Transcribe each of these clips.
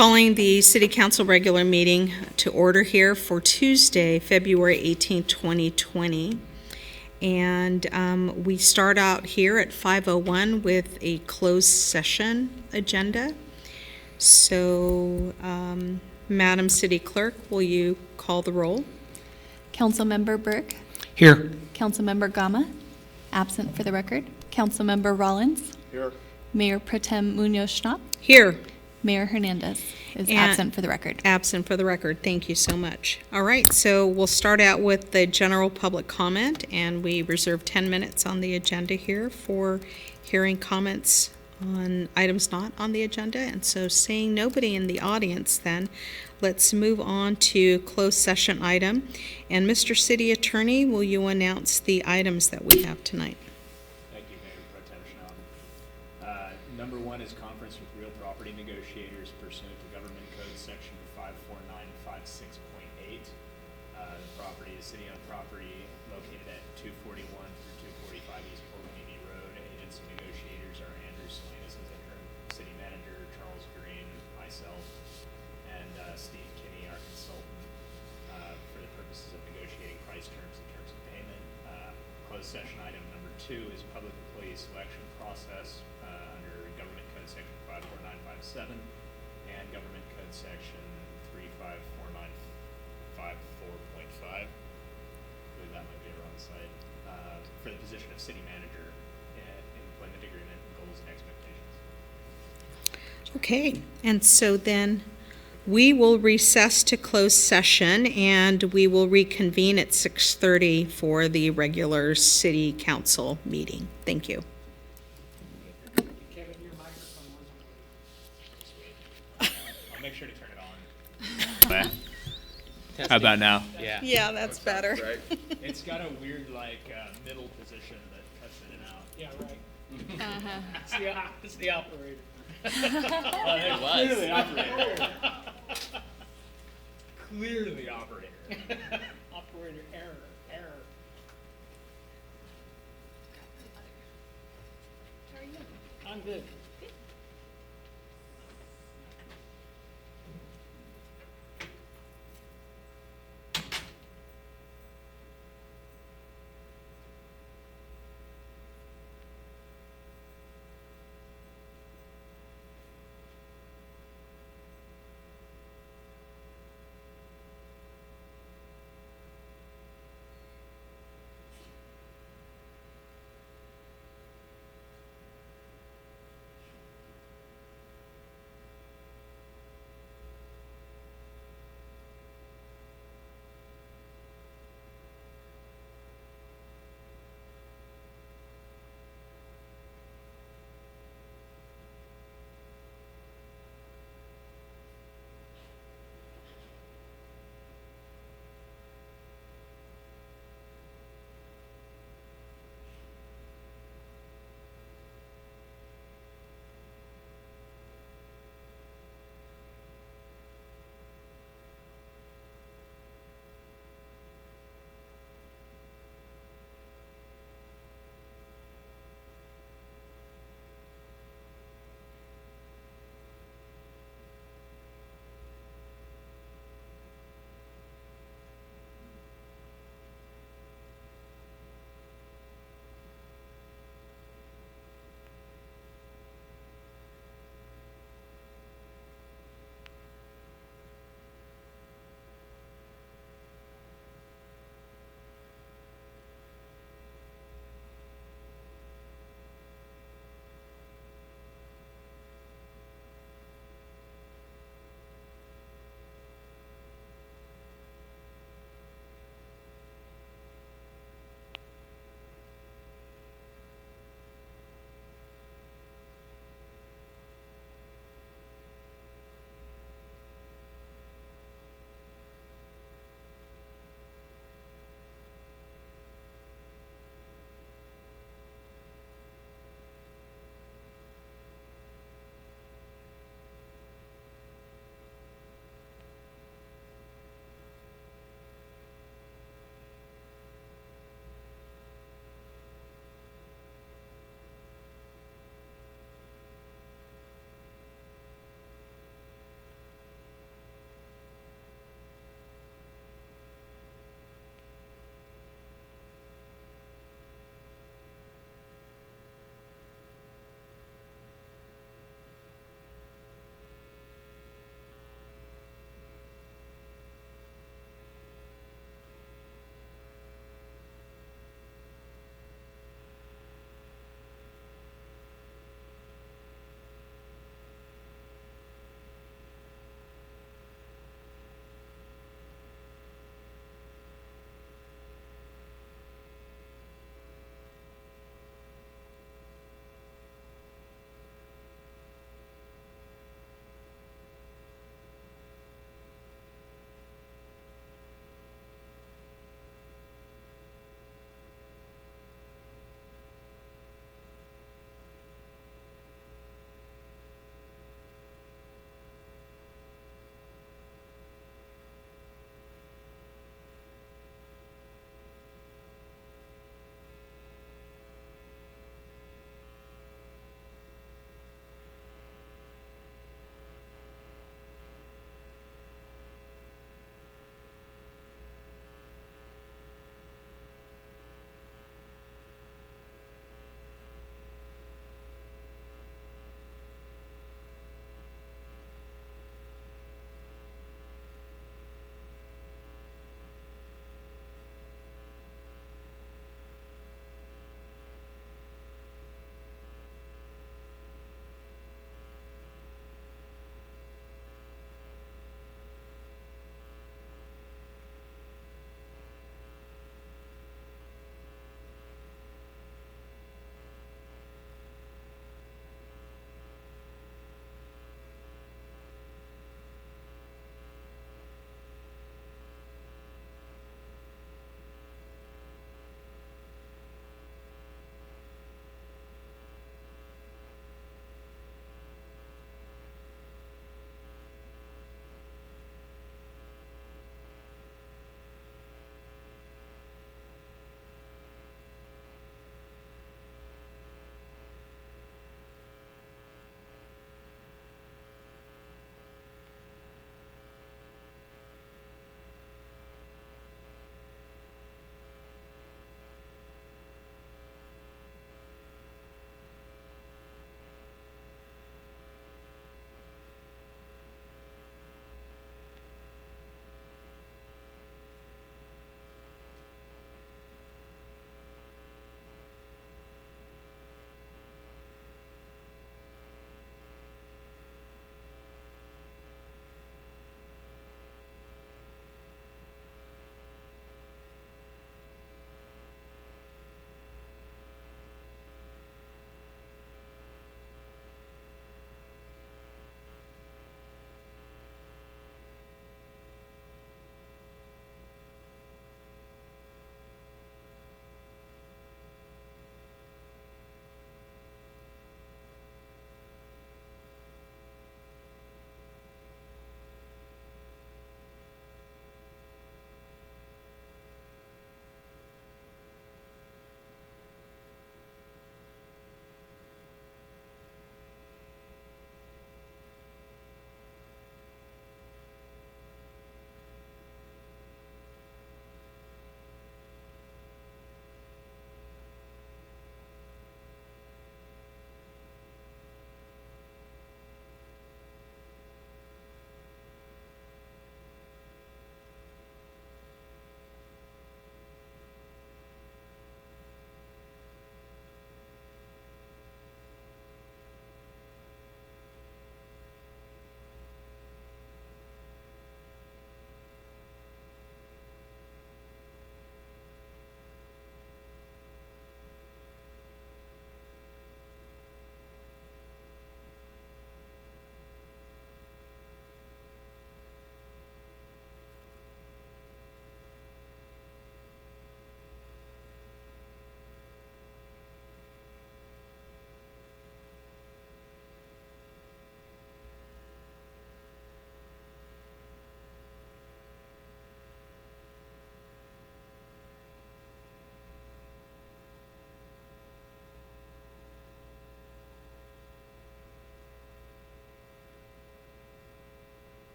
Calling the City Council regular meeting to order here for Tuesday, February 18, 2020. And we start out here at 5:01 with a closed session agenda. So, Madam City Clerk, will you call the roll? Councilmember Burke. Here. Councilmember Gama, absent for the record. Councilmember Rollins. Here. Mayor Pro Tem Munoz-Schnapp. Here. Mayor Hernandez is And- absent for the record. Absent for the record. Thank you so much. All right, so we'll start out with the general public comment, and we reserve 10 minutes on the agenda here for hearing comments on items not on the agenda. And so seeing nobody in the audience, then let's move on to closed session item. And Mr. City Attorney, will you announce the items that we have tonight? Thank you, Mayor Pro Tem Schnapp. Number one is conference with real property negotiators pursuant to Government Code Section 54956.8. The property is city-owned property located at 241 through 245 East Port Navy Road. Agents and negotiators are Andrew Salinas as interim city manager, Charles Green, myself, and Steve Kinney, our consultant, for the purposes of negotiating price terms and terms of payment. Closed session item number two is public employee selection process under Government Code Section 54957 and Government Code Section 35495.4.5. I believe that might be a wrong site. For the position of city manager, employment agreement, goals and expectations. Okay, and so then we will recess to close session, and we will reconvene at 6:30 for the regular city council meeting. Thank you. Kevin, your microphone Sweet. I'll make sure to turn it on. How about now? Yeah. Yeah, that's better. It's got a weird, middle position that cuts in and out. Yeah, right. Uh-huh. It's the operator. It was. Clearly operator. Clearly operator. Operator error. How are you? I'm good.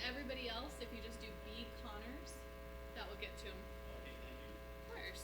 everybody else, if you just do B. Connors, that will get to him. Okay, thank you. Of course.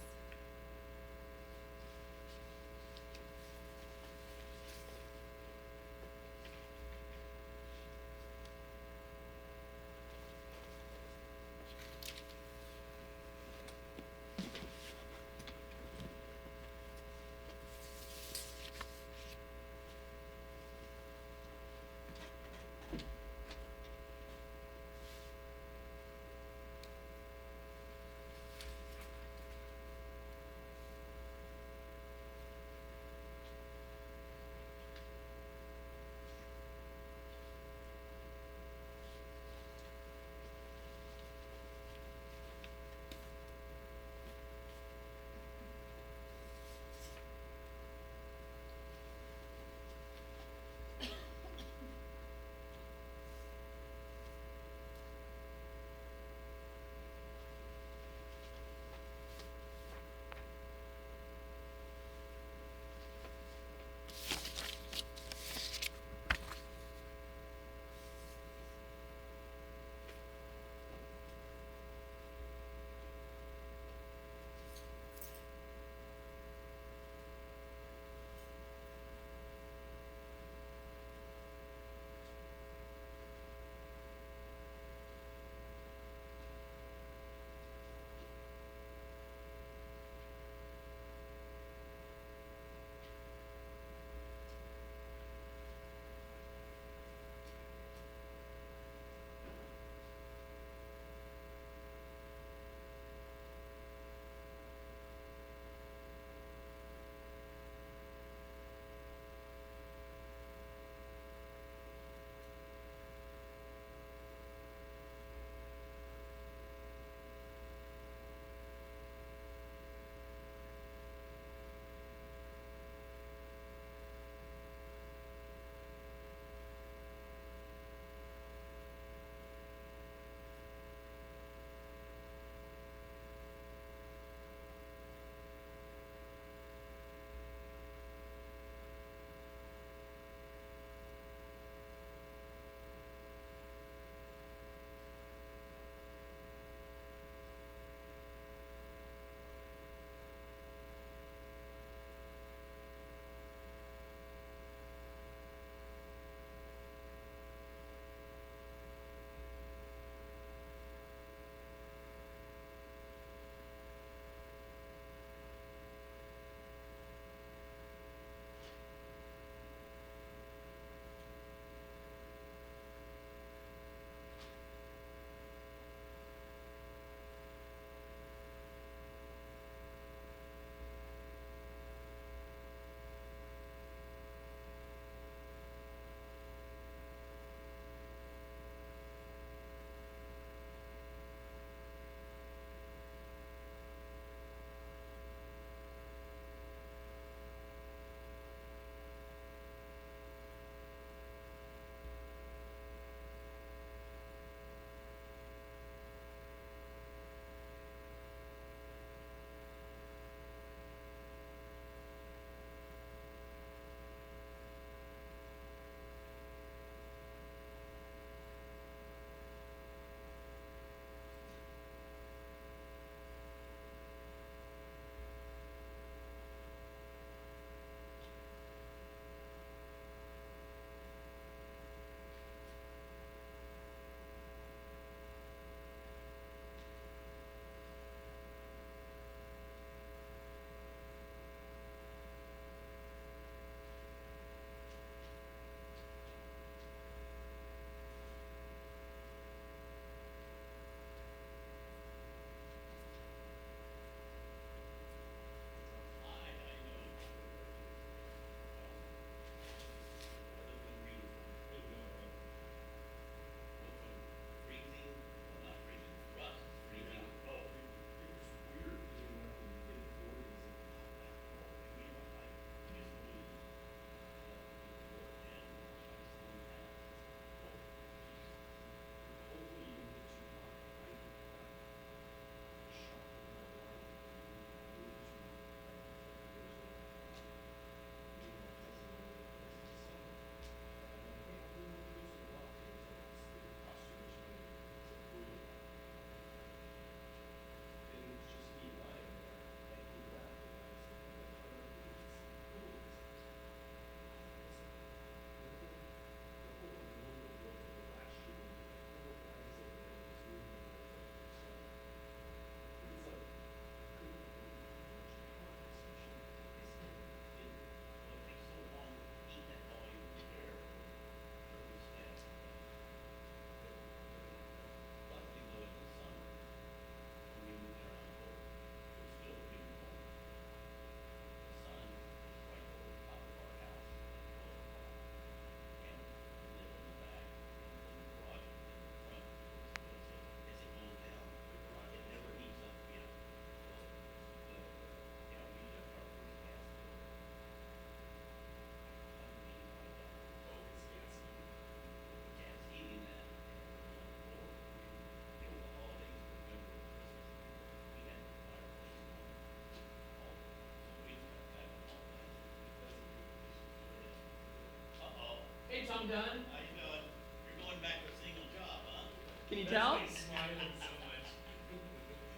done? How you doing? You're going back to a single job, huh? Can you tell?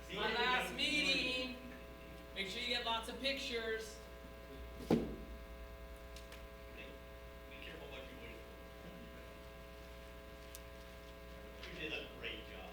See, My last meeting. Make sure you get lots of pictures. Be careful what you wish for. You did a great job.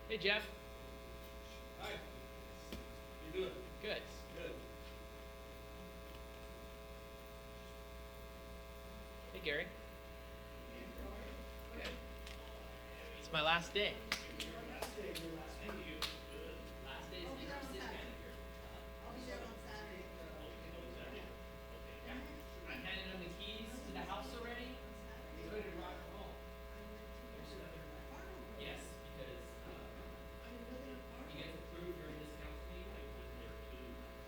Hey, Jeff. Hi. You doing? Good. Good. Hey, Gary. Good. It's my last day. Last day is interim city manager. I'll be there on Saturday. Yeah. I handed him the keys to the house already. So did rock and roll. Yes, because he gets approved during this council meeting.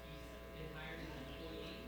He's been hired as an employee.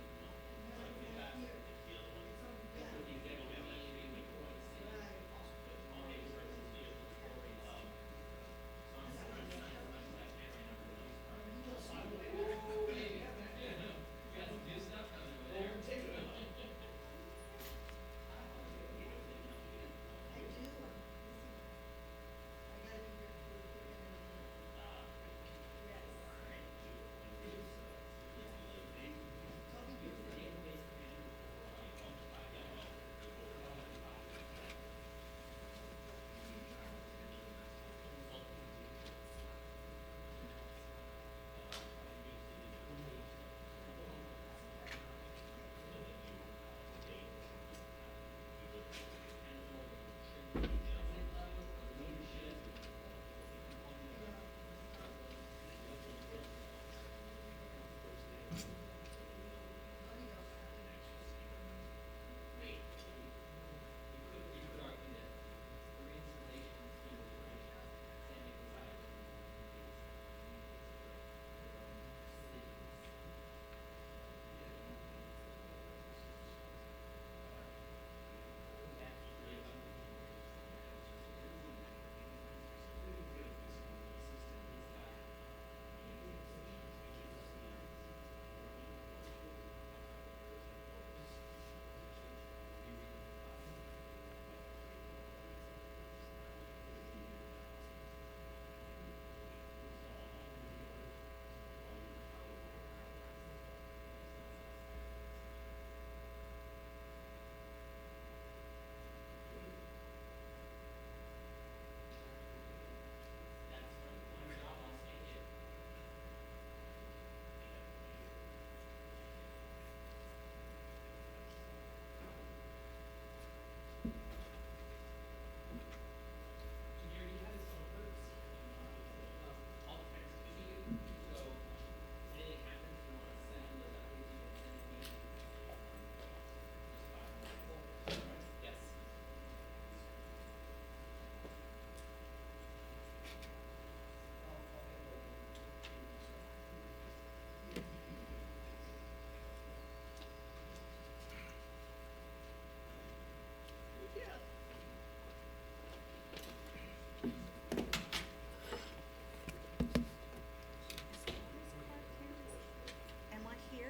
Am I here?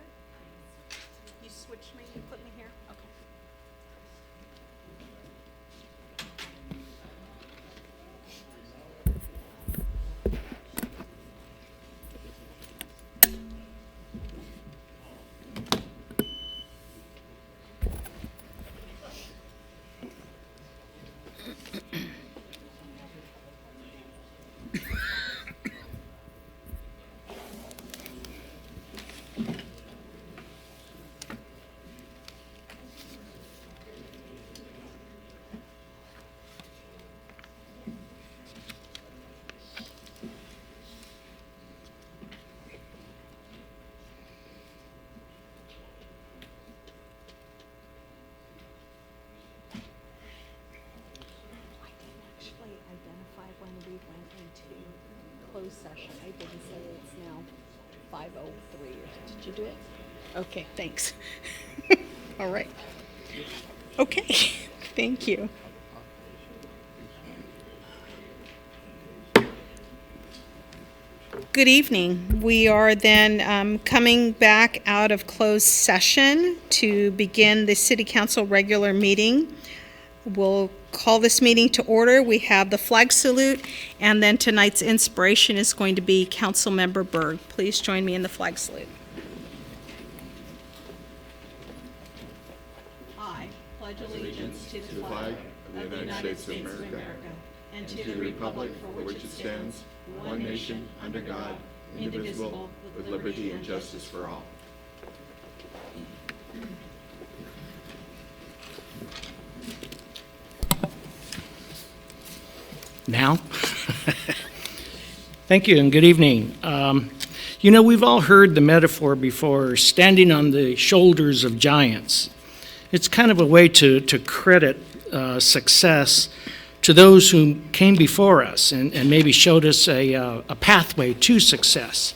You switched me, you put me here? Okay. Actually identify when we went into closed session. I didn't say it's now 5:03 or, did you do it? Okay, thanks. All right. Okay, thank you. Good evening. We are then coming back out of closed session to begin the City Council regular meeting. We'll call this meeting to order. We have the flag salute, and then tonight's inspiration is going to be Councilmember Berg. Please join me in the flag salute. I pledge allegiance to the flag of the United States of America and to the republic for which it stands, one nation, under God, indivisible, with liberty and justice for all. Now? Thank you and good evening. We've all heard the metaphor before, standing on the shoulders of giants. It's kind of a way to credit success to those who came before us and maybe showed us a pathway to success.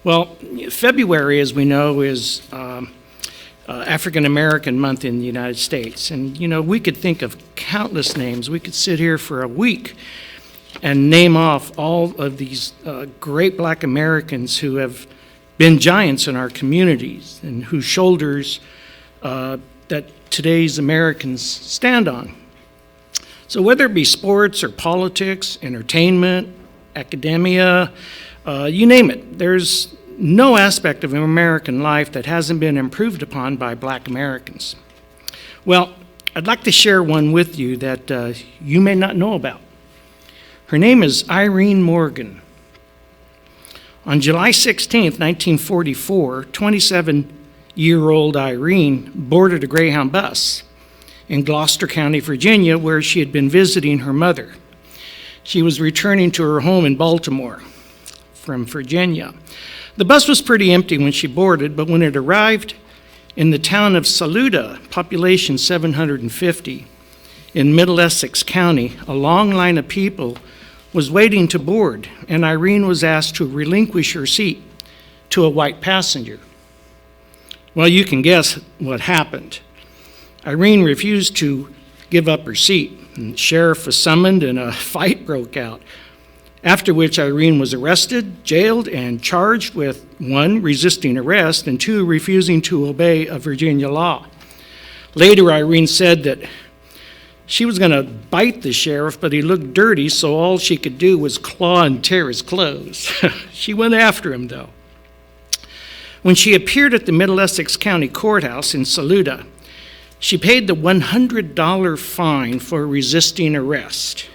Well, February, as we know, is African American Month in the United States. And, we could think of countless names. We could sit here for a week and name off all of these great black Americans who have been giants in our communities and whose shoulders that today's Americans stand on. So whether it be sports or politics, entertainment, academia, you name it, there's no aspect of American life that hasn't been improved upon by black Americans. Well, I'd like to share one with you that you may not know about. Her name is Irene Morgan. On July 16, 1944, 27-year-old Irene boarded a Greyhound bus in Gloucester County, Virginia, where she had been visiting her mother. She was returning to her home in Baltimore from Virginia. The bus was pretty empty when she boarded, but when it arrived in the town of Saluda, population 750, in Middle Essex County, a long line of people was waiting to board, and Irene was asked to relinquish her seat to a white passenger. Well, you can guess what happened. Irene refused to give up her seat, and the sheriff was summoned and a fight broke out, after which Irene was arrested, jailed, and charged with 1, resisting arrest, and 2, refusing to obey a Virginia law. Later, Irene said that she was going to bite the sheriff, but he looked dirty, so all she could do was claw and tear his clothes. She went after him, though. When she appeared at the Middle Essex County Courthouse in Saluda, she paid the $100 fine for resisting arrest,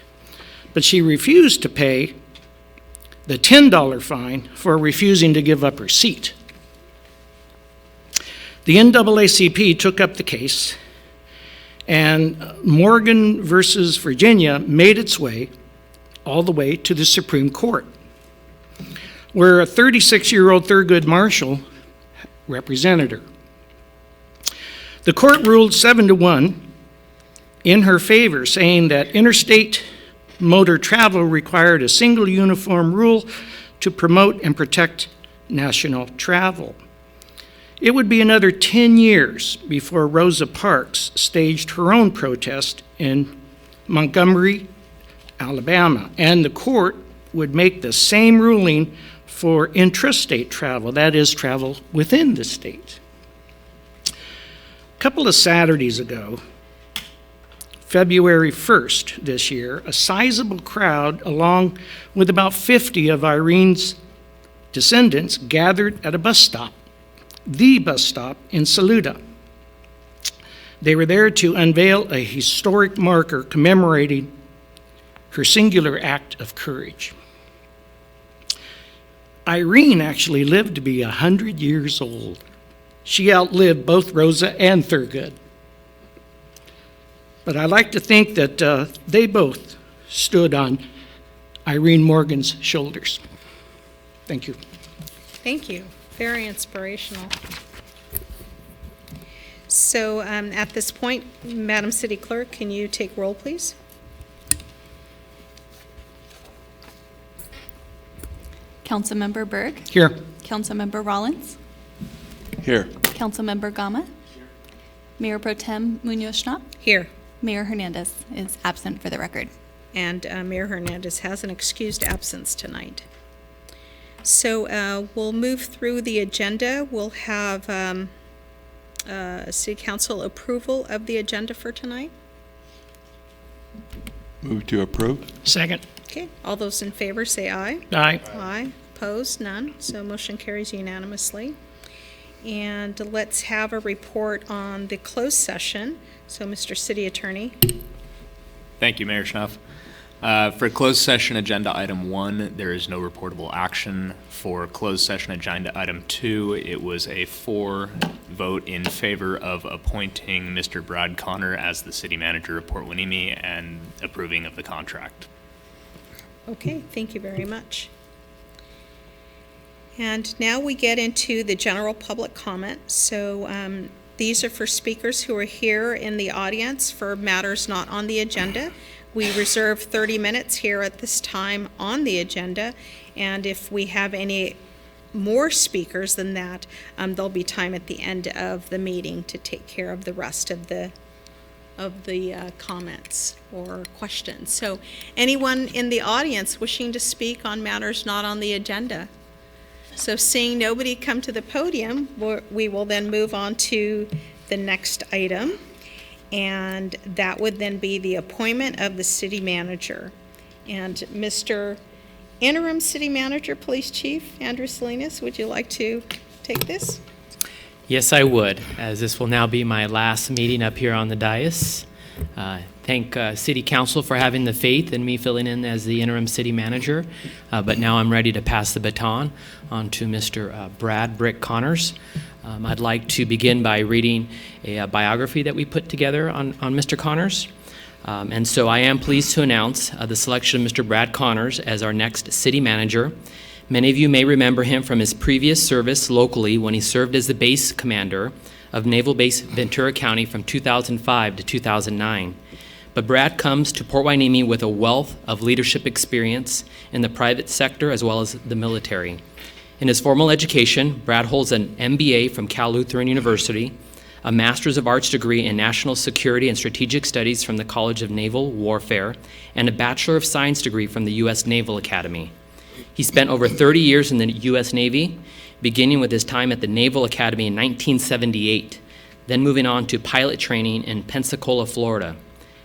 but she refused to pay the $10 fine for refusing to give up her seat. The NAACP took up the case, and Morgan versus Virginia made its way all the way to the Supreme Court, where a 36-year-old Thurgood Marshall represented her. The court ruled 7-1 in her favor, saying that interstate motor travel required a single uniform rule to promote and protect national travel. It would be another 10 years before Rosa Parks staged her own protest in Montgomery, Alabama, and the court would make the same ruling for intrastate travel, that is, travel within the state. A couple of Saturdays ago, February 1st this year, a sizable crowd, along with about 50 of Irene's descendants, gathered at a bus stop, the bus stop in Saluda. They were there to unveil a historic marker commemorating her singular act of courage. Irene actually lived to be 100 years old. She outlived both Rosa and Thurgood. But I like to think that they both stood on Irene Morgan's shoulders. Thank you. Thank you. Very inspirational. So at this point, Madam City Clerk, can you take roll, please? Councilmember Berg, Here. Councilmember Rollins, Here. Councilmember Gama, Mayor Pro Tem Munoz-Schnapp, Here. Mayor Hernandez is absent for the record. And Mayor Hernandez has an excused absence tonight. So we'll move through the agenda. We'll have City Council approval of the agenda for tonight. Move to approve. Second. Okay, all those in favor say aye. Aye. Aye. Opposed? None. So motion carries unanimously. And let's have a report on the closed session. So, Mr. City Attorney. Thank you, Mayor Schnuff. For closed session agenda item 1, there is no reportable action. For closed session agenda item 2, it was a 4 vote in favor of appointing Mr. Brad Connor as the city manager of Port Hueneme and approving of the contract. Okay, thank you very much. And now we get into the general public comment. So these are for speakers who are here in the audience for matters not on the agenda. We reserve 30 minutes here at this time on the agenda, and if we have any more speakers than that, there'll be time at the end of the meeting to take care of the rest of the comments or questions. So anyone in the audience wishing to speak on matters not on the agenda? So seeing nobody come to the podium, we will then move on to the next item. And that would then be the appointment of the city manager. And Mr. Interim City Manager, Police Chief Andrew Salinas, would you like to take this? Yes, I would, as this will now be my last meeting up here on the dais. Thank City Council for having the faith in me filling in as the interim city manager. But now I'm ready to pass the baton on to Mr. Brad Brick Connors. I'd like to begin by reading a biography that we put together on Mr. Connors. And so I am pleased to announce the selection of Mr. Brad Connors as our next city manager. Many of you may remember him from his previous service locally when he served as the base commander of Naval Base Ventura County from 2005 to 2009. But Brad comes to Port Hueneme with a wealth of leadership experience in the private sector as well as the military. In his formal education, Brad holds an MBA from Cal Lutheran University, a Master's of Arts degree in National Security and Strategic Studies from the College of Naval Warfare, and a Bachelor of Science degree from the U.S. Naval Academy. He spent over 30 years in the U.S. Navy, beginning with his time at the Naval Academy in 1978, then moving on to pilot training in Pensacola, Florida.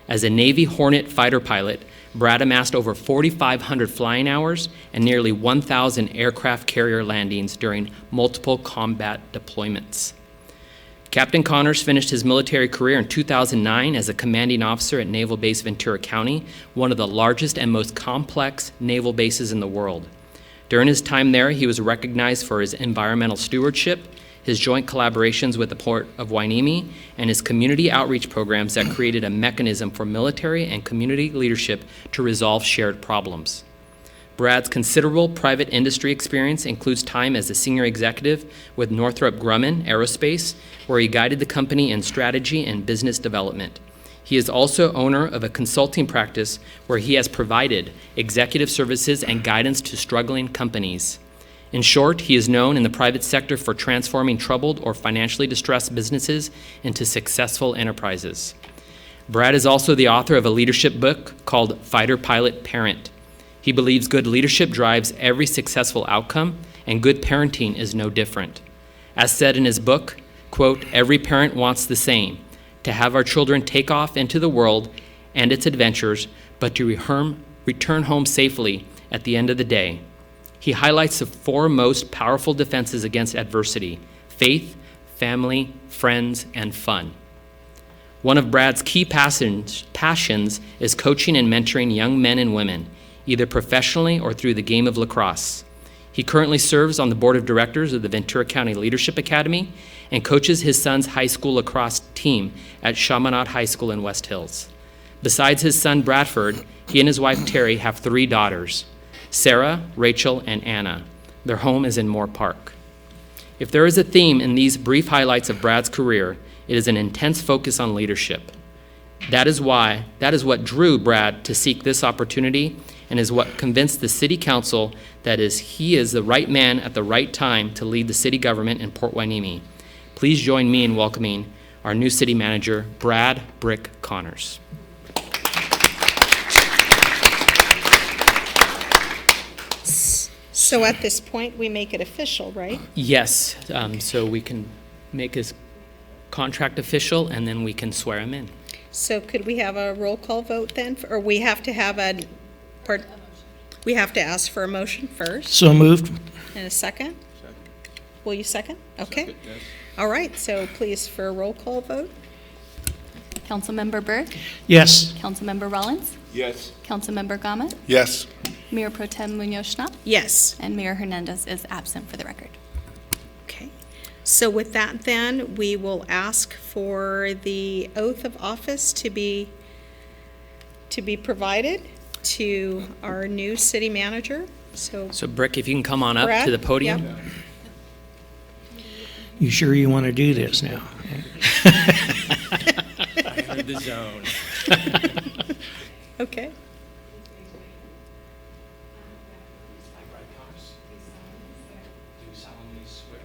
As a Navy Hornet fighter pilot, Brad amassed over 4,500 flying hours and nearly 1,000 aircraft carrier landings during multiple combat deployments. Captain Connors finished his military career in 2009 as a commanding officer at Naval Base Ventura County, one of the largest and most complex naval bases in the world. During his time there, he was recognized for his environmental stewardship, his joint collaborations with the Port of Hueneme, and his community outreach programs that created a mechanism for military and community leadership to resolve shared problems. Brad's considerable private industry experience includes time as a senior executive with Northrop Grumman Aerospace, where he guided the company in strategy and business development. He is also owner of a consulting practice where he has provided executive services and guidance to struggling companies. In short, he is known in the private sector for transforming troubled or financially distressed businesses into successful enterprises. Brad is also the author of a leadership book called Fighter Pilot Parent. He believes good leadership drives every successful outcome, and good parenting is no different. As said in his book, quote, "Every parent wants the same, to have our children take off into the world and its adventures, but to return home safely at the end of the day." He highlights the 4 most powerful defenses against adversity: faith, family, friends, and fun. One of Brad's key passions is coaching and mentoring young men and women, either professionally or through the game of lacrosse. He currently serves on the board of directors of the Ventura County Leadership Academy and coaches his son's high school lacrosse team at Chaminade High School in West Hills. Besides his son Bradford, he and his wife Terry have 3 daughters: Sarah, Rachel, and Anna. Their home is in Moore Park. If there is a theme in these brief highlights of Brad's career, it is an intense focus on leadership. That is what drew Brad to seek this opportunity and is what convinced the City Council that he is the right man at the right time to lead the city government in Port Hueneme. Please join me in welcoming our new city manager, Brad Brick Connors. So at this point, we make it official, right? Yes, so we can make his contract official and then we can swear him in. So could we have a roll call vote then? Or we have to have we have to ask for a motion first So moved. and a second? Second. Will you second? Okay. Second, yes. All right, so please for a roll call vote. Councilmember Burke, Yes. Councilmember Rollins, Yes. Councilmember Gama, Yes. Mayor Pro Tem Munoz-Schnapp, Yes. and Mayor Hernandez is absent for the record. Okay. So with that then, we will ask for the oath of office to be provided to our new city manager. So, So Brick, if you can come on up Brad? to the podium. Yep. You sure you want to do this now? I heard the zone. Okay. Do solemnly swear.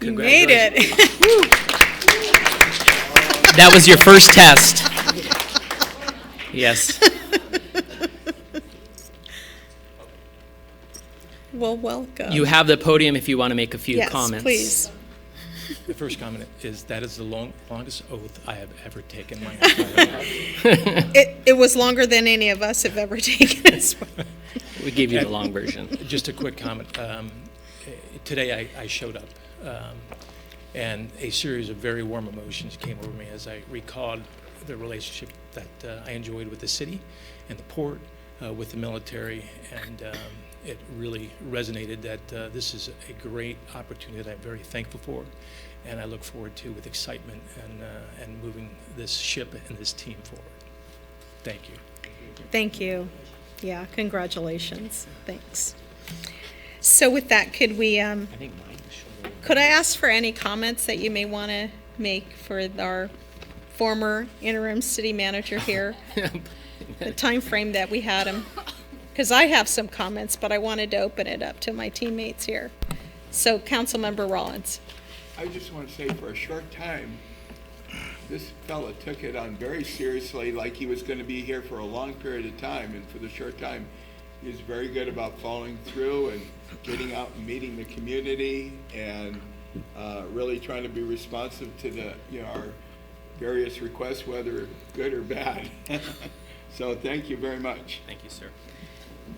You made it. That was your first test. Yes. Well, welcome. You have the podium if you want to make a few Yes, comments. please. The first comment is that is the longest oath I have ever taken in my entire life. It was longer than any of us have ever taken as well. We gave you the long version. Just a quick comment. Today I showed up, and a series of very warm emotions came over me as I recalled the relationship that I enjoyed with the city and the port, with the military, and it really resonated that this is a great opportunity that I'm very thankful for, and I look forward to with excitement and moving this ship and this team forward. Thank you. Thank you. Yeah, congratulations. Thanks. So with that, could we, I think mine should. could I ask for any comments that you may want to make for our former interim city manager here? The time frame that we had him. Because I have some comments, but I wanted to open it up to my teammates here. So, Councilmember Rollins. I just want to say, for a short time, this fella took it on very seriously, like he was going to be here for a long period of time, and for the short time, he was very good about following through and getting out and meeting the community, and really trying to be responsive to the, our various requests, whether good or bad. So thank you very much. Thank you, sir.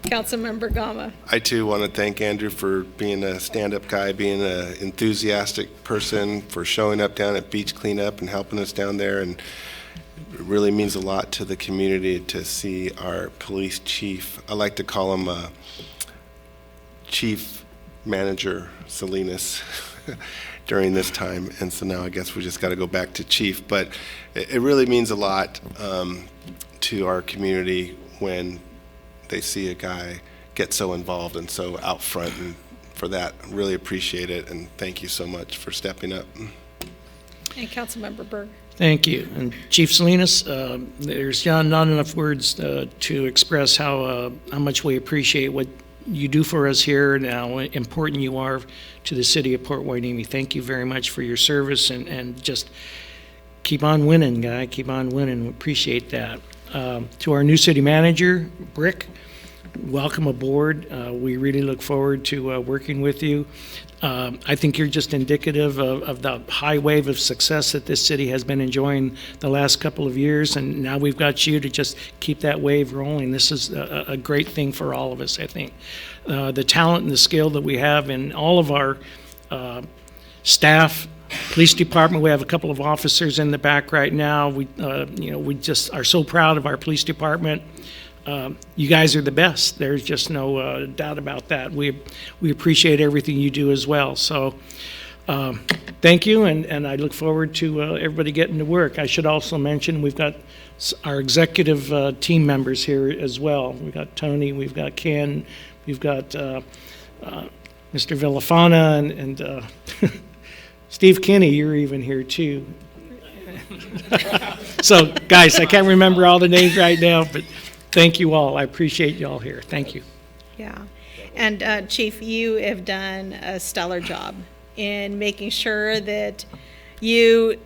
Councilmember Gama. I too want to thank Andrew for being a stand-up guy, being an enthusiastic person, for showing up down at beach cleanup and helping us down there. And it really means a lot to the community to see our police chief. I like to call him Chief Manager Salinas during this time. And so now I guess we just got to go back to chief. But it really means a lot to our community when they see a guy get so involved and so out front, and for that, really appreciate it, and thank you so much for stepping up. And Councilmember Berg. Thank you. And Chief Salinas, there's not enough words to express how much we appreciate what you do for us here and how important you are to the city of Port Hueneme. Thank you very much for your service, and just keep on winning, guy. Keep on winning. We appreciate that. To our new city manager, Brick, welcome aboard. We really look forward to working with you. I think you're just indicative of the high wave of success that this city has been enjoying the last couple of years, and now we've got you to just keep that wave rolling. This is a great thing for all of us, I think. The talent and the skill that we have in all of our staff, police department, we have a couple of officers in the back right now. We just are so proud of our police department. You guys are the best. There's just no doubt about that. We appreciate everything you do as well. So thank you, and I look forward to everybody getting to work. I should also mention we've got our executive team members here as well. We've got Tony, we've got Ken, we've got Mr. Villafana, and Steve Kinney, you're even here too. So, guys, I can't remember all the names right now, but thank you all. I appreciate you all here. Thank you. Yeah. And Chief, you have done a stellar job in making sure that you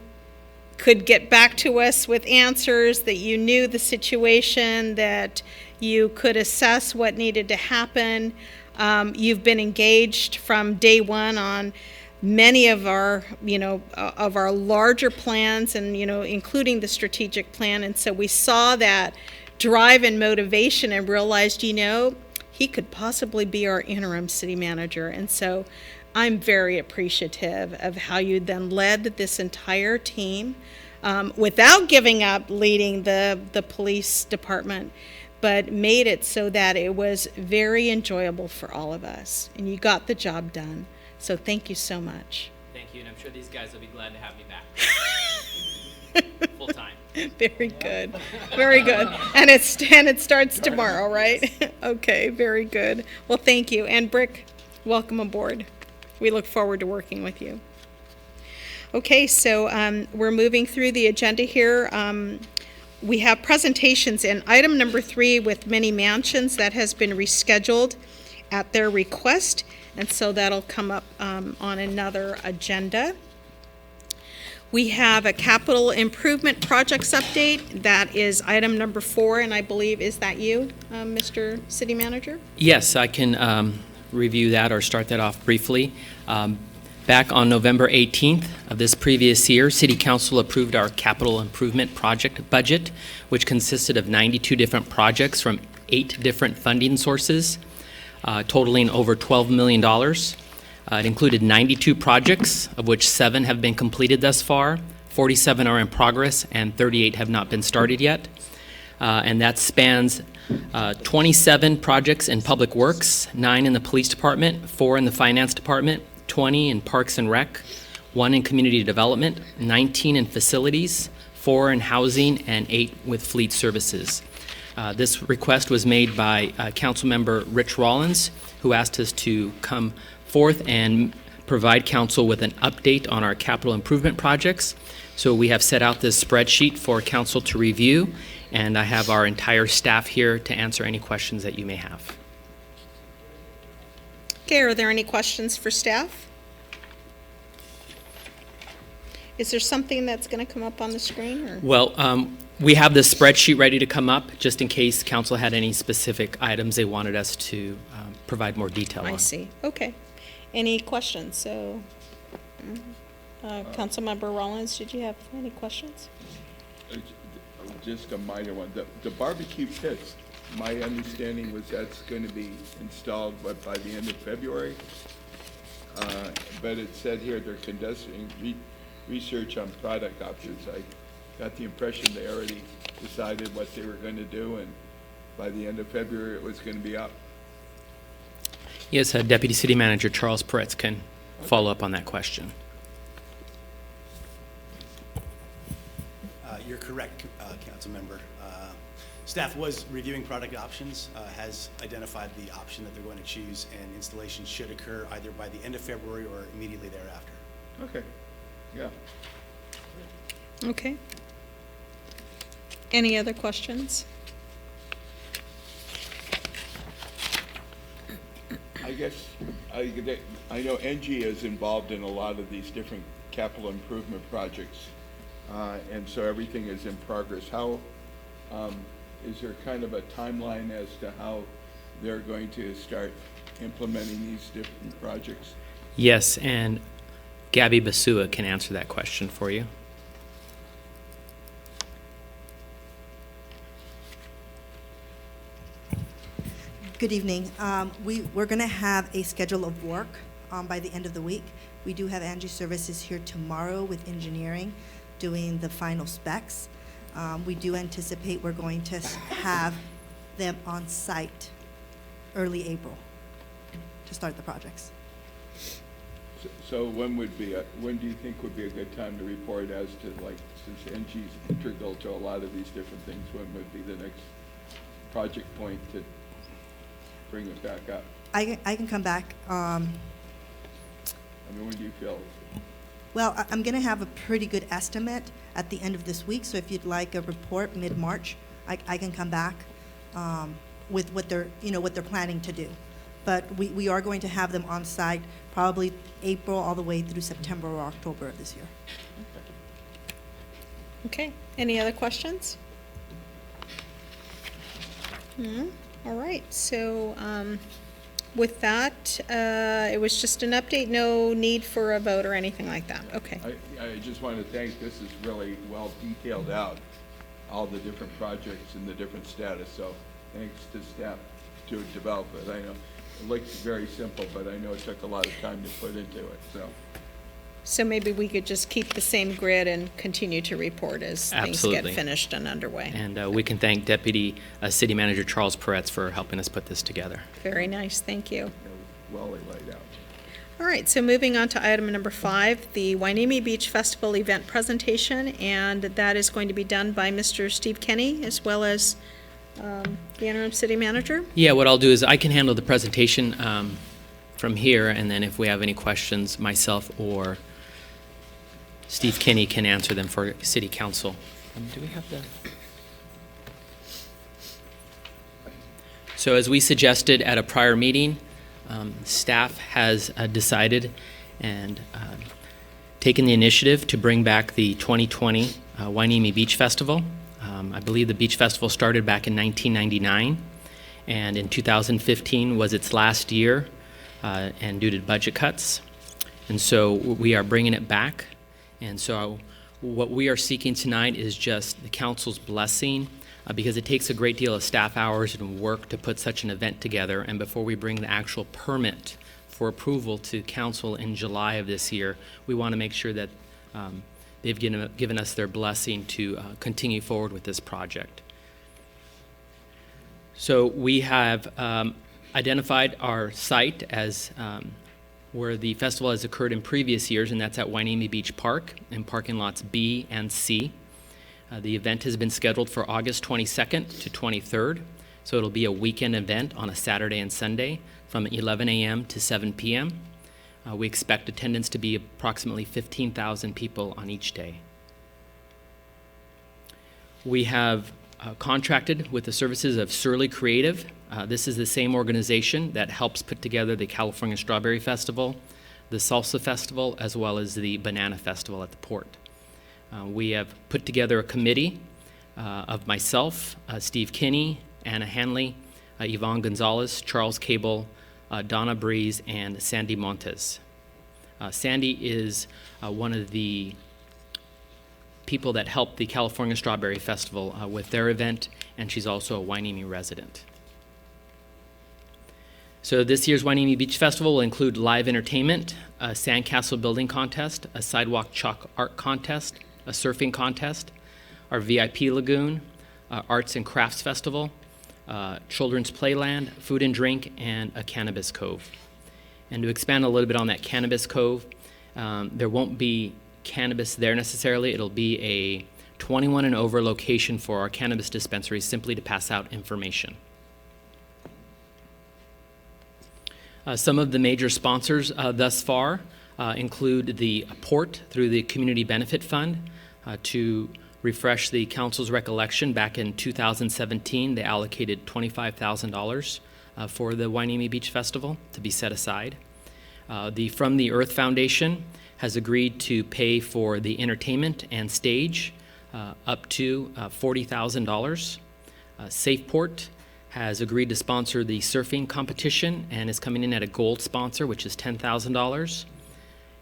could get back to us with answers, that you knew the situation, that you could assess what needed to happen. You've been engaged from day one on many of our, of our larger plans, and, including the strategic plan. And so we saw that drive and motivation and realized, he could possibly be our interim city manager. And so I'm very appreciative of how you then led this entire team without giving up leading the police department, but made it so that it was very enjoyable for all of us. And you got the job done. So thank you so much. Thank you, and I'm sure these guys will be glad to have me back. Full time. Very good. Very good. And it starts tomorrow, right? Okay, very good. Well, thank you. And Brick, welcome aboard. We look forward to working with you. Okay, so we're moving through the agenda here. We have presentations in item number 3 with Many Mansions that has been rescheduled at their request, and so that'll come up on another agenda. We have a capital improvement projects update. That is item number 4, and I believe, is that you, Mr. City Manager? Yes, I can review that or start that off briefly. Back on November 18th of this previous year, City Council approved our capital improvement project budget, which consisted of 92 different projects from 8 different funding sources, totaling over $12 million. It included 92 projects, of which 7 have been completed thus far, 47 are in progress, and 38 have not been started yet. And that spans 27 projects in Public Works, 9 in the Police Department, 4 in the Finance Department, 20 in Parks and Rec, 1 in Community Development, 19 in Facilities, 4 in Housing, and 8 with Fleet Services. This request was made by Councilmember Rich Rollins, who asked us to come forth and provide council with an update on our capital improvement projects. So we have set out this spreadsheet for council to review, and I have our entire staff here to answer any questions that you may have. Okay, are there any questions for staff? Is there something that's going to come up on the screen? Or? Well, we have this spreadsheet ready to come up just in case council had any specific items they wanted us to provide more detail on. I see. Okay. Any questions? So, Councilmember Rollins, did you have any questions? Just a minor one. The barbecue pits, my understanding was that's going to be installed, by the end of February? But it said here they're conducting research on product options. I got the impression they already decided what they were going to do, and by the end of February, it was going to be up. Yes, Deputy City Manager Charles Peretz can follow up on that question. You're correct, council member. Staff was reviewing product options, has identified the option that they're going to choose, and installation should occur either by the end of February or immediately thereafter. Okay, yeah. Okay. Any other questions? I guess, I know NG is involved in a lot of these different capital improvement projects, and so everything is in progress. How, is there kind of a timeline as to how they're going to start implementing these different projects? Yes, and Gabby Basua can answer that question for you. Good evening. We're going to have a schedule of work by the end of the week. We do have Angie Services here tomorrow with engineering doing the final specs. We do anticipate we're going to have them on site early April to start the projects. So when do you think would be a good time to report as to, like, since NG's integral to a lot of these different things, when would be the next project point to bring it back up? I can come back. I mean, when do you feel? Well, I'm going to have a pretty good estimate at the end of this week, so if you'd like a report mid-March, I can come back with what they're planning to do. But we are going to have them on site probably April all the way through September or October of this year. Okay. Any other questions? All right. So with that, it was just an update. No need for a vote or anything like that. Okay. I just want to thank, this is really well detailed out, all the different projects and the different status, so thanks to staff to develop it. I know it looks very simple, but I know it took a lot of time to put into it, so. So maybe we could just keep the same grid and continue to report as things Absolutely. get finished and underway. And we can thank Deputy City Manager Charles Peretz for helping us put this together. Very nice. Thank you. It was well laid out. All right, so moving on to item number 5, the Hueneme Beach Festival event presentation, and that is going to be done by Mr. Steve Kenny as well as the interim city manager. Yeah, what I'll do is I can handle the presentation from here, and then if we have any questions, myself or Steve Kenny can answer them for City Council. Do we have the? So as we suggested at a prior meeting, staff has decided and taken the initiative to bring back the 2020 Hueneme Beach Festival. I believe the Beach Festival started back in 1999, and in 2015 was its last year, and due to budget cuts. And so we are bringing it back. And so what we are seeking tonight is just the council's blessing, because it takes a great deal of staff hours and work to put such an event together. And before we bring the actual permit for approval to council in July of this year, we want to make sure that they've given us their blessing to continue forward with this project. So we have identified our site as where the festival has occurred in previous years, and that's at Hueneme Beach Park in parking lots B and C. The event has been scheduled for August 22nd to 23rd, so it'll be a weekend event on a Saturday and Sunday from 11 a.m. to 7 p.m. We expect attendance to be approximately 15,000 people on each day. We have contracted with the services of Surly Creative. This is the same organization that helps put together the California Strawberry Festival, the Salsa Festival, as well as the Banana Festival at the port. We have put together a committee of myself, Steve Kinney, Anna Hanley, Yvonne Gonzalez, Charles Cable, Donna Breeze, and Sandy Montes. Sandy is one of the people that helped the California Strawberry Festival with their event, and she's also a Hueneme resident. So this year's Hueneme Beach Festival will include live entertainment, a sandcastle building contest, a sidewalk chalk art contest, a surfing contest, our VIP lagoon, arts and crafts festival, children's playland, food and drink, and a cannabis cove. And to expand a little bit on that cannabis cove, there won't be cannabis there necessarily. It'll be a 21 and over location for our cannabis dispensaries, simply to pass out information. Some of the major sponsors thus far include the Port through the Community Benefit Fund. To refresh the council's recollection, back in 2017, they allocated $25,000 for the Hueneme Beach Festival to be set aside. The From the Earth Foundation has agreed to pay for the entertainment and stage up to $40,000. Safeport has agreed to sponsor the surfing competition and is coming in at a gold sponsor, which is $10,000.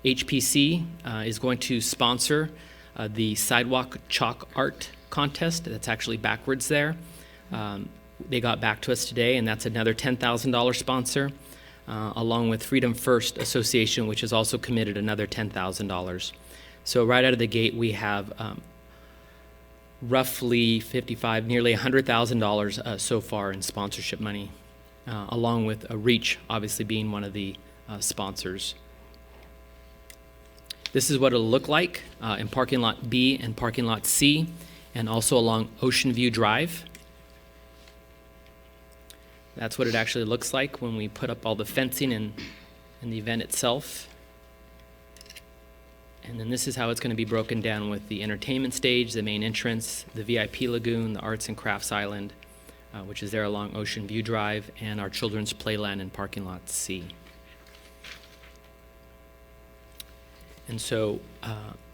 HPC is going to sponsor the sidewalk chalk art contest. That's actually backwards there. They got back to us today, and that's another $10,000 sponsor, along with Freedom First Association, which has also committed another $10,000. So right out of the gate, we have roughly nearly $100,000 so far in sponsorship money, along with Reach obviously being one of the sponsors. This is what it'll look like in parking lot B and parking lot C, and also along Ocean View Drive. That's what it actually looks like when we put up all the fencing in the event itself. And then this is how it's going to be broken down with the entertainment stage, the main entrance, the VIP lagoon, the arts and crafts island, which is there along Ocean View Drive, and our children's playland in parking lot C. And so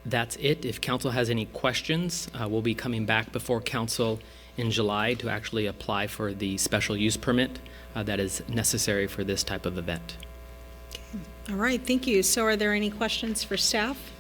that's it. If council has any questions, we'll be coming back before council in July to actually apply for the special use permit that is necessary for this type of event. All right, thank you. So are there any questions for staff?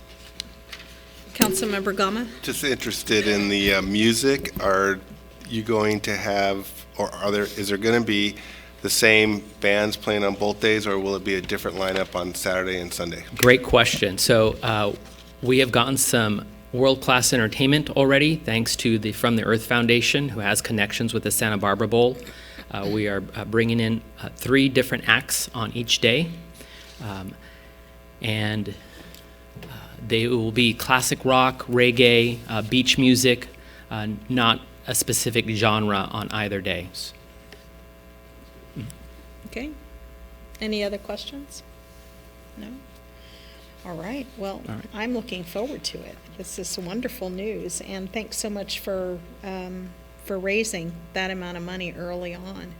Councilmember Gama? Just interested in the music. Are you going to have, or is there going to be the same bands playing on both days, or will it be a different lineup on Saturday and Sunday? Great question. So we have gotten some world-class entertainment already, thanks to the From the Earth Foundation, who has connections with the Santa Barbara Bowl. We are bringing in 3 different acts on each day. And they will be classic rock, reggae, beach music, not a specific genre on either day. Okay. Any other questions? No? All right. Well, All right. I'm looking forward to it. This is wonderful news, and thanks so much for raising that amount of money early on.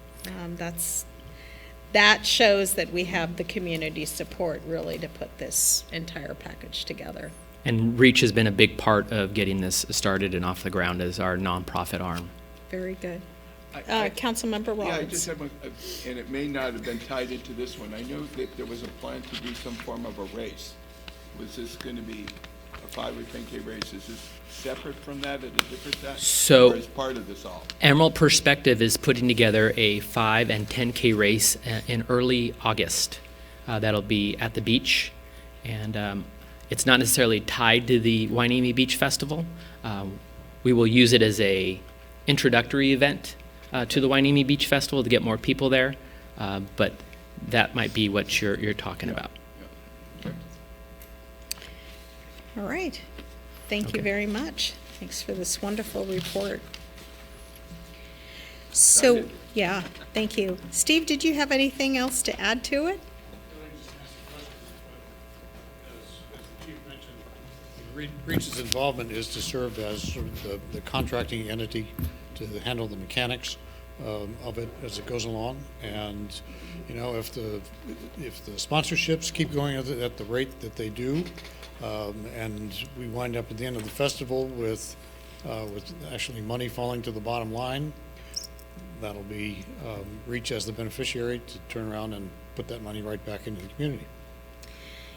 That shows that we have the community support really to put this entire package together. And Reach has been a big part of getting this started and off the ground as our nonprofit arm. Very good. Councilmember Yeah, I Rollins. just have one, and it may not have been tied into this one. I know that there was a plan to do some form of a race. Was this going to be a 5 or 10K race? Is this separate from that at a different time? So- Or is part of this all? Emerald Perspective is putting together a 5 and 10K race in early August. That'll be at the beach, and it's not necessarily tied to the Hueneme Beach Festival. We will use it as a introductory event to the Hueneme Beach Festival to get more people there, but that might be what you're talking about. All right. Thank you Okay. very much. Thanks for this wonderful report. So, yeah, thank you. Steve, did you have anything else to add to it? As Chief mentioned, Reach's involvement is to serve as sort of the contracting entity to handle the mechanics of it as it goes along. And, you know, if the sponsorships keep going at the rate that they do, and we wind up at the end of the festival with actually money falling to the bottom line, that'll be Reach as the beneficiary to turn around and put that money right back into the community.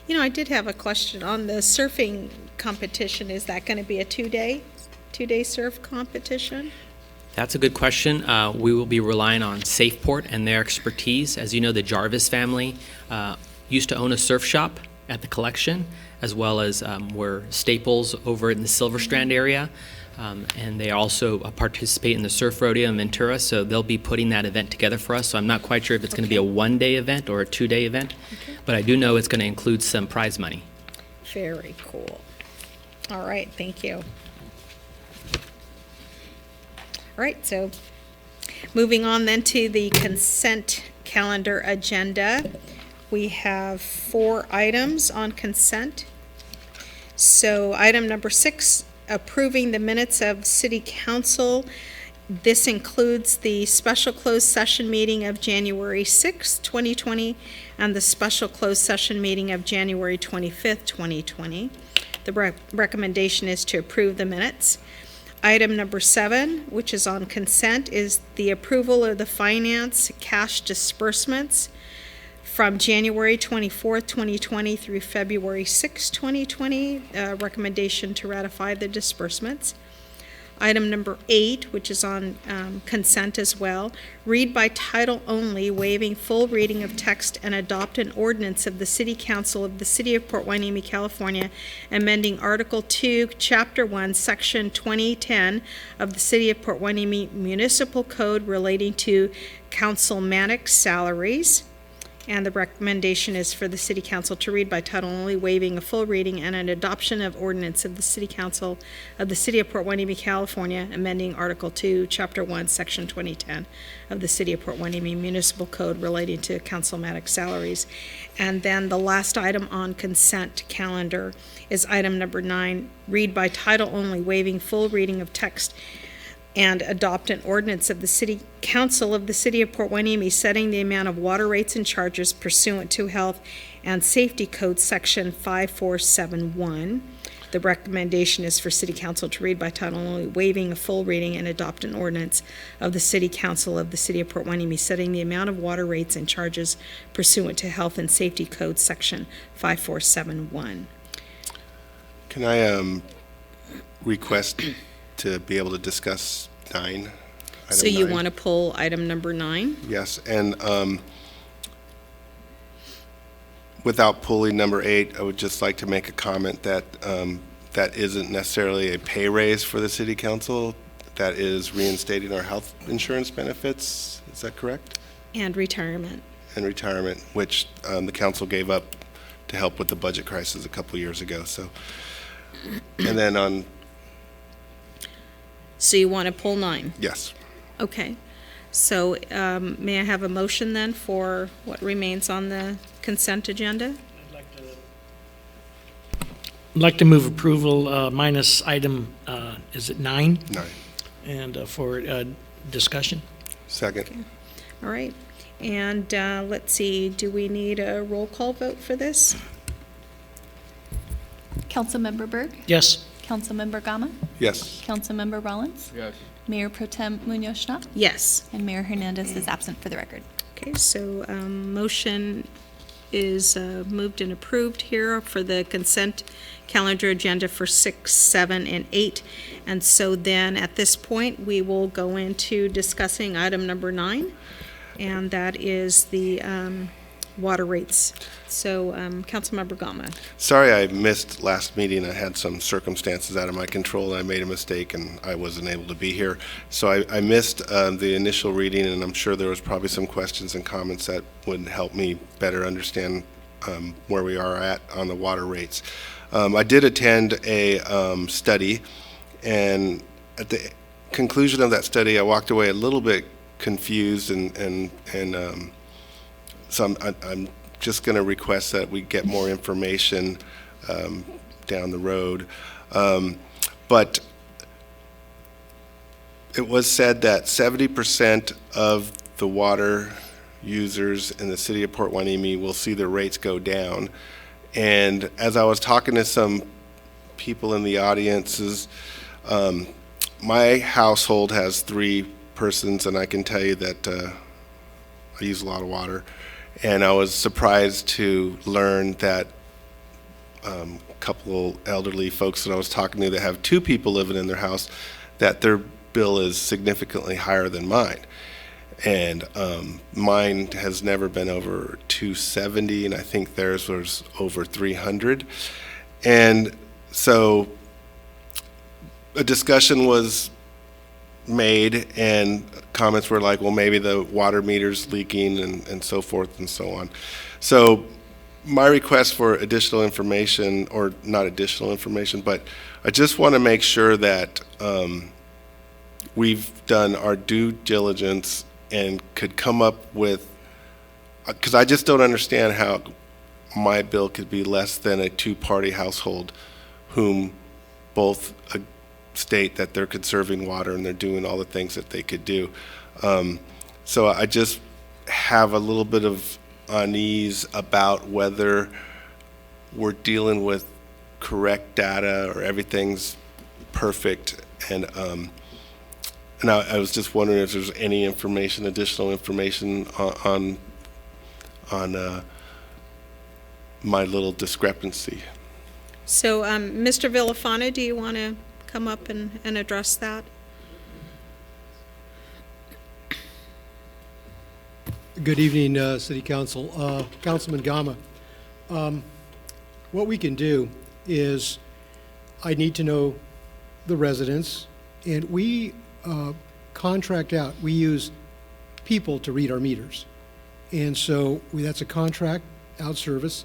You know, I did have a question on the surfing competition. Is that going to be a two-day surf competition? That's a good question. We will be relying on Safeport and their expertise. As you know, the Jarvis family used to own a surf shop at the collection, as well as were Staples over in the Silver Strand area. And they also participate in the surf rodeo in Ventura, so they'll be putting that event together for us. So I'm not quite sure if it's going to be a one-day event or a two-day event, but I do know it's going to include some prize money. Very cool. All right, thank you. All right, so moving on then to the consent calendar agenda. We have 4 items on consent. So item number 6, approving the minutes of City Council. This includes the special closed session meeting of January 6, 2020, and the special closed session meeting of January 25th, 2020. The recommendation is to approve the minutes. Item number 7, which is on consent, is the approval of the finance cash disbursements from January 24th, 2020 through February 6, 2020. Recommendation to ratify the disbursements. Item number 8, which is on consent as well, read by title only, waiving full reading of text and adopt an ordinance of the City Council of the City of Port Hueneme, California, amending Article 2, Chapter 1, Section 2010 of the City of Port Hueneme Municipal Code relating to councilmanic salaries. And the recommendation is for the City Council to read by title only, waiving a full reading and an adoption of ordinance of the City Council of the City of Port Hueneme, California, amending Article 2, Chapter 1, Section 2010 of the City of Port Hueneme Municipal Code relating to councilmanic salaries. And then the last item on consent calendar is item number 9, read by title only, waiving full reading of text and adopt an ordinance of the City Council of the City of Port Hueneme setting the amount of water rates and charges pursuant to Health and Safety Code Section 5471. The recommendation is for City Council to read by title only, waiving a full reading and adopt an ordinance of the City Council of the City of Port Hueneme setting the amount of water rates and charges pursuant to Health and Safety Code Section 5471. Can I request to be able to discuss 9? So you want to pull item number 9? Yes, and without pulling number 8, I would just like to make a comment that that isn't necessarily a pay raise for the City Council. That is reinstating our health insurance benefits. Is that correct? And retirement. And retirement, which the council gave up to help with the budget crisis a couple years ago. So, and then on. So you want to pull 9? Yes. Okay. So may I have a motion then for what remains on the consent agenda? I'd like to move approval minus item, is it 9? 9. And for discussion. Second. Okay. All right. And let's see, do we need a roll call vote for this? Councilmember Berg? Yes. Councilmember Gama? Yes. Councilmember Rollins? Yes. Mayor Pro Tem Munoz-Schnapp? Yes. And Mayor Hernandez is absent for the record. Okay, so motion is moved and approved here for the consent calendar agenda for 6, 7, and 8. And so then at this point, we will go into discussing item number 9, and that is the water rates. So Councilmember Gama. Sorry I missed last meeting. I had some circumstances out of my control, and I made a mistake, and I wasn't able to be here. So I missed the initial reading, and I'm sure there was probably some questions and comments that would help me better understand where we are at on the water rates. I did attend a study, and at the conclusion of that study, I walked away a little bit confused, and so I'm just going to request that we get more information down the road. But it was said that 70% of the water users in the City of Port Hueneme will see their rates go down. And as I was talking to some people in the audiences, my household has 3 persons, and I can tell you that I use a lot of water. And I was surprised to learn that a couple elderly folks that I was talking to that have 2 people living in their house, that their bill is significantly higher than mine. And mine has never been over 270, and I think theirs was over 300. And so a discussion was made, and comments were like, well, maybe the water meter's leaking and so forth and so on. So my request for additional information, or not additional information, but I just want to make sure that we've done our due diligence and could come up with, because I just don't understand how my bill could be less than a two-party household whom both state that they're conserving water and they're doing all the things that they could do. So I just have a little bit of unease about whether we're dealing with correct data or everything's perfect. And I was just wondering if there's any information, additional information on my little discrepancy. So, Mr. Villafana, do you want to come up and address that? Good evening, City Council. Councilman Gama, what we can do is, I need to know the residents, and we contract out, we use people to read our meters. And so that's a contract out service.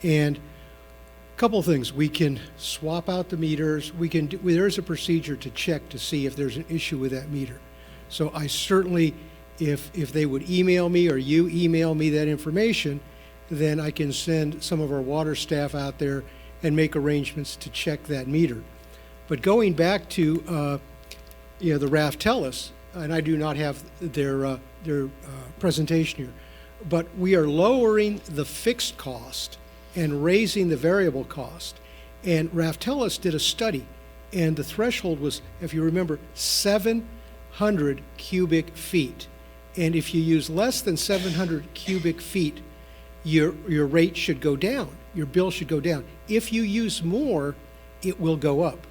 And a couple of things, we can swap out the meters. We can there's a procedure to check to see if there's an issue with that meter. So I certainly, if they would email me or you email me that information, then I can send some of our water staff out there and make arrangements to check that meter. But going back to the Raftellus, and I do not have their presentation here, but we are lowering the fixed cost and raising the variable cost. And Raftellus did a study, and the threshold was, if you remember, 700 cubic feet. And if you use less than 700 cubic feet, your rate should go down, your bill should go down. If you use more, it will go up.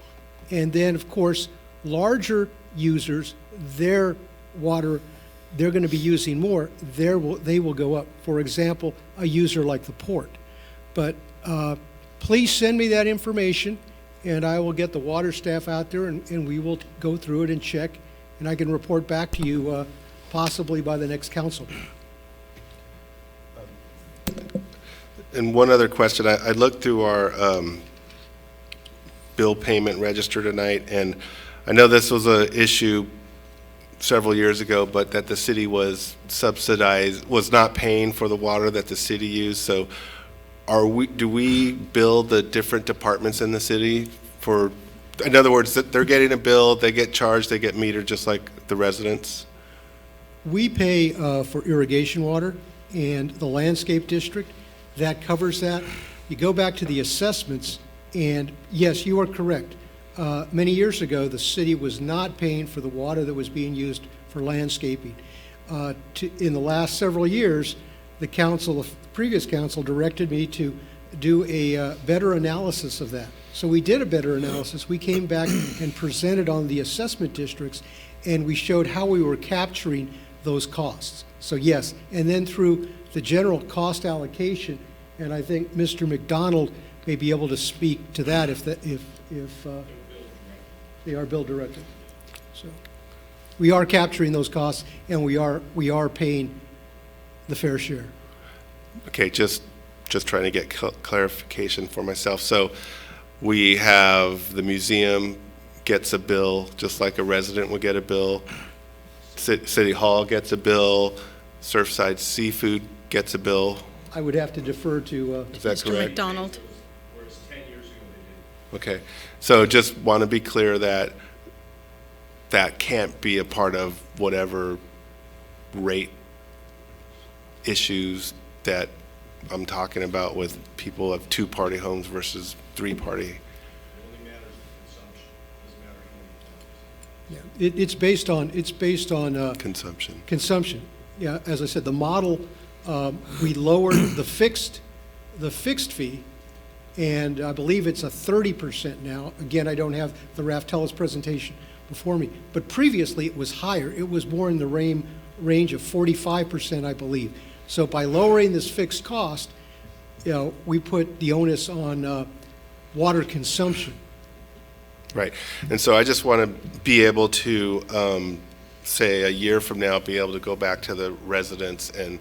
And then, of course, larger users, their water, they're going to be using more, they will go up. For example, a user like the port. But please send me that information, and I will get the water staff out there, and we will go through it and check, and I can report back to you possibly by the next council. And one other question, I looked through our bill payment register tonight, and I know this was an issue several years ago, but that the city was not paying for the water that the city used. So do we bill the different departments in the city for, in other words, that they're getting a bill, they get charged, they get metered just like the residents? We pay for irrigation water, and the landscape district, that covers that. You go back to the assessments, and yes, you are correct. Many years ago, the city was not paying for the water that was being used for landscaping. In the last several years, the previous council directed me to do a better analysis of that. So we did a better analysis. We came back and presented on the assessment districts, and we showed how we were capturing those costs. So yes, and then through the general cost allocation, and I think Mr. McDonald may be able to speak to that if they are bill directed. So we are capturing those costs, and we are paying the fair share. Okay, just trying to get clarification for myself. So we have the museum gets a bill just like a resident would get a bill. City Hall gets a bill. Surfside Seafood gets a bill. I would have to defer to Is that Mr. correct? McDonald. Whereas 10 years ago they did. Okay, so just want to be clear that that can't be a part of whatever rate issues that I'm talking about with people of two-party homes versus three-party. Yeah, it's based on Consumption. consumption. Yeah, as I said, the model, we lowered the fixed fee and I believe it's a 30% now. Again, I don't have the Raftellus presentation before me, but previously it was higher. It was more in the range of 45%, I believe. So by lowering this fixed cost, we put the onus on water consumption. Right. And so I just want to be able to, say, a year from now, be able to go back to the residents and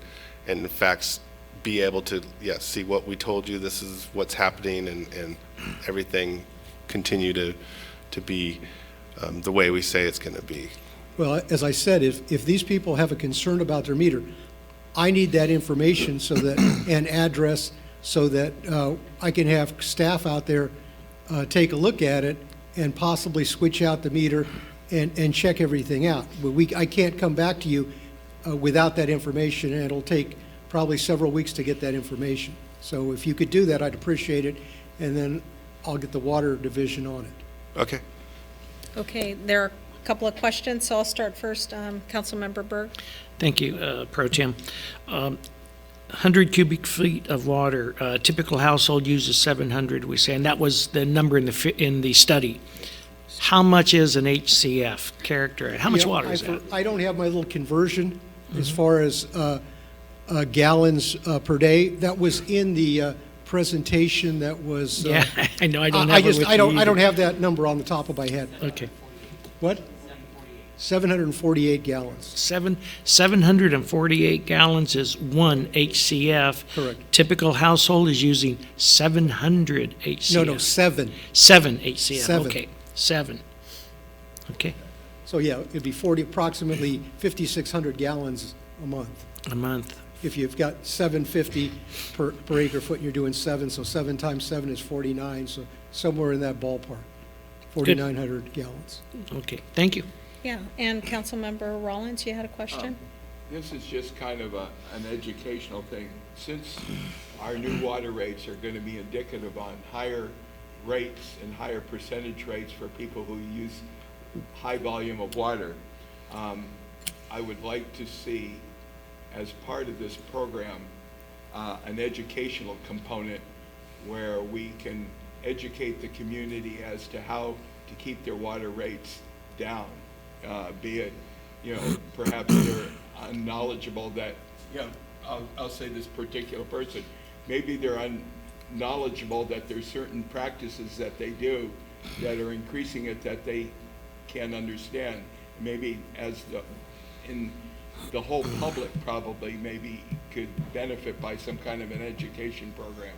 in fact, be able to, see what we told you, this is what's happening, and everything continue to be the way we say it's going to be. Well, as I said, if these people have a concern about their meter, I need that information so that, and address, so that I can have staff out there take a look at it and possibly switch out the meter and check everything out. But I can't come back to you without that information, and it'll take probably several weeks to get that information. So if you could do that, I'd appreciate it, and then I'll get the water division on it. Okay. Okay, there are a couple of questions, so I'll start first. Councilmember Berg. Thank you, Pro Tem. 100 cubic feet of water, a typical household uses 700, we say, and that was the number in the study. How much is an HCF character? How much water is that? I don't have my little conversion as far as gallons per day. That was in the presentation that was. Yeah, I know, I don't have it with I don't you have that number on the top of my head. Okay. What? 748 gallons. 748 gallons is one HCF. Correct. Typical household is using 700 HCF. No, 7. 7 HCF, 7. okay, 7. Okay, So yeah, it'd be approximately 5,600 gallons a month. a month. If you've got 750 per acre foot and you're doing 7, so 7 times 7 is 49, so somewhere in that ballpark, 4,900 gallons. Okay, thank you. Yeah, and Councilmember Rollins, you had a question? This is just kind of an educational thing. Since our new water rates are going to be indicative on higher rates and higher percentage rates for people who use high volume of water, I would like to see, as part of this program, an educational component where we can educate the community as to how to keep their water rates down. Be it, perhaps they're unknowledgeable that, I'll say this particular person, maybe they're unknowledgeable that there's certain practices that they do that are increasing it that they can't understand. Maybe in the whole public probably maybe could benefit by some kind of an education program.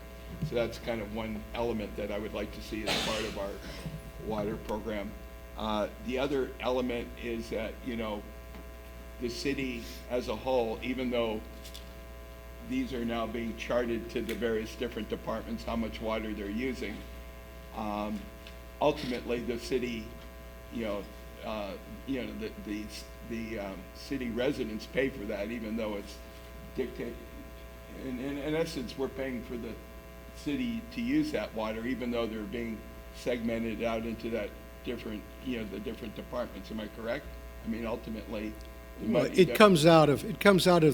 So that's kind of one element that I would like to see as part of our water program. The other element is that, the city as a whole, even though these are now being charted to the various different departments, how much water they're using, ultimately the city, the city residents pay for that, even though it's dictated. In essence, we're paying for the city to use that water, even though they're being segmented out into that different, the different departments. Am I correct? I mean, ultimately, Well, it comes out of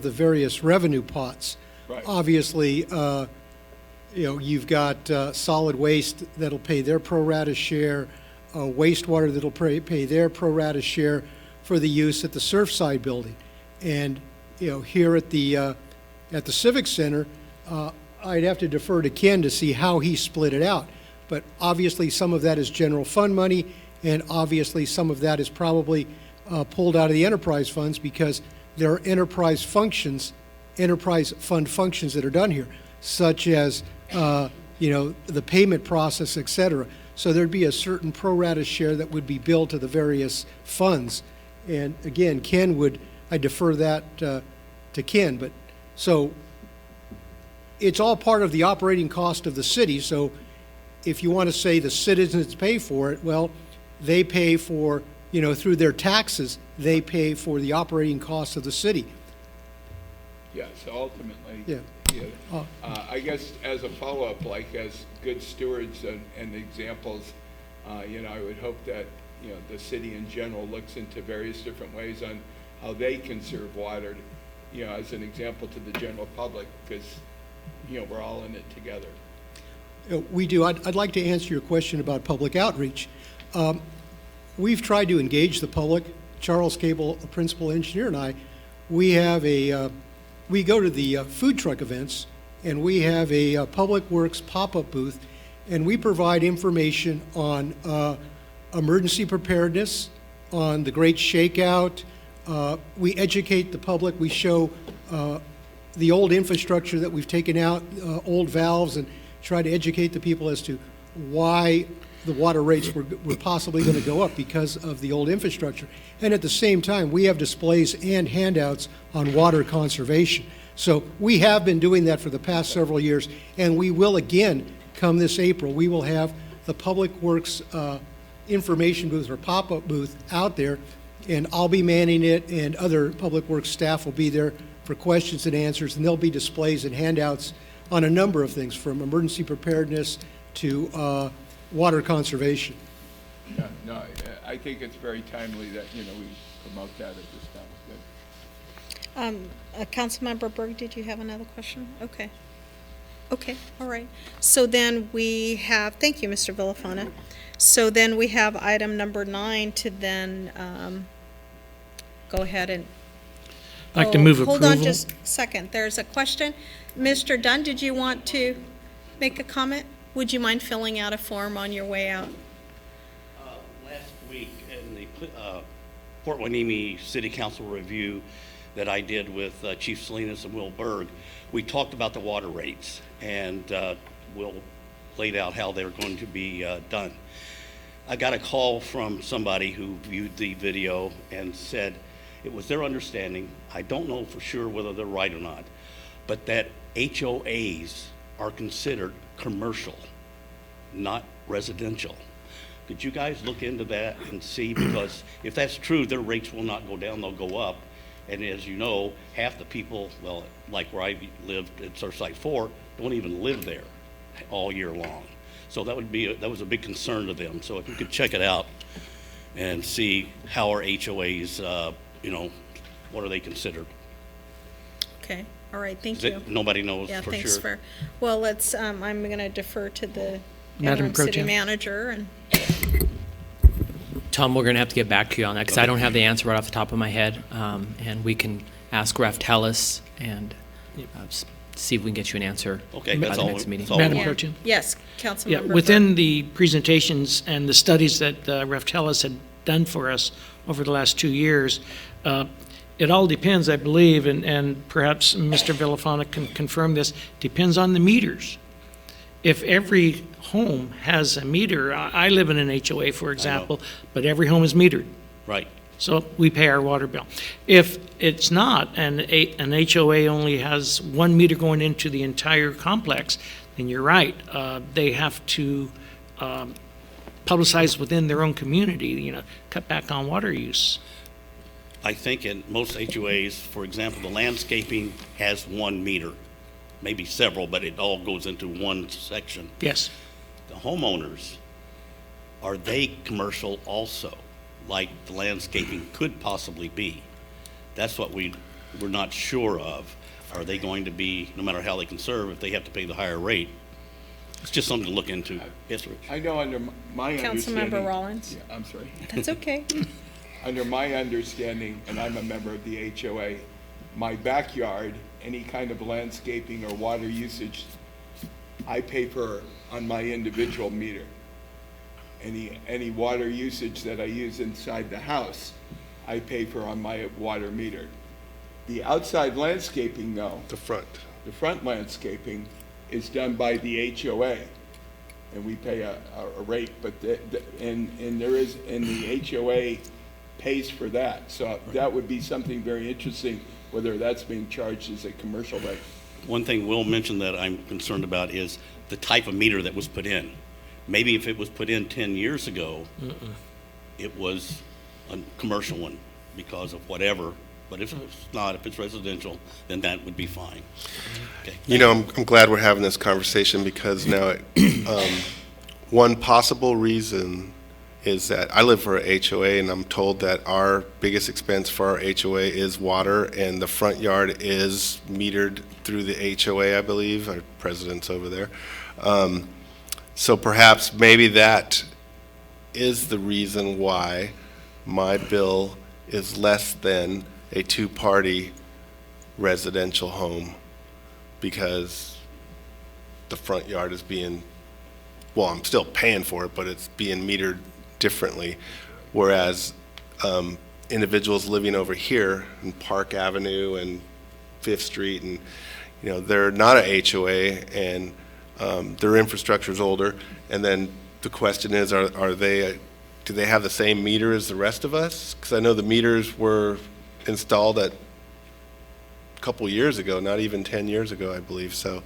the various revenue pots. Right. Obviously, you've got solid waste that'll pay their pro rata share, wastewater that'll pay their pro rata share for the use at the Surfside building, and here at the Civic Center, I'd have to defer to Ken to see how he split it out. But obviously, some of that is general fund money, and obviously some of that is probably pulled out of the enterprise funds, because there are enterprise fund functions that are done here, such as the payment process, et cetera. So there'd be a certain pro rata share that would be billed to the various funds. And again, I defer that to Ken. But so it's all part of the operating cost of the city. So if you want to say the citizens pay for it, well, they pay for, through their taxes, they pay for the operating costs of the city. Yeah, so ultimately, Yeah. I guess as a follow-up, like as good stewards and examples, I would hope that, the city in general looks into various different ways on how they conserve water, as an example to the general public, because, we're all in it together. We do. I'd like to answer your question about public outreach. We've tried to engage the public. Charles Cable, a principal engineer, and I, we have we go to the food truck events, and we have a Public Works pop-up booth, and we provide information on emergency preparedness, on the Great Shakeout. We educate the public. We show the old infrastructure that we've taken out, old valves, and try to educate the people as to why the water rates were possibly going to go up because of the old infrastructure. And at the same time, we have displays and handouts on water conservation. So we have been doing that for the past several years, and we will again come this April. We will have the Public Works information booth or pop-up booth out there, and I'll be manning it, and other Public Works staff will be there for questions and answers, and there'll be displays and handouts on a number of things, from emergency preparedness to water conservation. Yeah, no, I think it's very timely that, we promote that at this time. Good. Councilmember Berg, did you have another question? Okay. Okay, all right. So then we have, thank you, Mr. Villafana. So then we have item number 9 to then go ahead and. I'd like to move approval. Hold on just a second. There's a question. Mr. Dunn, did you want to make a comment? Would you mind filling out a form on your way out? Last week in the Port Hueneme City Council review that I did with Chief Salinas and Will Berg, we talked about the water rates, and Will laid out how they're going to be done. I got a call from somebody who viewed the video and said it was their understanding, I don't know for sure whether they're right or not, but that HOAs are considered commercial, not residential. Could you guys look into that and see? Because if that's true, their rates will not go down, they'll go up. And as you know, half the people, well, like where I lived at Surfside 4, don't even live there all year long. So that was a big concern to them. So if you could check it out and see how our HOAs, what are they considered? Okay, all right, thank you. Nobody knows Yeah, for thanks sure. for, well, let's, I'm going to defer to the Madam interim Pro city Tem. manager. And Tom, we're going to have to get back to you on that because I don't have the answer right off the top of my head. And we can ask Ref Tellis and see if we can get you an answer Okay, at that's the all. next meeting. That's all. Madam Yeah. Pro Tem. Yes, Yeah, Councilmember. within the presentations and the studies that Ref Tellis had done for us over the last 2 years, it all depends, I believe, and perhaps Mr. Villafana can confirm this, depends on the meters. If every home has a meter, I live in an HOA, for example, but every home is metered. Right. So we pay our water bill. If it's not, and an HOA only has 1 meter going into the entire complex, then you're right. They have to publicize within their own community, cut back on water use. I think in most HOAs, for example, the landscaping has 1 meter, maybe several, but it all goes into one section. Yes. The homeowners, are they commercial also, like the landscaping could possibly be? That's what we're not sure of. Are they going to be, no matter how they conserve, if they have to pay the higher rate? It's just something to look into. Yes, Rich? I know under my understanding. Councilmember Rollins. Yeah, I'm sorry. That's okay. Under my understanding, and I'm a member of the HOA, my backyard, any kind of landscaping or water usage, I pay for on my individual meter. Any water usage that I use inside the house, I pay for on my water meter. The outside landscaping, though, The front. the front landscaping is done by the HOA, and we pay a rate, but and the HOA pays for that. So that would be something very interesting, whether that's being charged as a commercial rate. One thing Will mentioned that I'm concerned about is the type of meter that was put in. Maybe if it was put in 10 years ago, it was a commercial one because of whatever. But if it's not, if it's residential, then that would be fine. Okay. I'm glad we're having this conversation because now one possible reason is that I live for a HOA, and I'm told that our biggest expense for our HOA is water, and the front yard is metered through the HOA, I believe. Our president's over there. So perhaps maybe that is the reason why my bill is less than a two-party residential home, because the front yard is being, well, I'm still paying for it, but it's being metered differently. Whereas individuals living over here in Park Avenue and Fifth Street, and they're not a HOA, and their infrastructure is older. And then the question is, do they have the same meter as the rest of us? Because I know the meters were installed a couple years ago, not even 10 years ago, I believe. So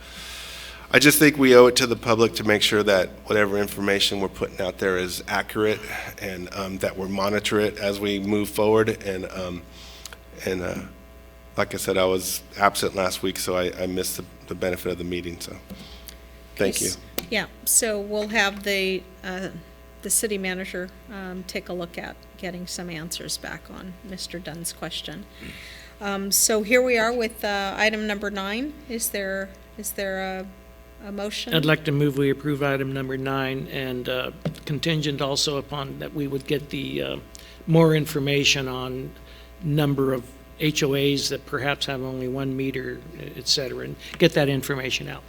I just think we owe it to the public to make sure that whatever information we're putting out there is accurate, and that we monitor it as we move forward. And like I said, I was absent last week, so I missed the benefit of the meeting. So thank you. Yeah, so we'll have the city manager take a look at getting some answers back on Mr. Dunn's question. So here we are with item number 9. Is there a motion? I'd like to move we approve item number 9, and contingent also upon that we would get the more information on number of HOAs that perhaps have only 1 meter, et cetera, and get that information out.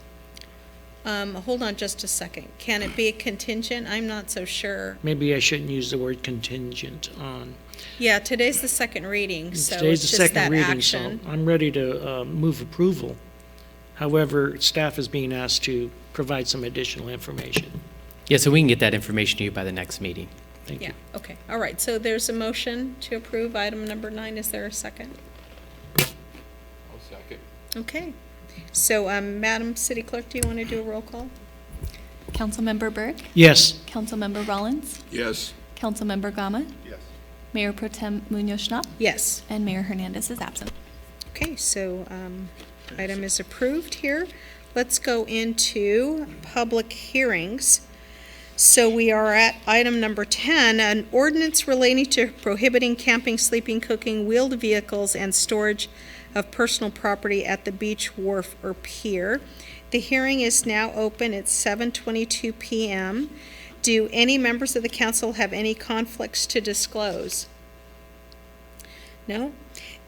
Hold on just a second. Can it be a contingent? I'm not so sure. Maybe I shouldn't use the word contingent on. Yeah, today's the second reading, so Today's it's the just second that reading, action. so I'm ready to move approval. However, staff is being asked to provide some additional information. Yeah, so we can get that information to you by the next meeting. Thank Yeah, you. okay. All right, so there's a motion to approve item number 9. Is there a second? I'll second. Okay. So, Madam City Clerk, do you want to do a roll call? Councilmember Berg, Yes. Councilmember Rollins, Yes. Councilmember Gama, Yes. Mayor Pro Tem Munoz-Schnapp, Yes. and Mayor Hernandez is absent. Okay, so item is approved here. Let's go into public hearings. So we are at item number 10, an ordinance relating to prohibiting camping, sleeping, cooking, wheeled vehicles, and storage of personal property at the beach, wharf, or pier. The hearing is now open at 7:22 p.m. Do any members of the council have any conflicts to disclose? No?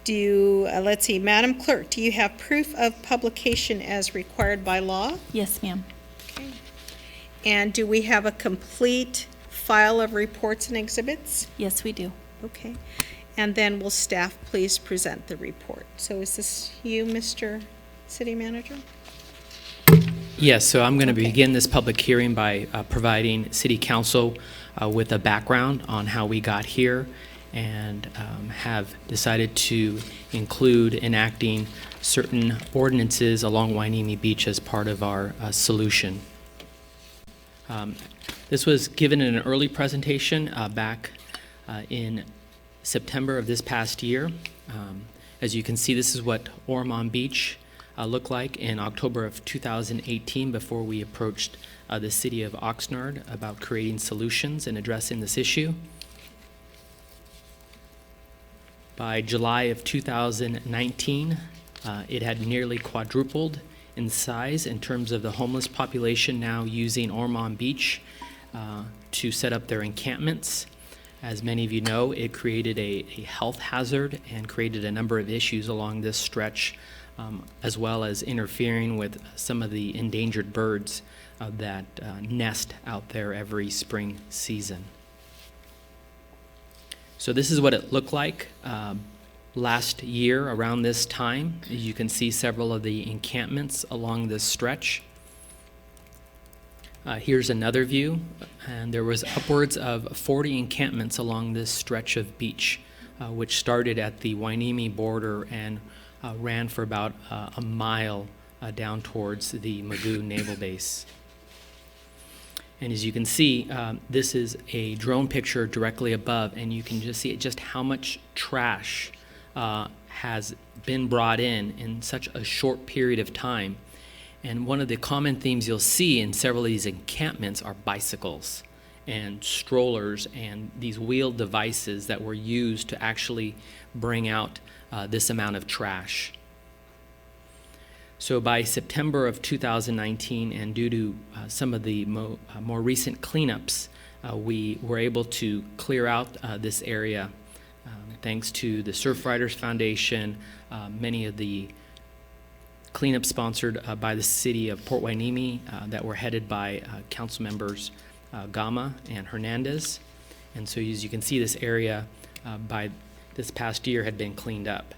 Let's see, Madam Clerk, do you have proof of publication as required by law? Yes, ma'am. Okay. And do we have a complete file of reports and exhibits? Yes, we do. Okay. And then will staff please present the report? So is this you, Mr. City Manager? Yes, so I'm going to Okay. begin this public hearing by providing City Council with a background on how we got here, and have decided to include enacting certain ordinances along Hueneme Beach as part of our solution. This was given in an early presentation back in September of this past year. As you can see, this is what Ormond Beach looked like in October of 2018 before we approached the city of Oxnard about creating solutions and addressing this issue. By July of 2019, it had nearly quadrupled in size in terms of the homeless population now using Ormond Beach to set up their encampments. As many of you know, it created a health hazard and created a number of issues along this stretch, as well as interfering with some of the endangered birds that nest out there every spring season. So this is what it looked like last year around this time. You can see several of the encampments along this stretch. Here's another view, and there was upwards of 40 encampments along this stretch of beach, which started at the Hueneme border and ran for about a mile down towards the Mugu Naval Base. And as you can see, this is a drone picture directly above, and you can just see just how much trash has been brought in such a short period of time. And one of the common themes you'll see in several of these encampments are bicycles and strollers and these wheeled devices that were used to actually bring out this amount of trash. So by September of 2019, and due to some of the more recent cleanups, we were able to clear out this area thanks to the Surfriders Foundation, many of the cleanups sponsored by the city of Port Hueneme that were headed by council members Gama and Hernandez. And so as you can see, this area by this past year had been cleaned up.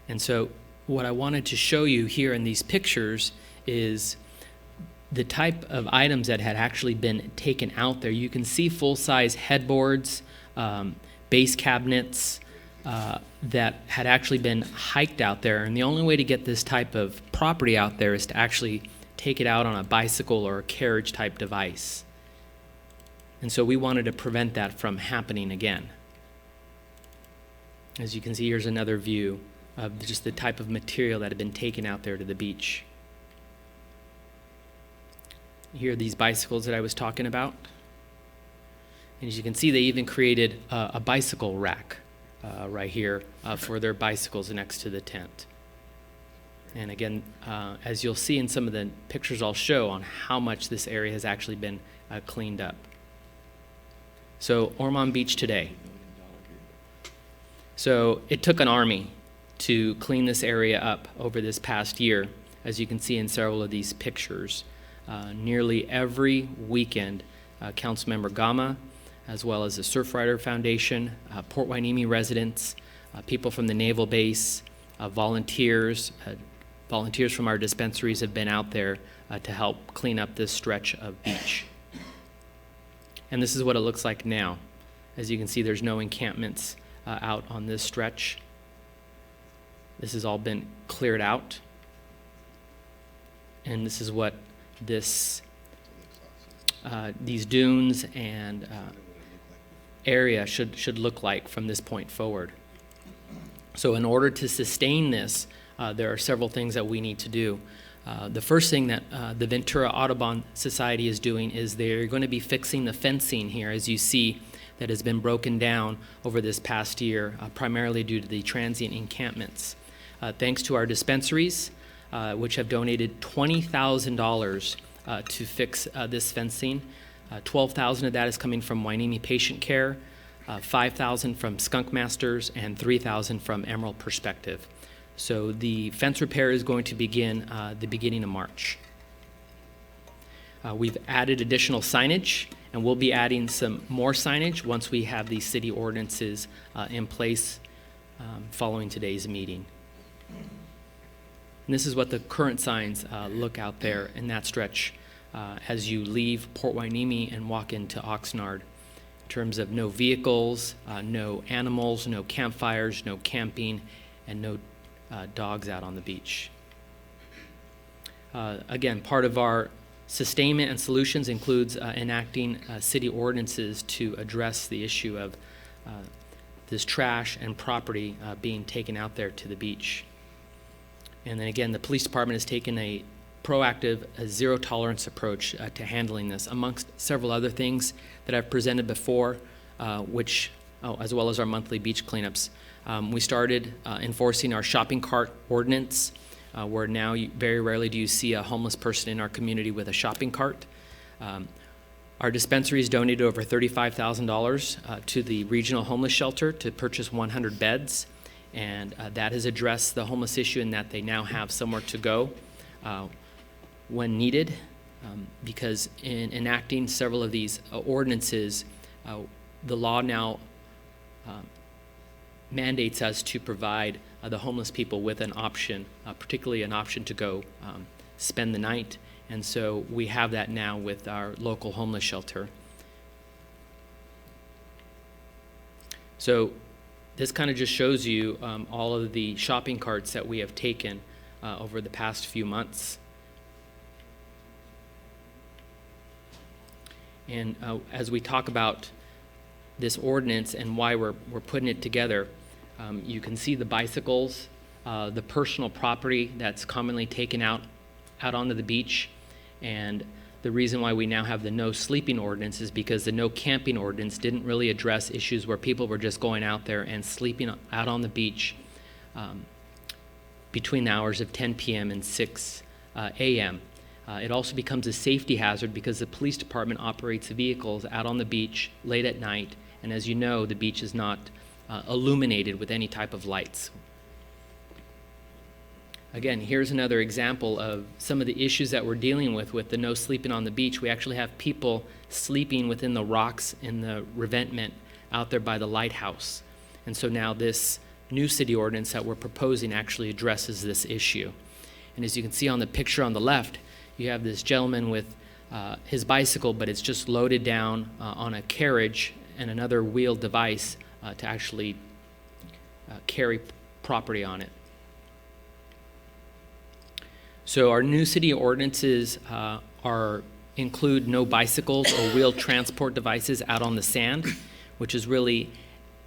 And so what I wanted to show you here in these pictures is the type of items that had actually been taken out there. You can see full-size headboards, base cabinets that had actually been hiked out there. And the only way to get this type of property out there is to actually take it out on a bicycle or a carriage type device. And so we wanted to prevent that from happening again. As you can see, here's another view of just the type of material that had been taken out there to the beach. Here are these bicycles that I was talking about. And as you can see, they even created a bicycle rack right here for their bicycles next to the tent. And again, as you'll see in some of the pictures I'll show on how much this area has actually been cleaned up. So Ormond Beach today. So it took an army to clean this area up over this past year, as you can see in several of these pictures. Nearly every weekend, Councilmember Gama, as well as the Surfrider Foundation, Port Hueneme residents, people from the Naval Base, volunteers from our dispensaries have been out there to help clean up this stretch of beach. And this is what it looks like now. As you can see, there's no encampments out on this stretch. This has all been cleared out. And this is what this these dunes and area should look like from this point forward. So in order to sustain this, there are several things that we need to do. The first thing that the Ventura Audubon Society is doing is they're going to be fixing the fencing here, as you see, that has been broken down over this past year, primarily due to the transient encampments. Thanks to our dispensaries, which have donated $20,000 to fix this fencing. $12,000 of that is coming from Hueneme Patient Care, $5,000 from Skunk Masters, and $3,000 from Emerald Perspective. So the fence repair is going to begin the beginning of March. We've added additional signage, and we'll be adding some more signage once we have these city ordinances in place following today's meeting. And this is what the current signs look out there in that stretch as you leave Port Hueneme and walk into Oxnard, in terms of no vehicles, no animals, no campfires, no camping, and no dogs out on the beach. Again, part of our sustainment and solutions includes enacting city ordinances to address the issue of this trash and property being taken out there to the beach. And then again, the police department has taken a proactive, zero tolerance approach to handling this, amongst several other things that I've presented before, as well as our monthly beach cleanups. We started enforcing our shopping cart ordinance, where now very rarely do you see a homeless person in our community with a shopping cart. Our dispensaries donated over $35,000 to the regional homeless shelter to purchase 100 beds. And that has addressed the homeless issue in that they now have somewhere to go when needed, because in enacting several of these ordinances, the law now mandates us to provide the homeless people with an option, particularly an option to go spend the night. And so we have that now with our local homeless shelter. So this kind of just shows you all of the shopping carts that we have taken over the past few months. And as we talk about this ordinance and why we're putting it together, you can see the bicycles, the personal property that's commonly taken out onto the beach, and the reason why we now have the no sleeping ordinance is because the no camping ordinance didn't really address issues where people were just going out there and sleeping out on the beach between the hours of 10 p.m. and 6 a.m. It also becomes a safety hazard because the police department operates vehicles out on the beach late at night, and as you know, the beach is not illuminated with any type of lights. Again, here's another example of some of the issues that we're dealing with the no sleeping on the beach. We actually have people sleeping within the rocks in the revetment out there by the lighthouse. And so now this new city ordinance that we're proposing actually addresses this issue. And as you can see on the picture on the left, you have this gentleman with his bicycle, but it's just loaded down on a carriage and another wheeled device to actually carry property on it. So our new city ordinances include no bicycles or wheeled transport devices out on the sand, which is really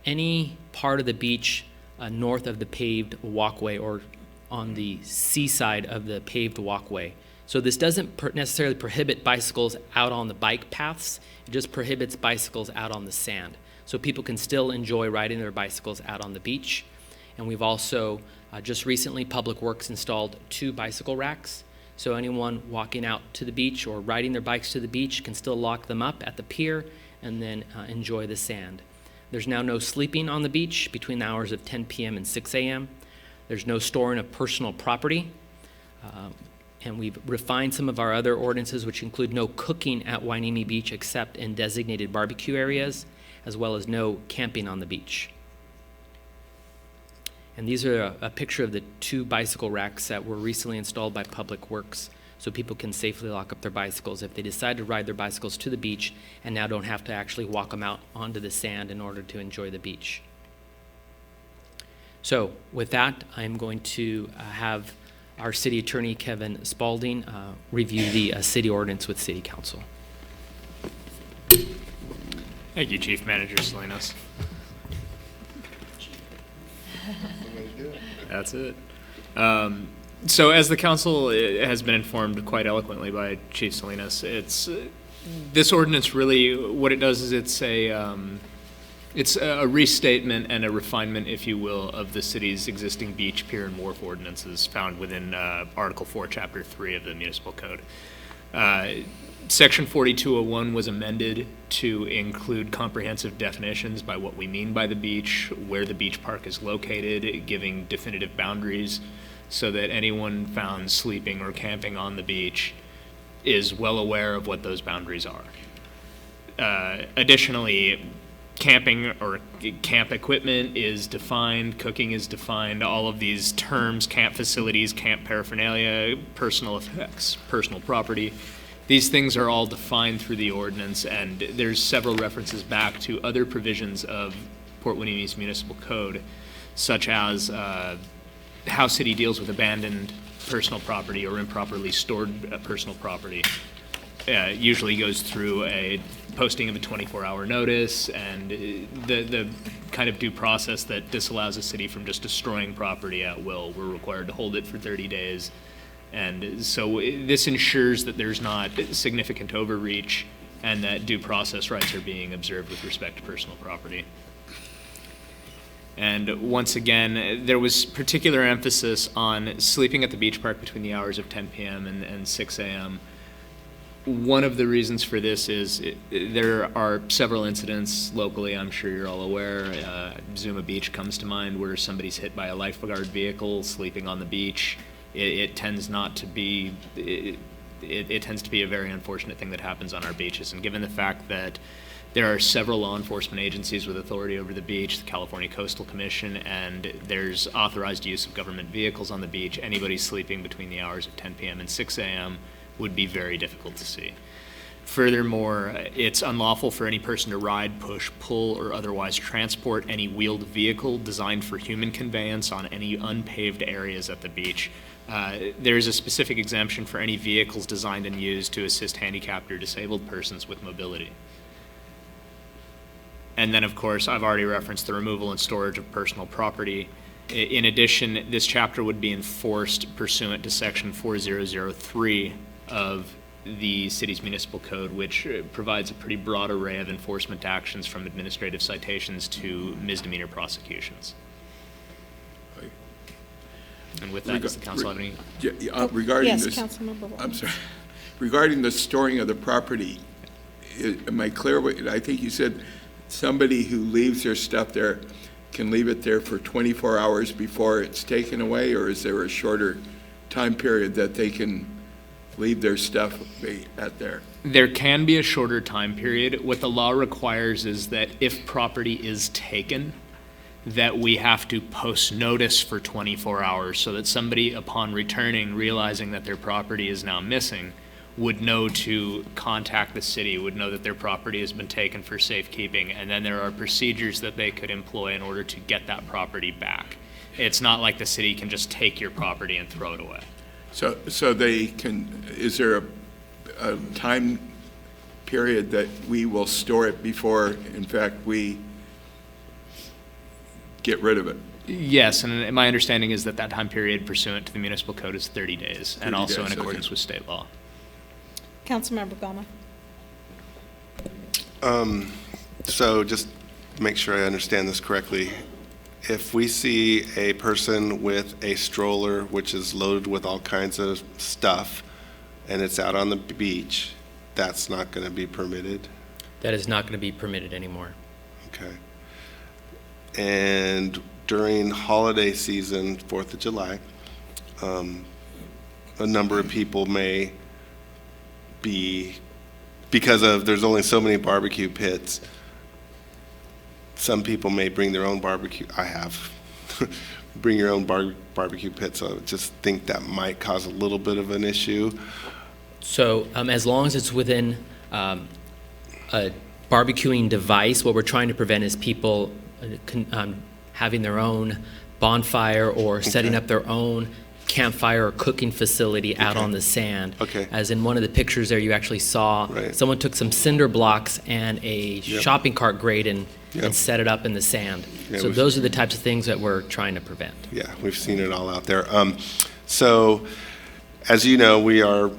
any part of the beach north of the paved walkway or on the seaside of the paved walkway. So this doesn't necessarily prohibit bicycles out on the bike paths, it just prohibits bicycles out on the sand. So people can still enjoy riding their bicycles out on the beach. And we've also, just recently, Public Works installed 2 bicycle racks. So anyone walking out to the beach or riding their bikes to the beach can still lock them up at the pier and then enjoy the sand. There's now no sleeping on the beach between the hours of 10 p.m. and 6 a.m. There's no storing of personal property. And we've refined some of our other ordinances, which include no cooking at Hueneme Beach except in designated barbecue areas, as well as no camping on the beach. And these are a picture of the 2 bicycle racks that were recently installed by Public Works, so people can safely lock up their bicycles if they decide to ride their bicycles to the beach and now don't have to actually walk them out onto the sand in order to enjoy the beach. So with that, I'm going to have our City Attorney, Kevin Spalding, review the city ordinance with City Council. Thank you, Chief Manager Salinas. That's it. So as the council has been informed quite eloquently by Chief Salinas, this ordinance really, what it does is it's a restatement and a refinement, if you will, of the city's existing beach, pier, and wharf ordinances found within Article 4, Chapter 3 of the Municipal Code. Section 4201 was amended to include comprehensive definitions by what we mean by the beach, where the beach park is located, giving definitive boundaries so that anyone found sleeping or camping on the beach is well aware of what those boundaries are. Additionally, camping or camp equipment is defined, cooking is defined, all of these terms, camp facilities, camp paraphernalia, personal effects, personal property. These things are all defined through the ordinance, and there's several references back to other provisions of Port Hueneme's municipal code, such as how city deals with abandoned personal property or improperly stored personal property. Usually goes through a posting of a 24-hour notice and the kind of due process that disallows a city from just destroying property at will. We're required to hold it for 30 days. And so this ensures that there's not significant overreach and that due process rights are being observed with respect to personal property. And once again, there was particular emphasis on sleeping at the beach park between the hours of 10 p.m. and 6 a.m. One of the reasons for this is there are several incidents locally, I'm sure you're all aware. Zuma Beach comes to mind where somebody's hit by a lifeguard vehicle sleeping on the beach. It tends not to be, it tends to be a very unfortunate thing that happens on our beaches. And given the fact that there are several law enforcement agencies with authority over the beach, the California Coastal Commission, and there's authorized use of government vehicles on the beach, anybody sleeping between the hours of 10 p.m. and 6 a.m. would be very difficult to see. Furthermore, it's unlawful for any person to ride, push, pull, or otherwise transport any wheeled vehicle designed for human conveyance on any unpaved areas at the beach. There is a specific exemption for any vehicles designed and used to assist handicapped or disabled persons with mobility. And then, of course, I've already referenced the removal and storage of personal property. In addition, this chapter would be enforced pursuant to Section 4003 of the city's municipal code, which provides a pretty broad array of enforcement actions from administrative citations to misdemeanor prosecutions. And with that, does the council have any? Regarding Yes, this, Councilmember Rollins. I'm sorry, regarding the storing of the property, am I clear? I think you said somebody who leaves their stuff there can leave it there for 24 hours before it's taken away, or is there a shorter time period that they can leave their stuff at there? There can be a shorter time period. What the law requires is that if property is taken, that we have to post notice for 24 hours so that somebody, upon returning, realizing that their property is now missing, would know to contact the city, would know that their property has been taken for safekeeping, and then there are procedures that they could employ in order to get that property back. It's not like the city can just take your property and throw it away. So they can, is there a time period that we will store it before, in fact, we get rid of it? Yes, and my understanding is that that time period pursuant to the municipal code is 30 days, 30 and also days, in accordance okay. with state law. Councilmember Goma. So just make sure I understand this correctly. If we see a person with a stroller which is loaded with all kinds of stuff and it's out on the beach, that's not going to be permitted? That is not going to be permitted anymore. Okay. And during holiday season, 4th of July, a number of people may be, because of there's only so many barbecue pits, some people may bring their own barbecue. I have. Bring your own barbecue pit, so I just think that might cause a little bit of an issue. So as long as it's within a barbecuing device, what we're trying to prevent is people having their own bonfire or setting up their own campfire or cooking facility out on the sand. Okay. As in one of the pictures there, you actually saw someone took some cinder blocks and a shopping cart grate and set it up in the sand. Yeah, so those are the types of things that we're trying to prevent. Yeah, we've seen it all out there. So, as you know, we are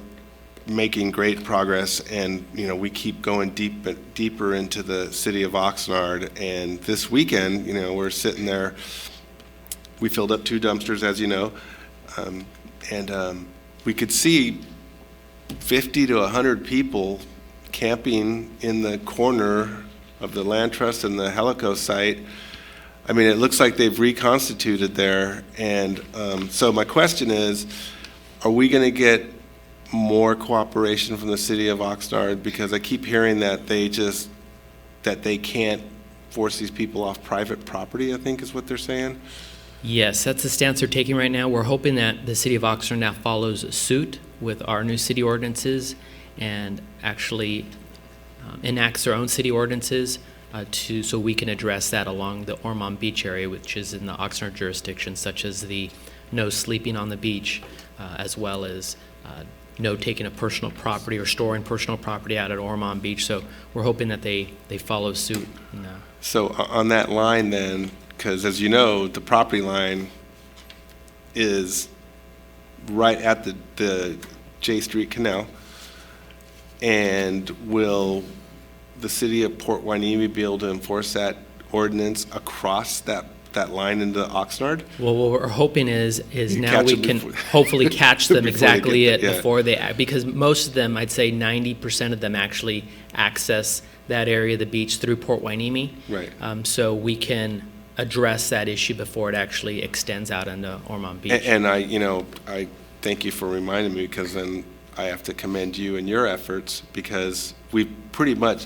making great progress, and we keep going deeper into the city of Oxnard. And this weekend, we're sitting there. We filled up 2 dumpsters, as you know, and we could see 50 to 100 people camping in the corner of the Land Trust and the Helico site. I mean, it looks like they've reconstituted there. And so my question is, are we going to get more cooperation from the city of Oxnard? Because I keep hearing that they can't force these people off private property, I think is what they're saying. Yes, that's the stance they're taking right now. We're hoping that the city of Oxnard now follows suit with our new city ordinances and actually enacts their own city ordinances so we can address that along the Ormond Beach area, which is in the Oxnard jurisdiction, such as the no sleeping on the beach, as well as no taking of personal property or storing personal property out at Ormond Beach. So we're hoping that they follow suit. So on that line then, because as you know, the property line is right at the J Street Canal, and will the city of Port Hueneme be able to enforce that ordinance across that line into Oxnard? Well, what we're hoping is now catch we them can hopefully catch them exactly before they get there, because most of them, I'd say 90% of them actually access that area of the beach through Port Hueneme. Right. So we can address that issue before it actually extends out into Ormond Beach. And I thank you for reminding me, because then I have to commend you and your efforts, because we pretty much,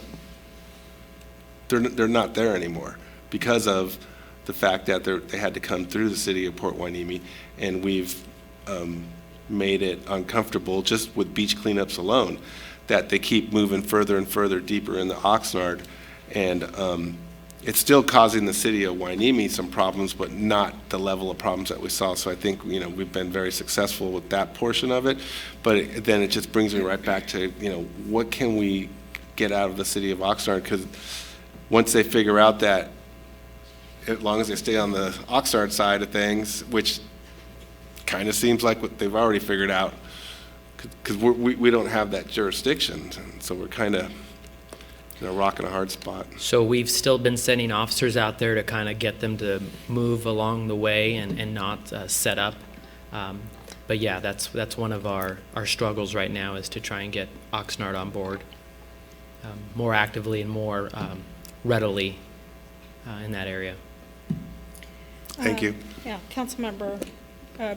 they're not there anymore because of the fact that they had to come through the city of Port Hueneme, and we've made it uncomfortable just with beach cleanups alone, that they keep moving further and further deeper into Oxnard, and it's still causing the city of Hueneme some problems, but not the level of problems that we saw. So I think we've been very successful with that portion of it, but then it just brings me right back to what can we get out of the city of Oxnard? Because once they figure out that, as long as they stay on the Oxnard side of things, which kind of seems like what they've already figured out, because we don't have that jurisdiction, and so we're kind of rocking a hard spot. So we've still been sending officers out there to kind of get them to move along the way and not set up But yeah, that's one of our struggles right now, is to try and get Oxnard on board more actively and more readily in that area. Thank you. Yeah, Councilmember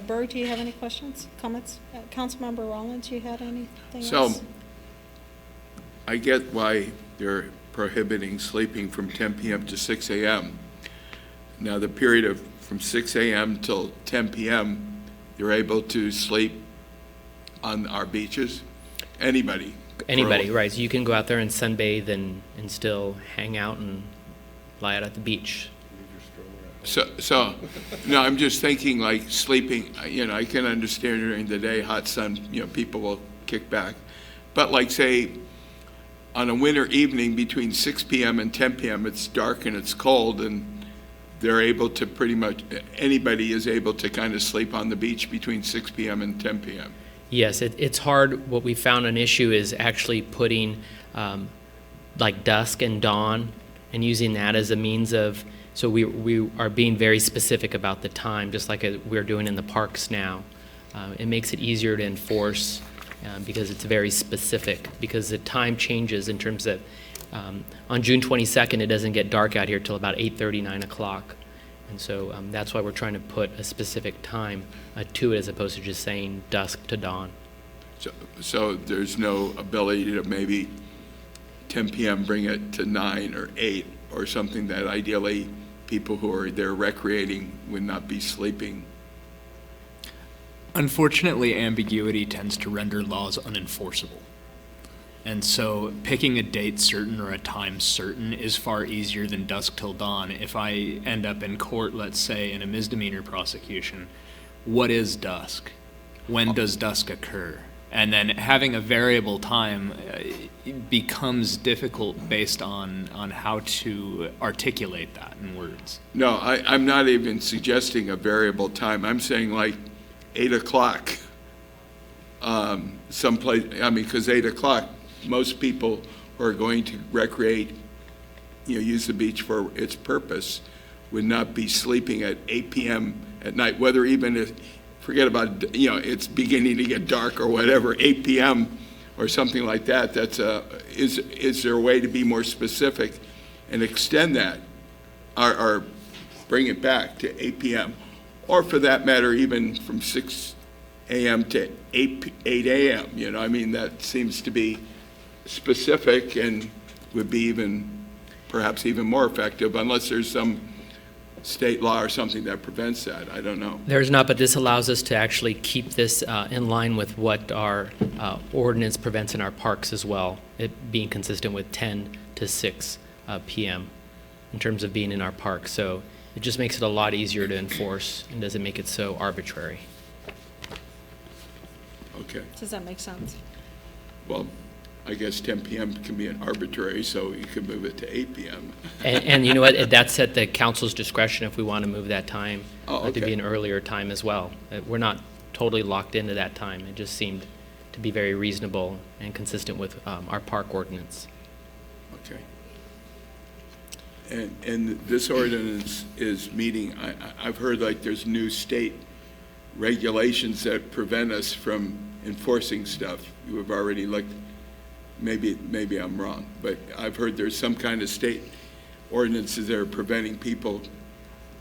Berg, do you have any questions, comments? Councilmember Rollins, you had anything else? So, I get why they're prohibiting sleeping from 10 p.m. to 6 a.m. Now, the period of from 6 a.m. till 10 p.m., you're able to sleep on our beaches? Anybody? Anybody, right. So you can go out there and sunbathe and still hang out and lie out at the beach. So, no, I'm just thinking like sleeping, I can understand during the day, hot sun, people will kick back. But like say, on a winter evening between 6 p.m. and 10 p.m., it's dark and it's cold, and they're able to pretty much, anybody is able to kind of sleep on the beach between 6 p.m. and 10 p.m. Yes, it's hard. What we found an issue is actually putting like dusk and dawn and using that as a means of, so we are being very specific about the time, just like we're doing in the parks now. It makes it easier to enforce because it's very specific, because the time changes in terms of, on June 22nd, it doesn't get dark out here till about 8:30, 9 o'clock. And so that's why we're trying to put a specific time to it, as opposed to just saying dusk to dawn. So there's no ability to maybe 10 p.m. bring it to 9 or 8 or something that ideally people who are there recreating would not be sleeping? Unfortunately, ambiguity tends to render laws unenforceable. And so picking a date certain or a time certain is far easier than dusk till dawn. If I end up in court, let's say, in a misdemeanor prosecution, what is dusk? When does dusk occur? And then having a variable time becomes difficult based on how to articulate that in words. No, I'm not even suggesting a variable time. I'm saying like 8 o'clock. Someplace, because 8 o'clock, most people who are going to recreate, use the beach for its purpose, would not be sleeping at 8 p.m. at night, whether even if, forget about, it's beginning to get dark or whatever, 8 p.m. or something like that. Is there a way to be more specific and extend that or bring it back to 8 p.m. or for that matter, even from 6 a.m. to 8 a.m. That seems to be specific and would be perhaps even more effective, unless there's some state law or something that prevents that. I don't know. There's not, but this allows us to actually keep this in line with what our ordinance prevents in our parks as well, it being consistent with 10 to 6 p.m. in terms of being in our parks. So it just makes it a lot easier to enforce and doesn't make it so arbitrary. Okay. Does that make sense? Well, I guess 10 p.m. can be an arbitrary, so you could move it to 8 p.m. And you know what? That's at the council's discretion if we want to move that time to okay. be an earlier time as well. We're not totally locked into that time. It just seemed to be very reasonable and consistent with our park ordinance. Okay. And this ordinance is meeting, I've heard like there's new state regulations that prevent us from enforcing stuff. You have already looked. Maybe I'm wrong, but I've heard there's some kind of state ordinances that are preventing people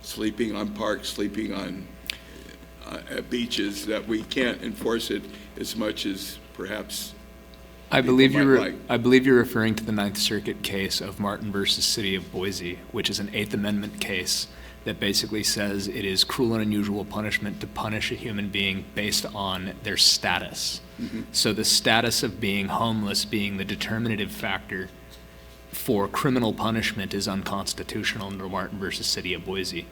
sleeping on parks, sleeping on at beaches, that we can't enforce it as much as perhaps I believe people might like. I believe you're referring to the Ninth Circuit case of Martin versus City of Boise, which is an Eighth Amendment case that basically says it is cruel and unusual punishment to punish a human being based on their status. Mm-hmm. So the status of being homeless being the determinative factor for criminal punishment is unconstitutional under Martin versus City of Boise.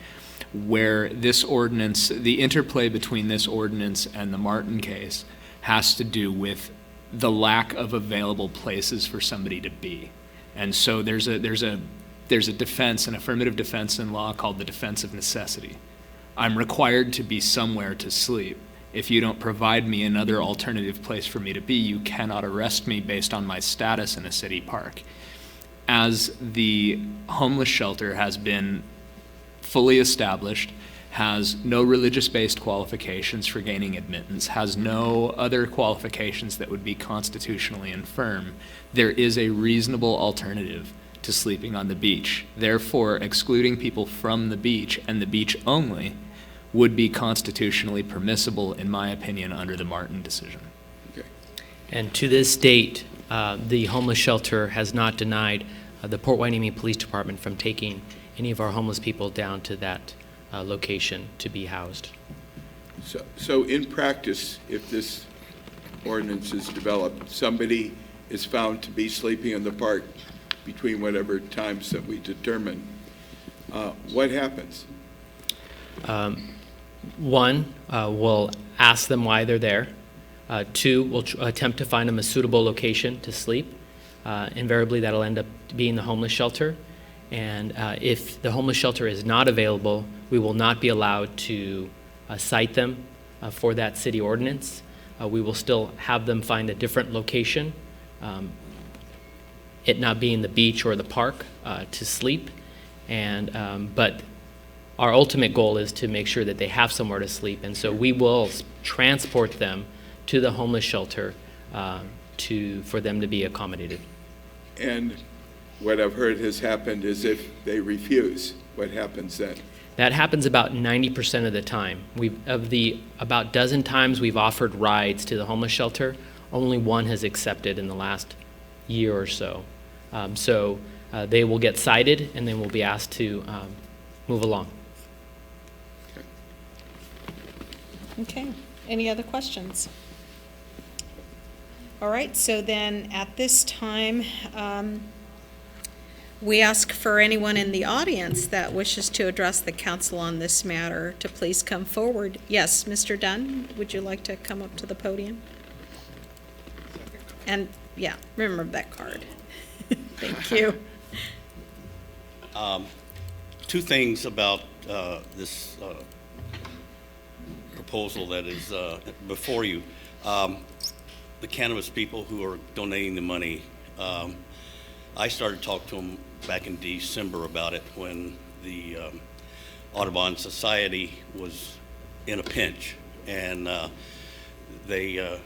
Where this ordinance, the interplay between this ordinance and the Martin case has to do with the lack of available places for somebody to be. And so there's a defense, an affirmative defense in law called the defense of necessity. I'm required to be somewhere to sleep. If you don't provide me another alternative place for me to be, you cannot arrest me based on my status in a city park. As the homeless shelter has been fully established has no religious-based qualifications for gaining admittance, has no other qualifications that would be constitutionally infirm, there is a reasonable alternative to sleeping on the beach. Therefore, excluding people from the beach and the beach only would be constitutionally permissible, in my opinion, under the Martin decision. And to this date, the homeless shelter has not denied the Port Hueneme Police Department from taking any of our homeless people down to that location to be housed. So in practice, if this ordinance is developed, somebody is found to be sleeping in the park between whatever times that we determine, what happens? One, we'll ask them why they're there. Two, we'll attempt to find them a suitable location to sleep. Invariably, that'll end up being the homeless shelter. And if the homeless shelter is not available, we will not be allowed to cite them for that city ordinance. We will still have them find a different location, it not being the beach or the park, to sleep. But our ultimate goal is to make sure that they have somewhere to sleep. And so we will transport them to the homeless shelter for them to be accommodated. And what I've heard has happened is if they refuse, what happens then? That happens about 90% of the time. Of the about dozen times we've offered rides to the homeless shelter, only one has accepted in the last year or so. They will get cited and then we'll be asked to move along. Okay, any other questions? All right, so then at this time, we ask for anyone in the audience that wishes to address the council on this matter to please come forward. Yes, Mr. Dunn, would you like to come up to the podium? And, yeah, remember that card. Thank you. Two things about this proposal that is before you. The cannabis people who are donating the money, I started talking to them back in December about it when the Audubon Society was in a pinch, and they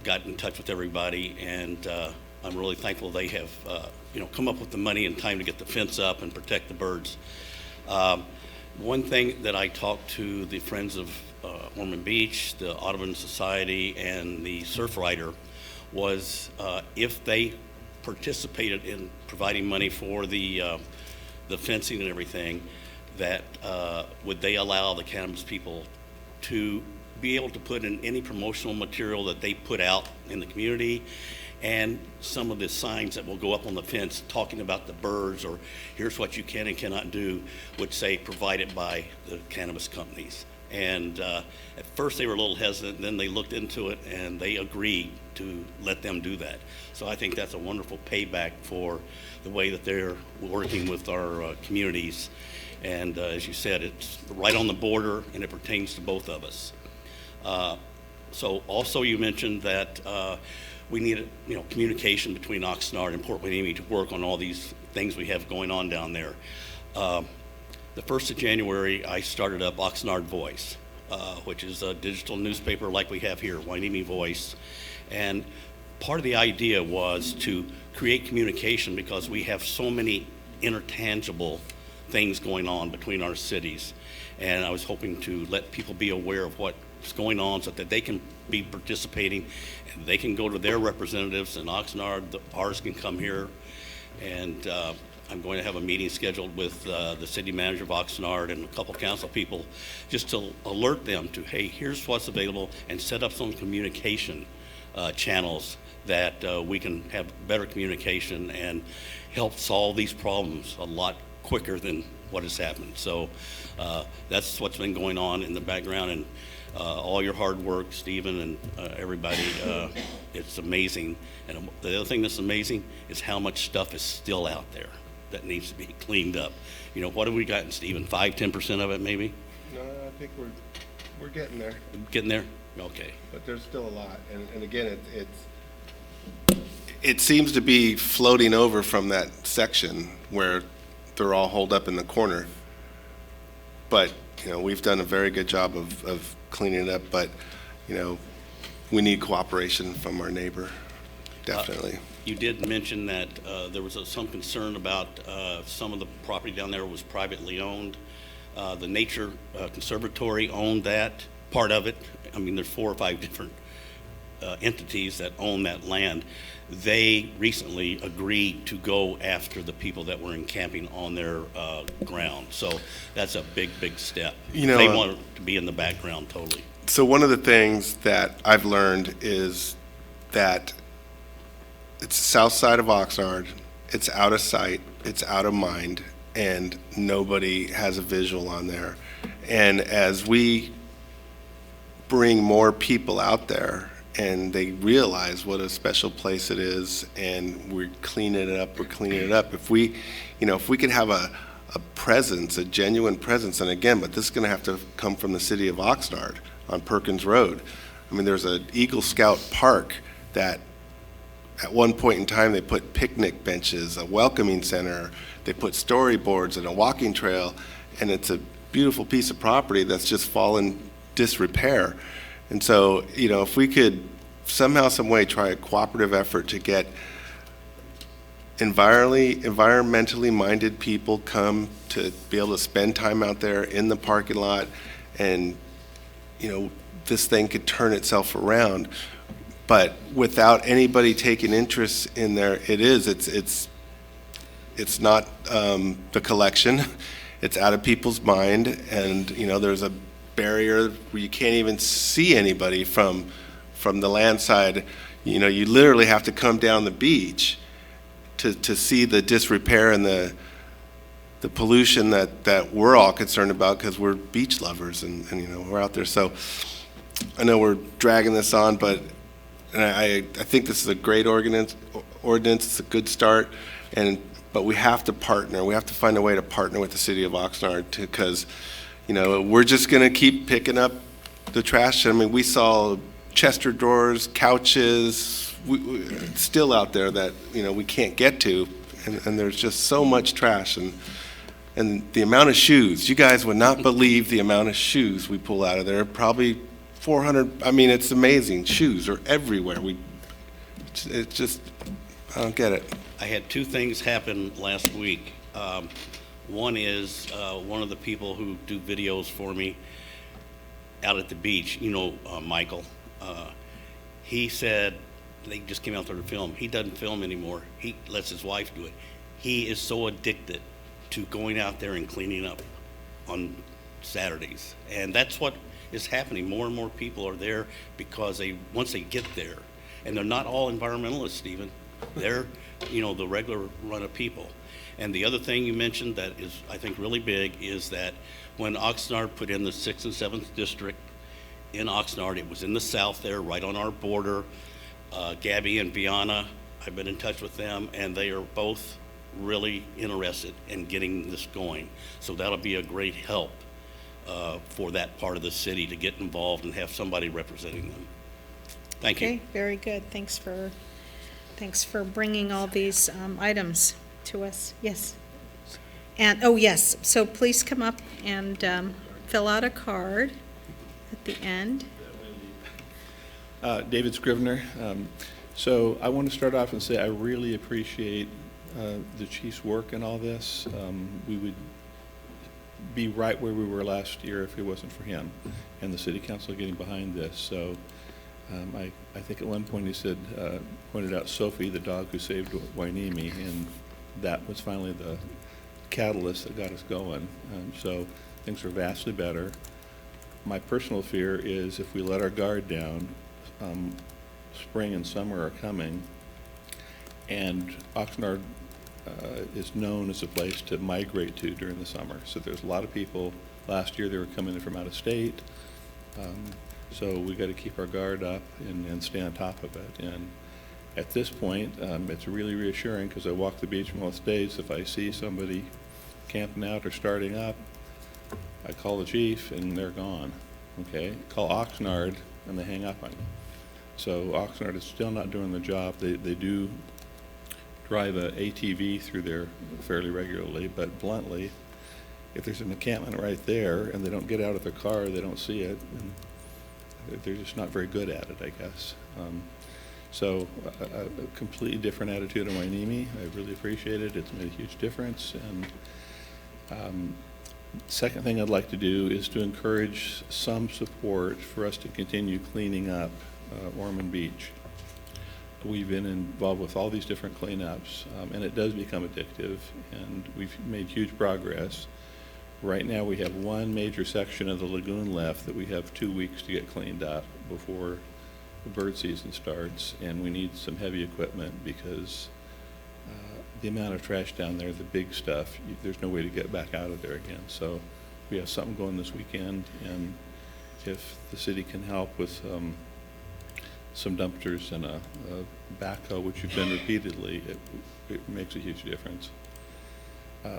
got in touch with everybody, and I'm really thankful they have come up with the money in time to get the fence up and protect the birds. One thing that I talked to the Friends of Ormond Beach, the Audubon Society, and the Surf Rider was if they participated in providing money for the fencing and everything, that would they allow the cannabis people to be able to put in any promotional material that they put out in the community, and some of the signs that will go up on the fence talking about the birds, or here's what you can and cannot do, would say provided by the cannabis companies. And at first they were a little hesitant, then they looked into it and they agreed to let them do that. So I think that's a wonderful payback for the way that they're working with our communities. And as you said, it's right on the border and it pertains to both of us. So also you mentioned that we need communication between Oxnard and Port Hueneme to work on all these things we have going on down there. The 1st of January, I started up Oxnard Voice, which is a digital newspaper like we have here, Hueneme Voice. And part of the idea was to create communication because we have so many intertangible things going on between our cities. And I was hoping to let people be aware of what's going on so that they can be participating and they can go to their representatives in Oxnard, ours can come here. And I'm going to have a meeting scheduled with the city manager of Oxnard and a couple council people just to alert them to, hey, here's what's available, and set up some communication channels that we can have better communication and help solve these problems a lot quicker than what has happened. So that's what's been going on in the background, and all your hard work, Stephen, and everybody, it's amazing. And the other thing that's amazing is how much stuff is still out there that needs to be cleaned up. What have we gotten, Stephen? 5–10% of it, maybe? No, I think we're getting there. Getting there? Okay. But there's still a lot, and again, it seems to be floating over from that section where they're all holed up in the corner. But you know, we've done a very good job of cleaning it up, but, you know, we need cooperation from our neighbor, definitely. You did mention that there was some concern about some of the property down there was privately owned. The Nature Conservatory owned that, part of it. I mean, there's 4 or 5 different entities that own that land. They recently agreed to go after the people that were encamping on their ground. So that's a big, big step. You know, they want to be in the background totally. So one of the things that I've learned is that it's the south side of Oxnard, it's out of sight, it's out of mind, and nobody has a visual on there. And as we bring more people out there and they realize what a special place it is, and we're cleaning it up, if we, you know, if we could have a presence, a genuine presence, and again, but this is going to have to come from the city of Oxnard on Perkins Road. I mean, there's an Eagle Scout park that at one point in time they put picnic benches, a welcoming center, they put storyboards and a walking trail, and it's a beautiful piece of property that's just fallen disrepair. And so, you know, if we could somehow, some way try a cooperative effort to get environmentally minded people come to be able to spend time out there in the parking lot, and, you know, this thing could turn itself around. But without anybody taking interest in there, it's not the collection. It's out of people's mind, and, you know, there's a barrier where you can't even see anybody from the land side. You know, you literally have to come down the beach to see the disrepair and the pollution that we're all concerned about, because we're beach lovers, and you know, we're out there. So I know we're dragging this on, but I think this is a great ordinance. It's a good start, but we have to partner. We have to find a way to partner with the city of Oxnard, because, you know, we're just going to keep picking up the trash. I mean, we saw Chester drawers, couches, still out there that, you know, we can't get to, and there's just so much trash, and the amount of shoes. You guys would not believe the amount of shoes we pull out of there. Probably 400. I mean, it's amazing. Shoes are everywhere. It's just, I don't get it. I had 2 things happen last week. One is one of the people who do videos for me out at the beach, you know, Michael, he said they just came out there to film. He doesn't film anymore. He lets his wife do it. He is so addicted to going out there and cleaning up on Saturdays. And that's what is happening. More and more people are there because once they get there, and they're not all environmentalists, Stephen. They're, you know, the regular run of people. And the other thing you mentioned that is, I think, really big is that when Oxnard put in the 6th and 7th district in Oxnard, it was in the south there, right on our border. Gabby and Viana, I've been in touch with them, and they are both really interested in getting this going. So that'll be a great help for that part of the city to get involved and have somebody representing them. Thank you. Okay, very good. Thanks for bringing all these items to us. Yes. And, oh, yes, so please come up and fill out a card at the end. David Scrivener. So I want to start off and say I really appreciate the chief's work in all this. We would be right where we were last year if it wasn't for him and the city council getting behind this. So I think at one point he said, pointed out Sophie, the dog who saved Wainimi, and that was finally the catalyst that got us going. So things are vastly better. My personal fear is if we let our guard down, spring and summer are coming, and Oxnard is known as a place to migrate to during the summer. So there's a lot of people. Last year they were coming in from out of state. So we got to keep our guard up and stay on top of it. And at this point, it's really reassuring because I walk the beach most days. If I see somebody camping out or starting up, I call the chief and they're gone. Okay, call Oxnard and they hang up on you. So Oxnard is still not doing the job. They do drive a ATV through there fairly regularly, but bluntly, if there's an encampment right there and they don't get out of their car, they don't see it, and they're just not very good at it, I guess. So a completely different attitude on Wainimi. I really appreciate it. It's made a huge difference. And second thing I'd like to do is to encourage some support for us to continue cleaning up Ormond Beach. We've been involved with all these different cleanups, and it does become addictive, and we've made huge progress. Right now, we have one major section of the lagoon left that we have 2 weeks to get cleaned up before the bird season starts, and we need some heavy equipment because the amount of trash down there, the big stuff, there's no way to get back out of there again. So we have something going this weekend, and if the city can help with some dumpsters and a backhoe, which you've done repeatedly, it makes a huge difference.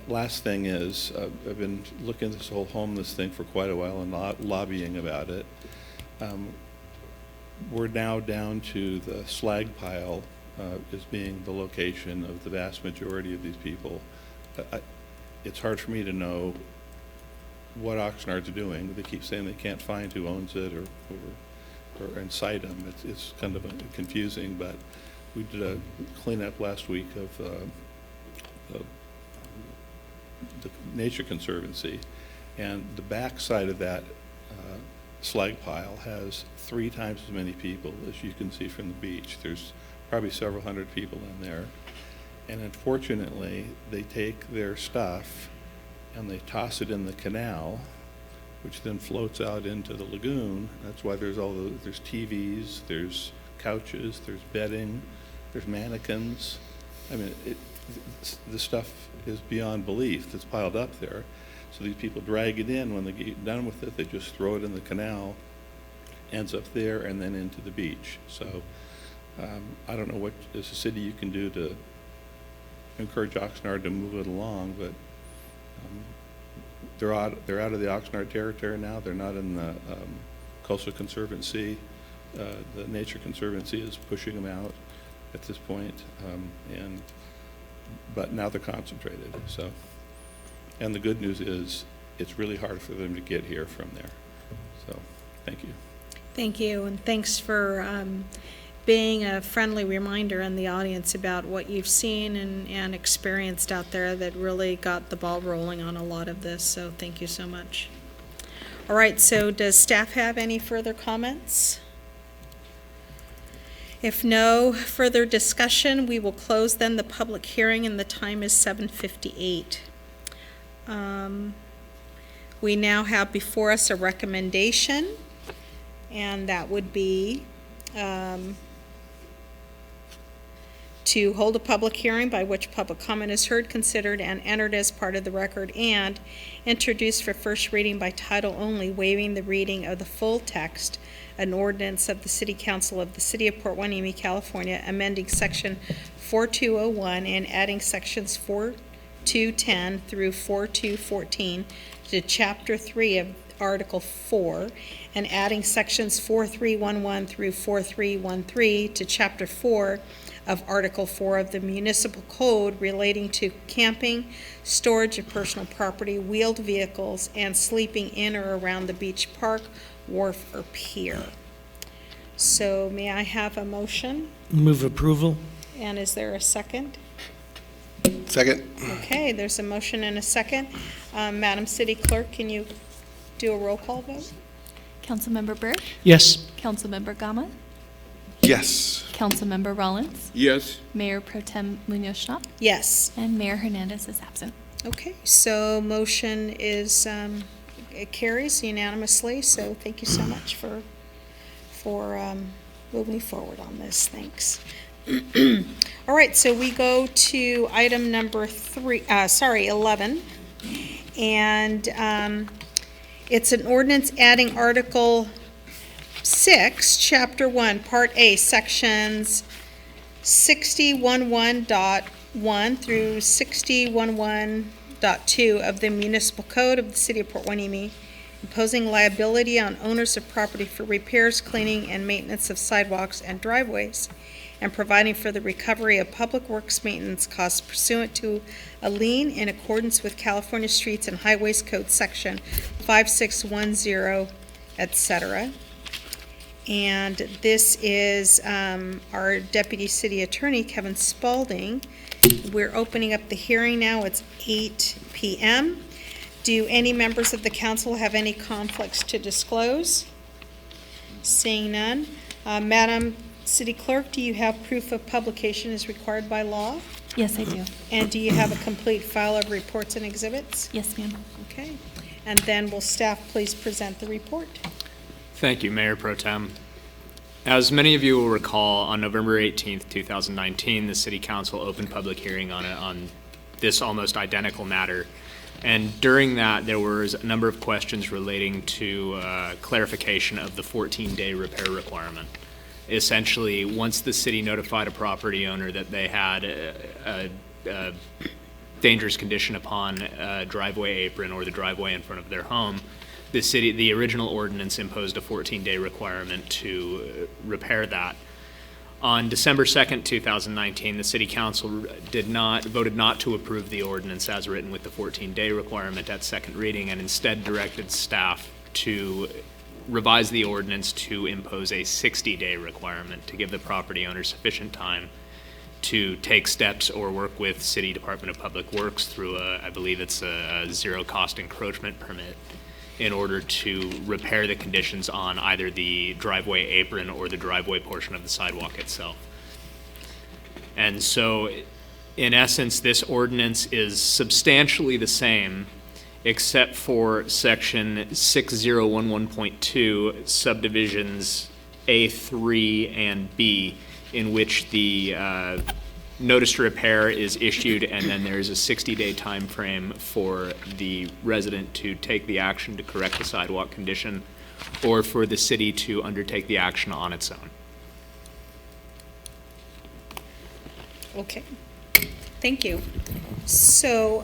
Last thing is, I've been looking at this whole homeless thing for quite a while and lobbying about it. We're now down to the slag pile as being the location of the vast majority of these people. It's hard for me to know what Oxnard's doing. They keep saying they can't find who owns it or incite them. It's kind of confusing, but we did a cleanup last week of the Nature Conservancy, and the back side of that slag pile has 3 times as many people as you can see from the beach. There's probably several hundred people in there, and unfortunately they take their stuff and they toss it in the canal, which then floats out into the lagoon. That's why there's there's TVs, there's couches, there's bedding, there's mannequins. I mean, the stuff is beyond belief that's piled up there. So these people drag it in. When they get done with it, they just throw it in the canal, ends up there, and then into the beach. So I don't know what, as a city, you can do to encourage Oxnard to move it along, but they're out of the Oxnard territory now. They're not in the Coastal Conservancy. The Nature Conservancy is pushing them out at this point, but now they're concentrated. So, and the good news is it's really hard for them to get here from there. So, thank you. Thank you, and thanks for being a friendly reminder in the audience about what you've seen and experienced out there that really got the ball rolling on a lot of this, so thank you so much. All right, so does staff have any further comments? If no further discussion, we will close then the public hearing, and the time is 7:58. We now have before us a recommendation, and that would be to hold a public hearing by which public comment is heard, considered, and entered as part of the record, and introduced for first reading by title only, waiving the reading of the full text, an ordinance of the City Council of the City of Port Hueneme, California, amending Section 4201 and adding Sections 4210 through 4214 to Chapter 3 of Article 4, and adding Sections 4311 through 4313 to Chapter 4 of Article 4 of the Municipal Code relating to camping, storage of personal property, wheeled vehicles, and sleeping in or around the beach, park, wharf, or pier. So may I have a motion? Move approval. And is there a second? Second. Okay, there's a motion and a second. Madam City Clerk, can you do a roll call vote? Councilmember Burke? Yes. Councilmember Gama? Yes. Councilmember Rollins? Yes. Mayor Pro Tem Munoz-Schnapp? Yes. And Mayor Hernandez is absent. Okay, so motion is, it carries unanimously, so thank you so much for moving forward on this. Thanks. All right, so we go to item number 11. And it's an ordinance adding Article 6, Chapter 1, Part A, Sections 6011.1 through 6011.2 of the Municipal Code of the City of Port Hueneme, imposing liability on owners of property for repairs, cleaning, and maintenance of sidewalks and driveways, and providing for the recovery of public works maintenance costs pursuant to a lien in accordance with California Streets and Highways Code Section 5610, etc. And this is our Deputy City Attorney, Kevin Spaulding. We're opening up the hearing now. It's 8 p.m. Do any members of the council have any conflicts to disclose? Seeing none. Madam City Clerk, do you have proof of publication as required by law? Yes, I do. And do you have a complete file of reports and exhibits? Yes, ma'am. Okay. And then will staff please present the report? Thank you, Mayor Pro Tem. As many of you will recall, on November 18th, 2019, the City Council opened public hearing on this almost identical matter. And during that, there was a number of questions relating to clarification of the 14-day repair requirement. Essentially, once the city notified a property owner that they had a dangerous condition upon a driveway apron or the driveway in front of their home, the original ordinance imposed a 14-day requirement to repair that. On December 2nd, 2019, the City Council voted not to approve the ordinance as written with the 14-day requirement at second reading, and instead directed staff to revise the ordinance to impose a 60-day requirement to give the property owner sufficient time to take steps or work with City Department of Public Works through I believe it's a zero-cost encroachment permit, in order to repair the conditions on either the driveway apron or the driveway portion of the sidewalk itself. And so, in essence, this ordinance is substantially the same, except for section 6011.2, subdivisions A3 and B, in which the notice to repair is issued, and then there's a 60-day time frame for the resident to take the action to correct the sidewalk condition, or for the city to undertake the action on its own. Okay. Thank you. So,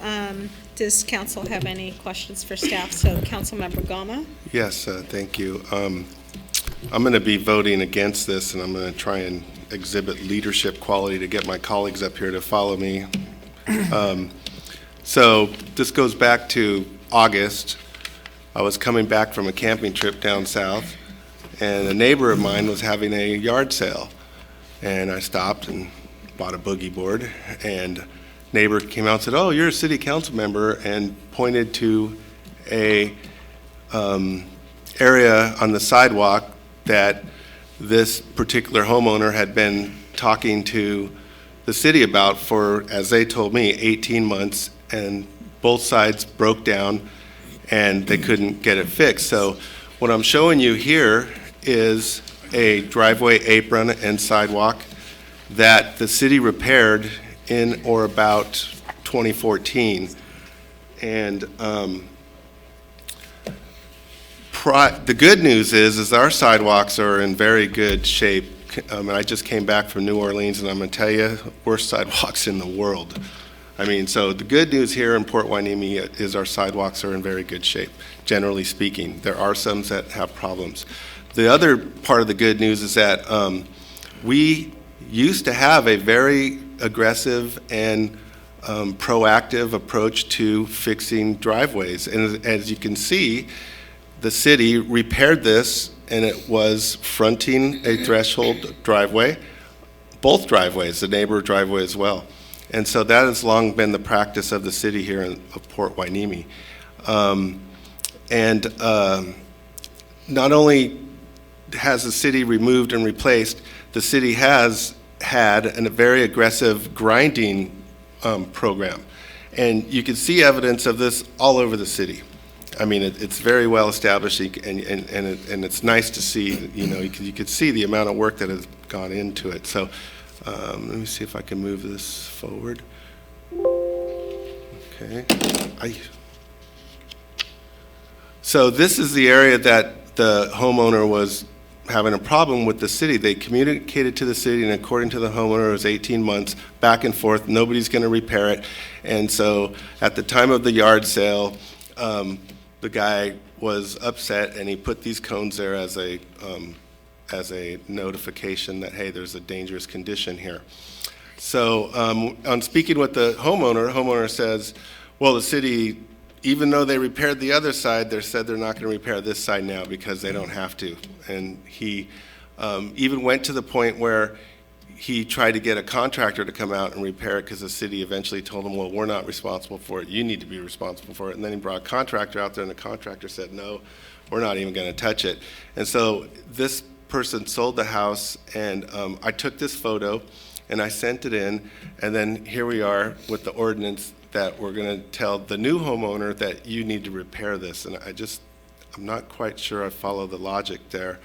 does council have any questions for staff? So, Councilmember Gama? Yes, thank you. I'm going to be voting against this, and I'm going to try and exhibit leadership quality to get my colleagues up here to follow me. So this goes back to August. I was coming back from a camping trip down south, and a neighbor of mine was having a yard sale. And I stopped and bought a boogie board, and neighbor came out and said, "Oh, you're a city council member," and pointed to a area on the sidewalk that this particular homeowner had been talking to the city about for, as they told me, 18 months, and both sides broke down and they couldn't get it fixed. So what I'm showing you here is a driveway apron and sidewalk that the city repaired in or about 2014. And the good news is our sidewalks are in very good shape. And I just came back from New Orleans, and I'm going to tell you, worst sidewalks in the world. I mean, so the good news here in Port Hueneme is our sidewalks are in very good shape, generally speaking. There are some that have problems. The other part of the good news is that we used to have a very aggressive and proactive approach to fixing driveways. And as you can see, the city repaired this, and it was fronting a threshold driveway, both driveways, the neighbor driveway as well. And so that has long been the practice of the city here of Port Hueneme. Not only has the city removed and replaced, the city has had a very aggressive grinding program. And you can see evidence of this all over the city. I mean, it's very well established, and it's nice to see, you could see the amount of work that has gone into it. So let me see if I can move this forward. Okay. So this is the area that the homeowner was having a problem with the city. They communicated to the city, and according to the homeowner, it was 18 months back and forth. Nobody's going to repair it. And so at the time of the yard sale, the guy was upset, and he put these cones there as as a notification that, hey, there's a dangerous condition here. So on speaking with the homeowner says, well, the city, even though they repaired the other side, they said they're not going to repair this side now because they don't have to. And he even went to the point where he tried to get a contractor to come out and repair it because the city eventually told him, well, we're not responsible for it. You need to be responsible for it. And then he brought a contractor out there, and the contractor said, no, we're not even going to touch it. And so this person sold the house, and I took this photo, and I sent it in, and then here we are with the ordinance that we're going to tell the new homeowner that you need to repair this. And I'm not quite sure I follow the logic there.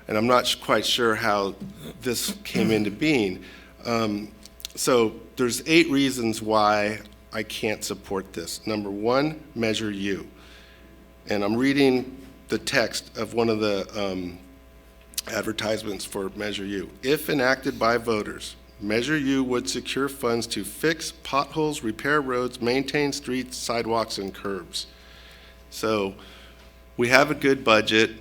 And I'm not quite sure how this came into being. So there's 8 reasons why I can't support this. Number 1, Measure U. And I'm reading the text of one of the advertisements for Measure U. If enacted by voters, Measure U would secure funds to fix potholes, repair roads, maintain streets, sidewalks, and curbs. So we have a good budget.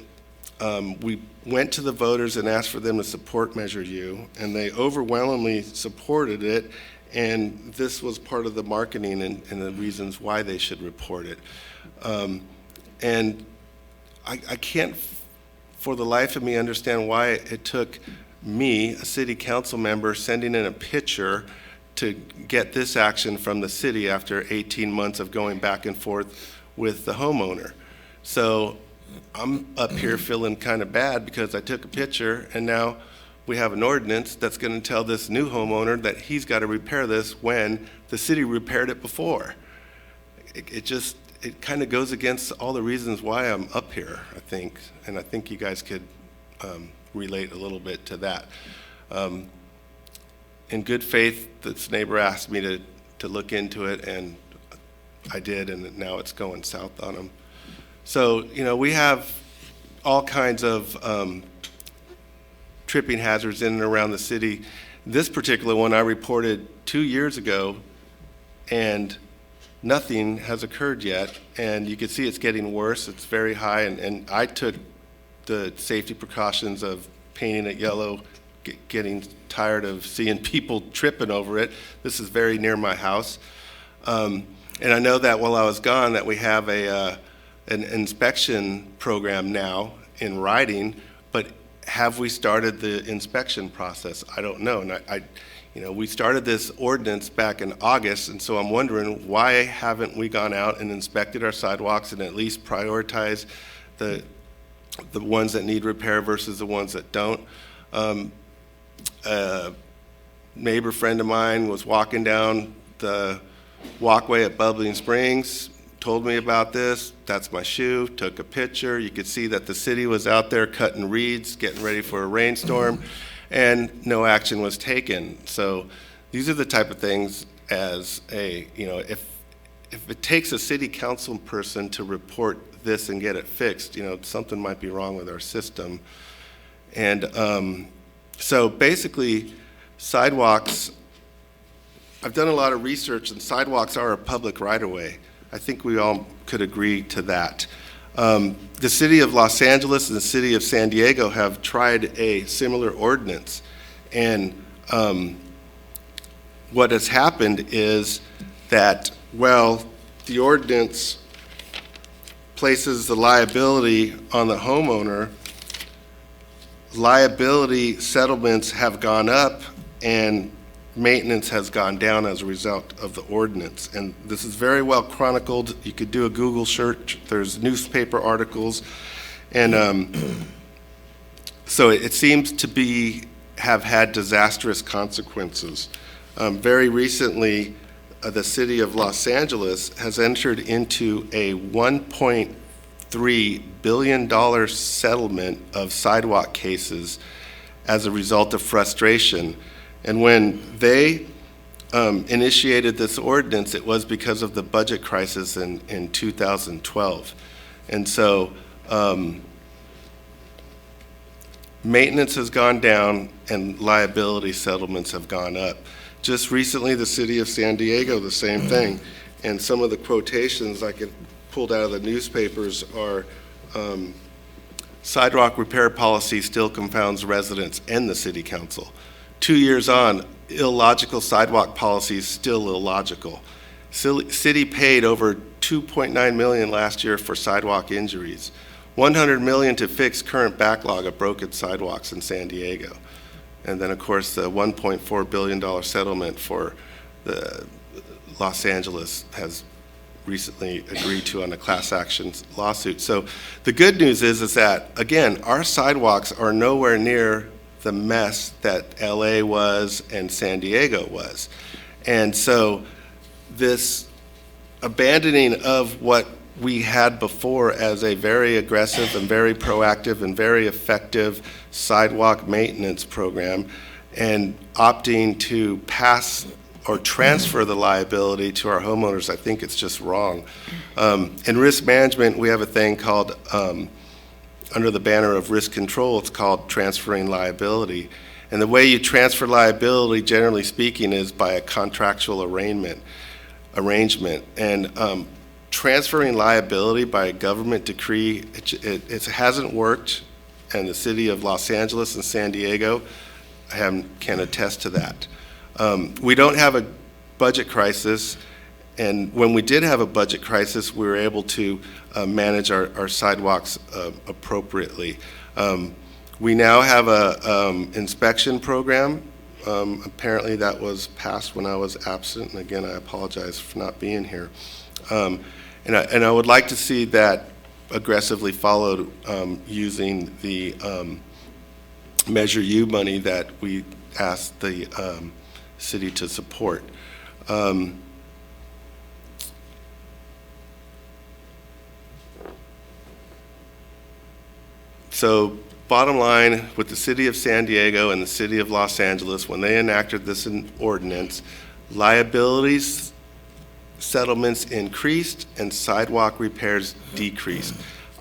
We went to the voters and asked for them to support Measure U, and they overwhelmingly supported it, and this was part of the marketing and the reasons why they should report it. And I can't, for the life of me, understand why it took me, a city council member, sending in a picture to get this action from the city after 18 months of going back and forth with the homeowner. So I'm up here feeling kind of bad because I took a picture, and now we have an ordinance that's going to tell this new homeowner that he's got to repair this when the city repaired it before. It kind of goes against all the reasons why I'm up here, I think, and I think you guys could relate a little bit to that. In good faith, this neighbor asked me to look into it, and I did, and now it's going south on them. So, we have all kinds of tripping hazards in and around the city. This particular one I reported 2 years ago, and nothing has occurred yet. And you can see it's getting worse. It's very high, and I took the safety precautions of painting it yellow, getting tired of seeing people tripping over it. This is very near my house. And I know that while I was gone that we have an inspection program now in writing, but have we started the inspection process? I don't know. And we started this ordinance back in August, and so I'm wondering, why haven't we gone out and inspected our sidewalks and at least prioritized the ones that need repair versus the ones that don't? A neighbor friend of mine was walking down the walkway at Bubbling Springs, told me about this. That's my shoe. Took a picture. You could see that the city was out there cutting reeds, getting ready for a rainstorm, and no action was taken. So these are the type of things as if it takes a city council person to report this and get it fixed, something might be wrong with our system. And so basically, sidewalks, I've done a lot of research, and sidewalks are a public right-of-way. I think we all could agree to that. The city of Los Angeles and the city of San Diego have tried a similar ordinance. And what has happened is that, the ordinance places the liability on the homeowner. Liability settlements have gone up, and maintenance has gone down as a result of the ordinance. And this is very well chronicled. You could do a Google search. There's newspaper articles. And so it seems to have had disastrous consequences. Very recently, the city of Los Angeles has entered into a $1.3 billion settlement of sidewalk cases as a result of frustration. And when they initiated this ordinance, it was because of the budget crisis in 2012. And so maintenance has gone down and liability settlements have gone up. Just recently, the city of San Diego, the same thing. And some of the quotations I pulled out of the newspapers are sidewalk repair policy still confounds residents and the city council. 2 years on, illogical sidewalk policy is still illogical. City paid over $2.9 million last year for sidewalk injuries, $100 million to fix current backlog of broken sidewalks in San Diego. And then, of course, the $1.4 billion settlement for the Los Angeles has recently agreed to on a class action lawsuit. So the good news is that, again, our sidewalks are nowhere near the mess that LA was and San Diego was. And so this abandoning of what we had before as a very aggressive and very proactive and very effective sidewalk maintenance program and opting to pass or transfer the liability to our homeowners, I think it's just wrong. In risk management, we have a thing called, under the banner of risk control, it's called transferring liability. And the way you transfer liability, generally speaking, is by a contractual arrangement. And transferring liability by a government decree, it hasn't worked, and the city of Los Angeles and San Diego can attest to that. We don't have a budget crisis, and when we did have a budget crisis, we were able to manage our sidewalks appropriately. We now have a inspection program. Apparently that was passed when I was absent, and again, I apologize for not being here. And I would like to see that aggressively followed using the Measure U money that we asked the city to support. So bottom line, with the city of San Diego and the city of Los Angeles, when they enacted this ordinance, liabilities settlements increased and sidewalk repairs decreased.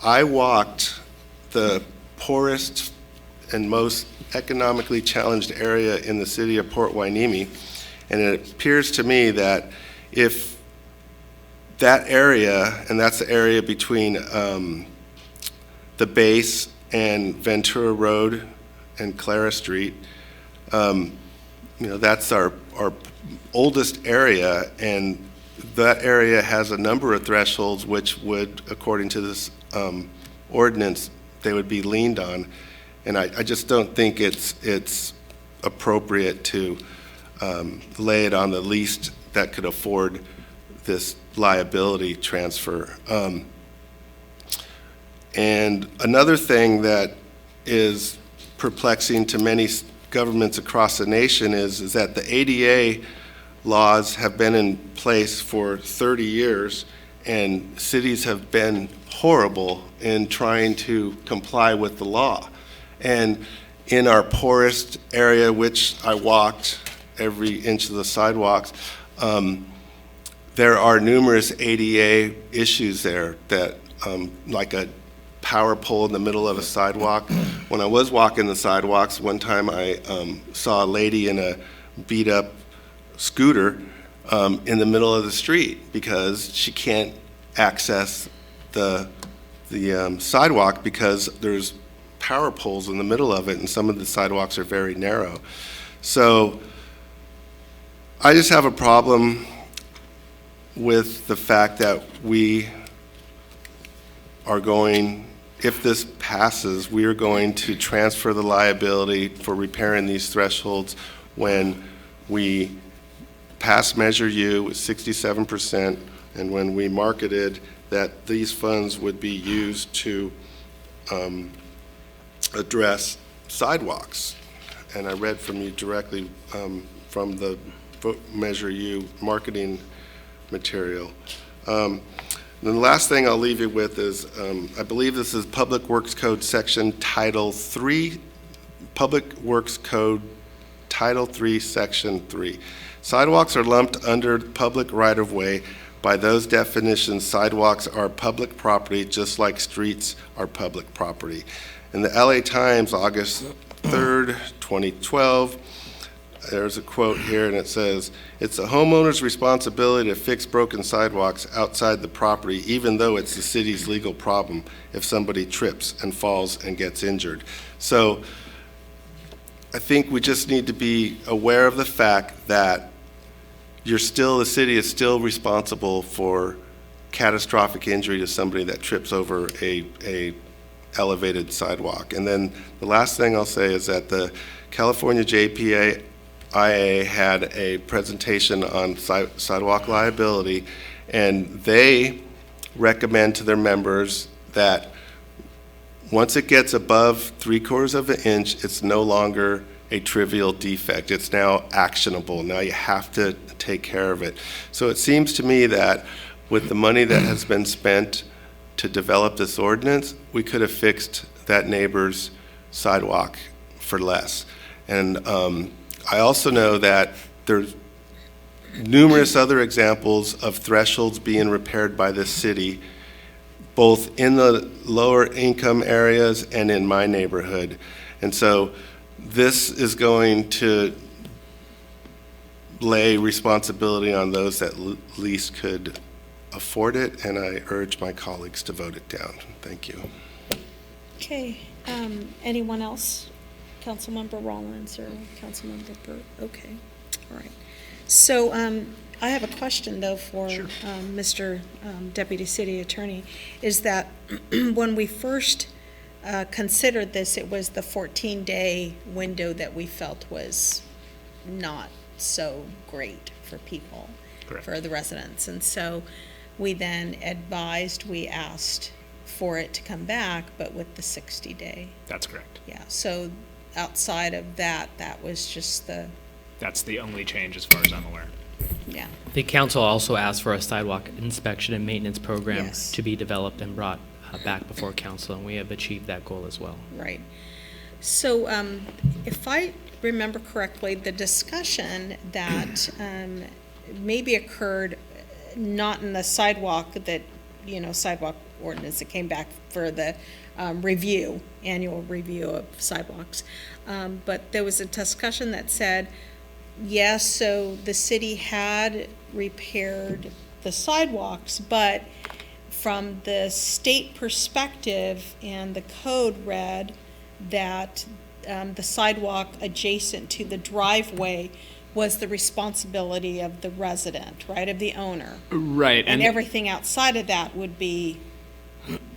I walked the poorest and most economically challenged area in the city of Port Hueneme, and it appears to me that if that area, and that's the area between the base and Ventura Road and Clara Street, that's our oldest area, and that area has a number of thresholds which would, according to this ordinance, they would be leaned on. And I just don't think it's appropriate to lay it on the least that could afford this liability transfer. And another thing that is perplexing to many governments across the nation is that the ADA laws have been in place for 30 years, and cities have been horrible in trying to comply with the law. And in our poorest area, which I walked every inch of the sidewalks, there are numerous ADA issues there that, like a power pole in the middle of a sidewalk. When I was walking the sidewalks, one time I saw a lady in a beat-up scooter in the middle of the street because she can't access the sidewalk because there's power poles in the middle of it, and some of the sidewalks are very narrow. So I just have a problem with the fact that we are going, if this passes, we are going to transfer the liability for repairing these thresholds when we pass Measure U with 67%, and when we marketed that these funds would be used to address sidewalks. And I read from you directly from the Measure U marketing material. And the last thing I'll leave you with is, I believe this is Public Works Code section Title 3, Public Works Code Title 3, Section 3. Sidewalks are lumped under public right-of-way. By those definitions, sidewalks are public property just like streets are public property. In the LA Times, August 3rd, 2012, there's a quote here, and it says, "It's the homeowner's responsibility to fix broken sidewalks outside the property, even though it's the city's legal problem if somebody trips and falls and gets injured." So I think we just need to be aware of the fact that the city is still responsible for catastrophic injury to somebody that trips over a elevated sidewalk. And then the last thing I'll say is that the California JPIA had a presentation on sidewalk liability, and they recommend to their members that once it gets above 3/4 of an inch, it's no longer a trivial defect. It's now actionable. Now you have to take care of it. So it seems to me that with the money that has been spent to develop this ordinance, we could have fixed that neighbor's sidewalk for less. And I also know that there's numerous other examples of thresholds being repaired by this city, both in the lower income areas and in my neighborhood. And so this is going to lay responsibility on those that least could afford it, and I urge my colleagues to vote it down. Thank you. Okay, anyone else? Councilmember Rollins or Councilmember Burt? Okay, all right. So I have a question, though, for Mr. Deputy City Attorney, is that when we first considered this, it was the 14-day window that we felt was not so great for people, for the residents. And so we then we asked for it to come back, but with the 60-day. That's correct. Yeah, so outside of that, that was just That's the only change as far as I'm aware. Yeah. The council also asked for a sidewalk inspection and maintenance program Yes. to be developed and brought back before council, and we have achieved that goal as well. Right. So if I remember correctly, the discussion that maybe occurred not in the sidewalk sidewalk ordinance that came back for the annual review of sidewalks. But there was a discussion that said, yes, so the city had repaired the sidewalks, but from the state perspective, and the code read that the sidewalk adjacent to the driveway was the responsibility of the resident, right, of the owner. Right. And everything outside of that would be.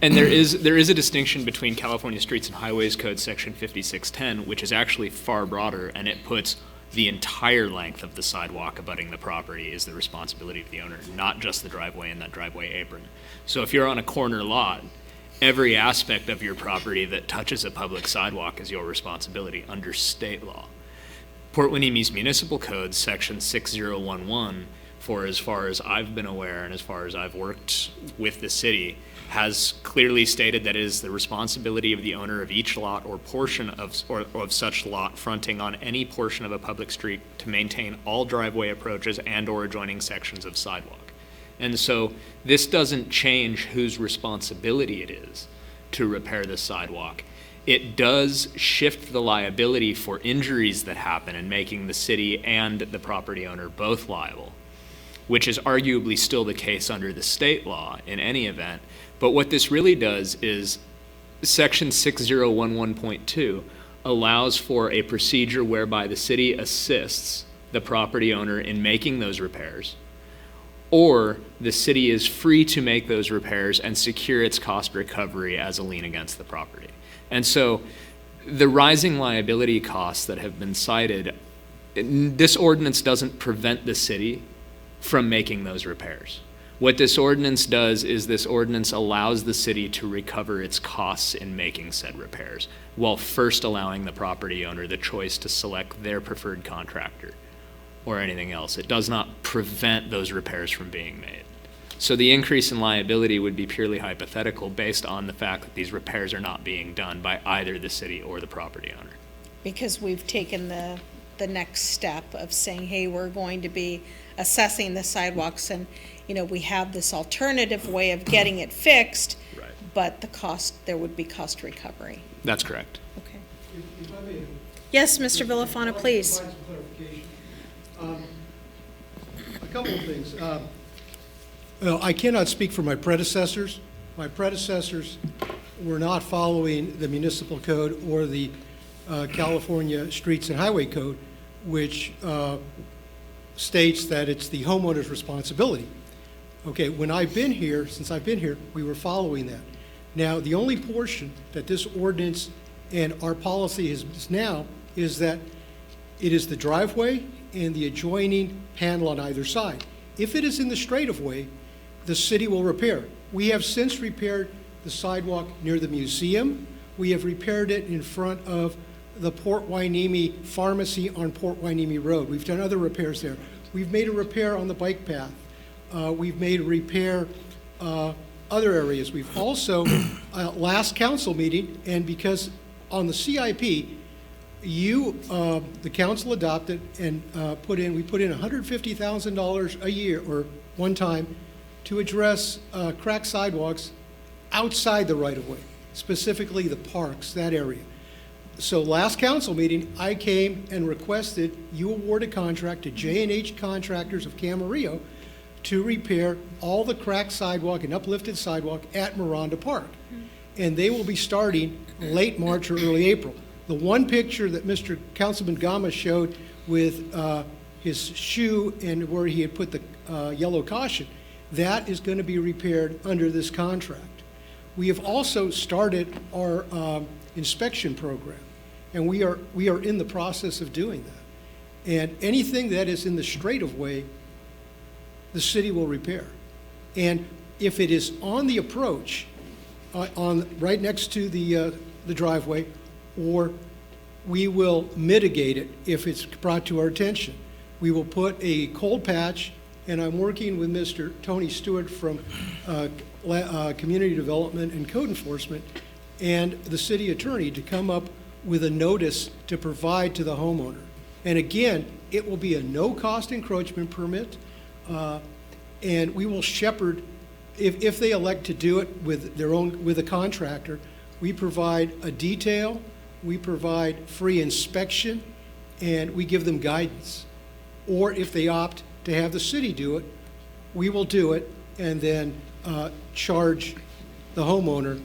And there is a distinction between California Streets and Highways Code Section 5610, which is actually far broader, and it puts the entire length of the sidewalk abutting the property is the responsibility of the owner, not just the driveway and that driveway apron. So if you're on a corner lot, every aspect of your property that touches a public sidewalk is your responsibility under state law. Port Huenemi's Municipal Code, Section 6011, for as far as I've been aware and as far as I've worked with the city, has clearly stated that it is the responsibility of the owner of each lot or portion of such lot fronting on any portion of a public street to maintain all driveway approaches and or adjoining sections of sidewalk. And so this doesn't change whose responsibility it is to repair the sidewalk. It does shift the liability for injuries that happen and making the city and the property owner both liable, which is arguably still the case under the state law in any event. But what this really does is Section 6011.2 allows for a procedure whereby the city assists the property owner in making those repairs, or the city is free to make those repairs and secure its cost recovery as a lien against the property. And so the rising liability costs that have been cited, this ordinance doesn't prevent the city from making those repairs. What this ordinance does is this ordinance allows the city to recover its costs in making said repairs, while first allowing the property owner the choice to select their preferred contractor or anything else. It does not prevent those repairs from being made. So the increase in liability would be purely hypothetical based on the fact that these repairs are not being done by either the city or the property owner. Because we've taken the next step of saying, hey, we're going to be assessing the sidewalks, and we have this alternative way of getting it fixed, right, but there would be cost recovery. That's correct. Okay. Yes, Mr. Villafana, please. Provide some clarification. couple of things. Well, I cannot speak for my predecessors. My predecessors were not following the municipal code or the California Streets and Highway Code, which states that it's the homeowner's responsibility. Okay, when I've been here, since I've been here, we were following that. Now, the only portion that this ordinance and our policy is now is that it is the driveway and the adjoining panel on either side. If it is in the straight-of-way, the city will repair it. We have since repaired the sidewalk near the museum. We have repaired it in front of the Port Hueneme Pharmacy on Port Hueneme Road. We've done other repairs there. We've made a repair on the bike path. We've made a repair other areas. We've also, last council meeting, and because on the CIP, the council adopted and we put in $150,000 a year or one time to address cracked sidewalks outside the right-of-way, specifically the parks, that area. So last council meeting, I came and requested you award a contract to J&H Contractors of Camarillo to repair all the cracked sidewalk and uplifted sidewalk at Miranda Park. And they will be starting late March or early April. The one picture that Mr. Councilman Gama showed with his shoe and where he had put the yellow caution, that is going to be repaired under this contract. We have also started our inspection program, and we are in the process of doing that. And anything that is in the straight-of-way, the city will repair. And if it is on the approach, right next to the driveway, or we will mitigate it if it's brought to our attention. We will put a cold patch, and I'm working with Mr. Tony Stewart from Community Development and Code Enforcement and the city attorney to come up with a notice to provide to the homeowner. And again, it will be a no-cost encroachment permit, and we will shepherd, if they elect to do it with a contractor, we provide a detail, we provide free inspection, and we give them guidance. Or if they opt to have the city do it, we will do it and then charge the homeowner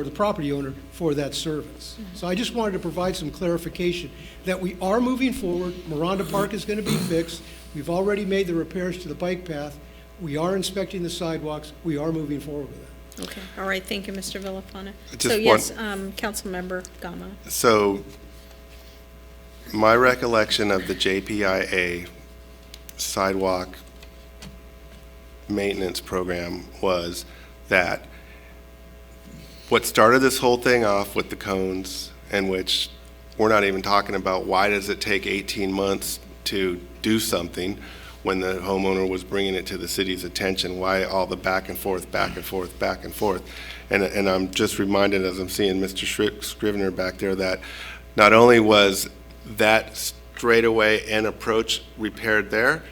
the property owner for that service. So I just wanted to provide some clarification that we are moving forward. Miranda Park is going to be fixed. We've already made the repairs to the bike path. We are inspecting the sidewalks. We are moving forward with that. Okay, all right, thank you, Mr. Villafana. Just So yes, Councilmember Gama. So my recollection of the JPIA sidewalk maintenance program was that what started this whole thing off with the cones, and which we're not even talking about why does it take 18 months to do something when the homeowner was bringing it to the city's attention, why all the back and forth, back and forth, back and forth. And I'm just reminded as I'm seeing Mr. Scrivener back there that not only was that straightaway and approach repaired there,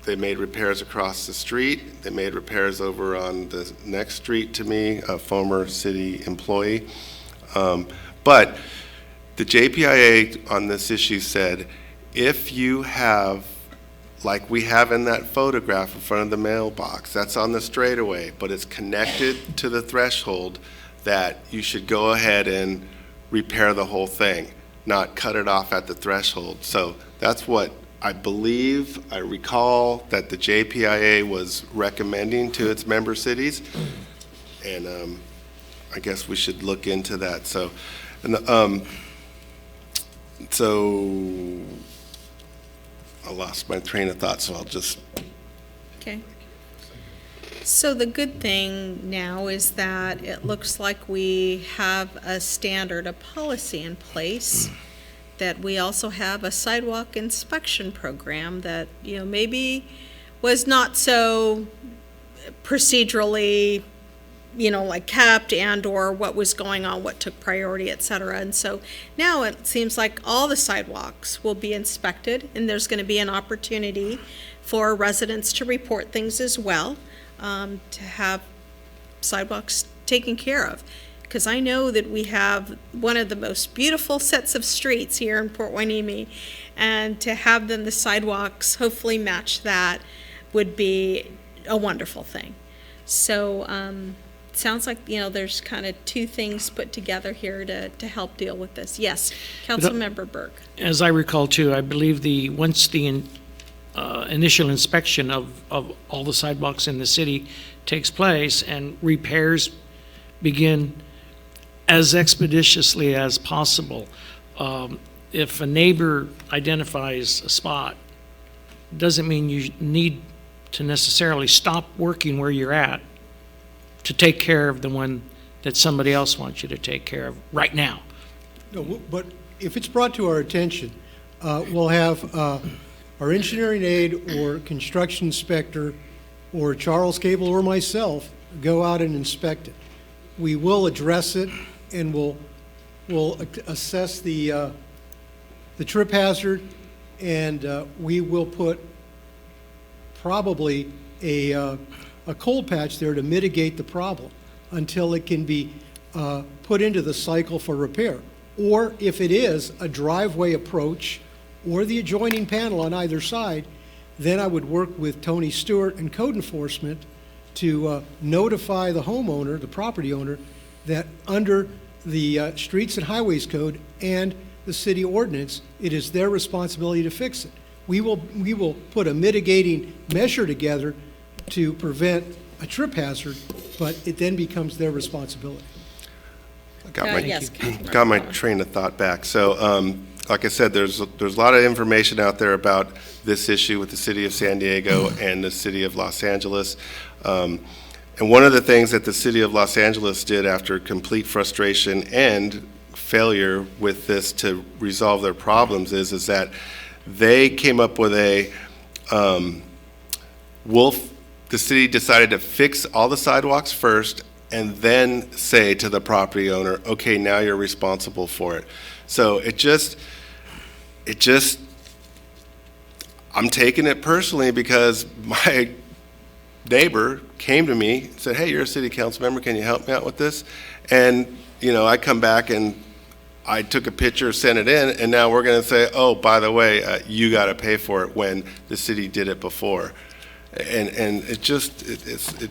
they made repairs across the street. They made repairs over on the next street to me, a former city employee. But the JPIA on this issue said, if you have, like we have in that photograph in front of the mailbox, that's on the straightaway, but it's connected to the threshold, that you should go ahead and repair the whole thing, not cut it off at the threshold. So that's what I recall that the JPIA was recommending to its member cities, and I guess we should look into that. So, so I lost my train of thought, so I'll just. Okay. So the good thing now is that it looks like we have a standard, a policy in place, that we also have a sidewalk inspection program that, maybe was not so procedurally, like kept and/or what was going on, what took priority, et cetera. And so now it seems like all the sidewalks will be inspected, and there's going to be an opportunity for residents to report things as well, to have sidewalks taken care of. because I know that we have one of the most beautiful sets of streets here in Port Hueneme, and to have then the sidewalks hopefully match that would be a wonderful thing. So, sounds like, there's kind of two things put together here to help deal with this. Yes, Councilmember Burke. As I recall too, I believe once the initial inspection of all the sidewalks in the city takes place and repairs begin as expeditiously as possible, if a neighbor identifies a spot, doesn't mean you need to necessarily stop working where you're at to take care of the one that somebody else wants you to take care of right now. No, but if it's brought to our attention, we'll have our engineering aide or construction inspector or Charles Cable or myself go out and inspect it. We will address it, and we'll assess the trip hazard, and we will put probably a cold patch there to mitigate the problem until it can be put into the cycle for repair. Or if it is a driveway approach or the adjoining panel on either side, then I would work with Tony Stewart and code enforcement to notify the homeowner, the property owner, that under the Streets and Highways Code and the city ordinance, it is their responsibility to fix it. We will put a mitigating measure together to prevent a trip hazard, but it then becomes their responsibility. Got my train of thought back. So, like I said, there's a lot of information out there about this issue with the city of San Diego and the city of Los Angeles. And one of the things that the city of Los Angeles did after complete frustration and failure with this to resolve their problems is that they came up with a the city decided to fix all the sidewalks first and then say to the property owner, okay, now you're responsible for it. So it just, I'm taking it personally because my neighbor came to me and said, hey, you're a city council member, can you help me out with this? And, I come back and I took a picture, sent it in, and now we're gonna say, oh, by the way, you gotta pay for it when the city did it before. And it just, I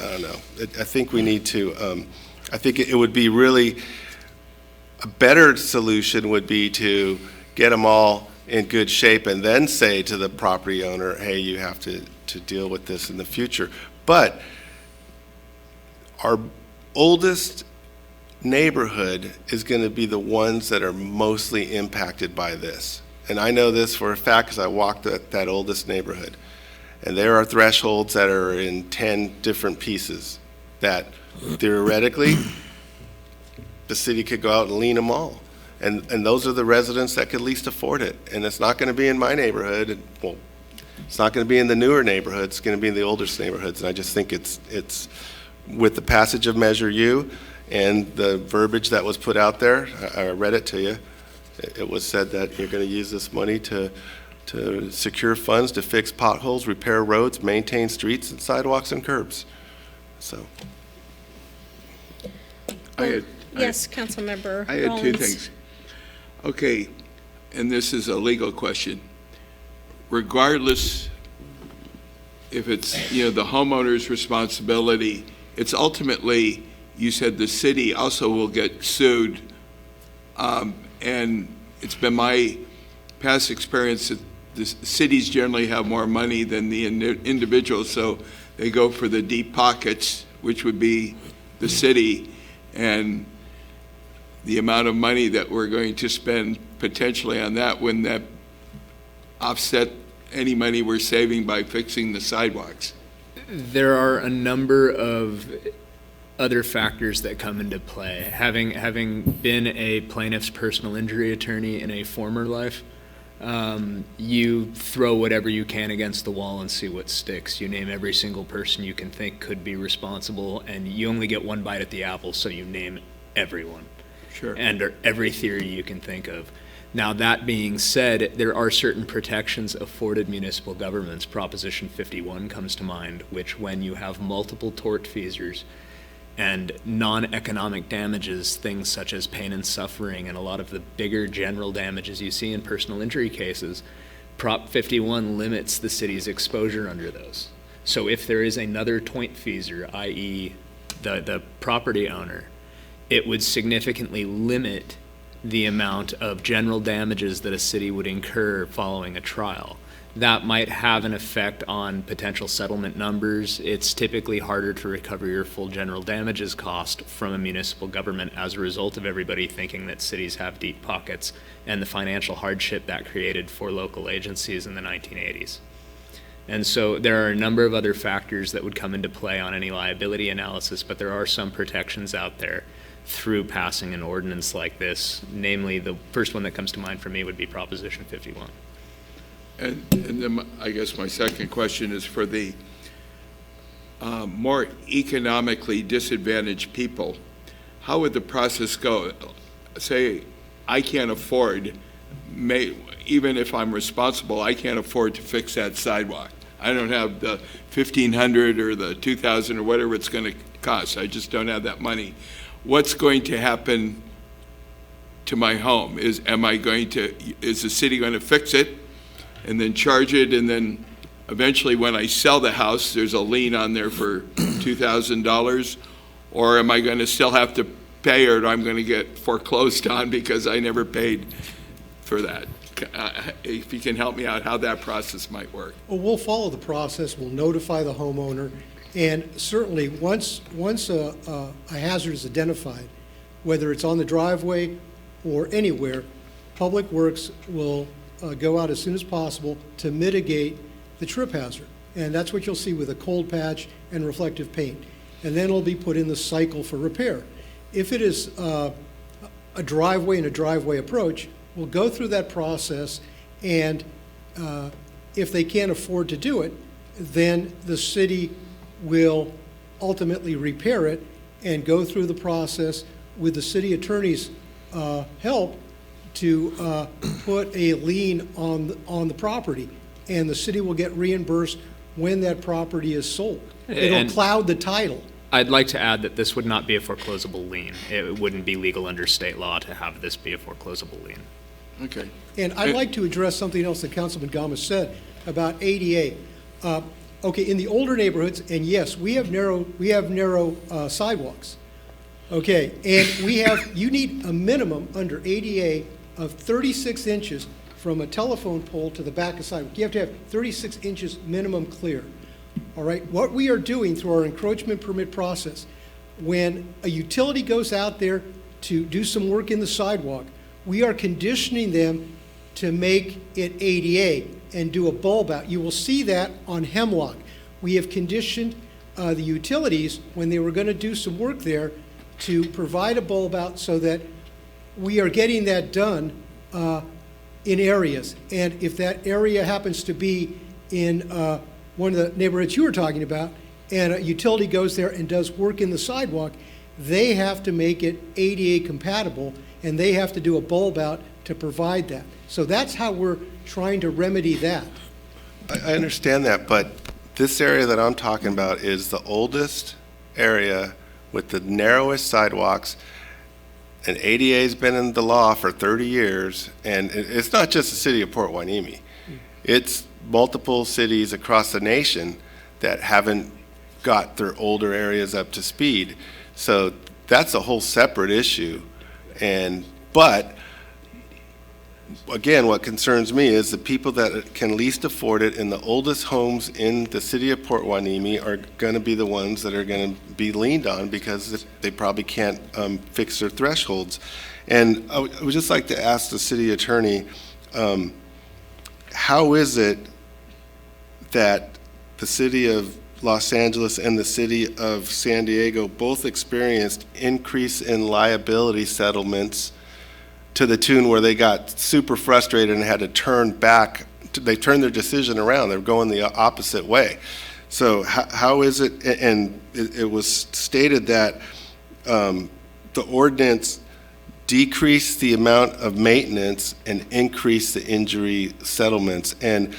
don't know. I think we need to, I think it would be really, a better solution would be to get them all in good shape and then say to the property owner, hey, you have to deal with this in the future. But our oldest neighborhood is going to be the ones that are mostly impacted by this. And I know this for a fact because I walked that oldest neighborhood. And there are thresholds that are in 10 different pieces that theoretically the city could go out and lean them all. And those are the residents that could least afford it. And it's not going to be in my neighborhood. Well, it's not going to be in the newer neighborhoods. It's going to be in the oldest neighborhoods. And I just think it's with the passage of Measure U and the verbiage that was put out there, I read it to you. It was said that you're going to use this money to secure funds to fix potholes, repair roads, maintain streets and sidewalks and curbs. So. Yes, Councilmember I had Rollins. two things. Okay, and this is a legal question. Regardless if it's, the homeowner's responsibility, it's ultimately, you said the city also will get sued. And it's been my past experience that the cities generally have more money than the individuals, so they go for the deep pockets, which would be the city, and the amount of money that we're going to spend potentially on that, wouldn't that offset any money we're saving by fixing the sidewalks? There are a number of other factors that come into play. Having been a plaintiff's personal injury attorney in a former life, you throw whatever you can against the wall and see what sticks. You name every single person you can think could be responsible, and you only get one bite at the apple, so you name everyone. Sure. And every theory you can think of. Now, that being said, there are certain protections afforded municipal governments. Proposition 51 comes to mind, which when you have multiple tortfeasors, And non-economic damages, things such as pain and suffering, and a lot of the bigger general damages you see in personal injury cases, Prop 51 limits the city's exposure under those. So if there is another tortfeasor, i.e. the property owner, it would significantly limit the amount of general damages that a city would incur following a trial. That might have an effect on potential settlement numbers. It's typically harder to recover your full general damages cost from a municipal government as a result of everybody thinking that cities have deep pockets and the financial hardship that created for local agencies in the 1980s. And so there are a number of other factors that would come into play on any liability analysis, but there are some protections out there through passing an ordinance like this. Namely, the first one that comes to mind for me would be Proposition 51. And then I guess my second question is for the more economically disadvantaged people. How would the process go? Say, I can't afford, even if I'm responsible, I can't afford to fix that sidewalk. I don't have the $1,500 or the $2,000 or whatever it's going to cost. I just don't have that money. What's going to happen to my home? Is the city going to fix it and then charge it, and then eventually when I sell the house, there's a lien on there for $2,000? Or am I going to still have to pay, or I'm going to get foreclosed on because I never paid for that? If you can help me out how that process might work. Well, we'll follow the process. We'll notify the homeowner. And certainly, once a hazard is identified, whether it's on the driveway or anywhere, Public Works will go out as soon as possible to mitigate the trip hazard. And that's what you'll see with a cold patch and reflective paint. And then it'll be put in the cycle for repair. If it is a driveway and a driveway approach, we'll go through that process, and if they can't afford to do it, then the city will ultimately repair it and go through the process with the city attorney's help to put a lien on the property, and the city will get reimbursed when that property is sold. It'll cloud the title. I'd like to add that this would not be a foreclosable lien. It wouldn't be legal under state law to have this be a foreclosable lien. Okay. And I'd like to address something else that Councilman Gomez said about ADA. Okay, in the older neighborhoods, and yes, we have narrow sidewalks. Okay, and you need a minimum under ADA of 36 inches from a telephone pole to the back of sidewalk. You have to have 36 inches minimum clear. All right, what we are doing through our encroachment permit process, when a utility goes out there to do some work in the sidewalk, we are conditioning them to make it ADA and do a bulb out. You will see that on Hemlock. We have conditioned the utilities, when they were going to do some work there, to provide a bulb out so that we are getting that done in areas. And if that area happens to be in one of the neighborhoods you were talking about, and a utility goes there and does work in the sidewalk, they have to make it ADA compatible, and they have to do a bulb out to provide that. So that's how we're trying to remedy that. I understand that, but this area that I'm talking about is the oldest area with the narrowest sidewalks, and ADA's been in the law for 30 years, and it's not just the city of Port Hueneme. It's multiple cities across the nation that haven't got their older areas up to speed. So that's a whole separate issue. But again, what concerns me is the people that can least afford it in the oldest homes in the city of Port Hueneme are going to be the ones that are going to be leaned on because they probably can't fix their thresholds. And I would just like to ask the city attorney, how is it that the city of Los Angeles and the city of San Diego both experienced increase in liability settlements to the tune where they got super frustrated and had to turn back? They turned their decision around. They're going the opposite way. So how is it? And it was stated that the ordinance decreased the amount of maintenance and increased the injury settlements. And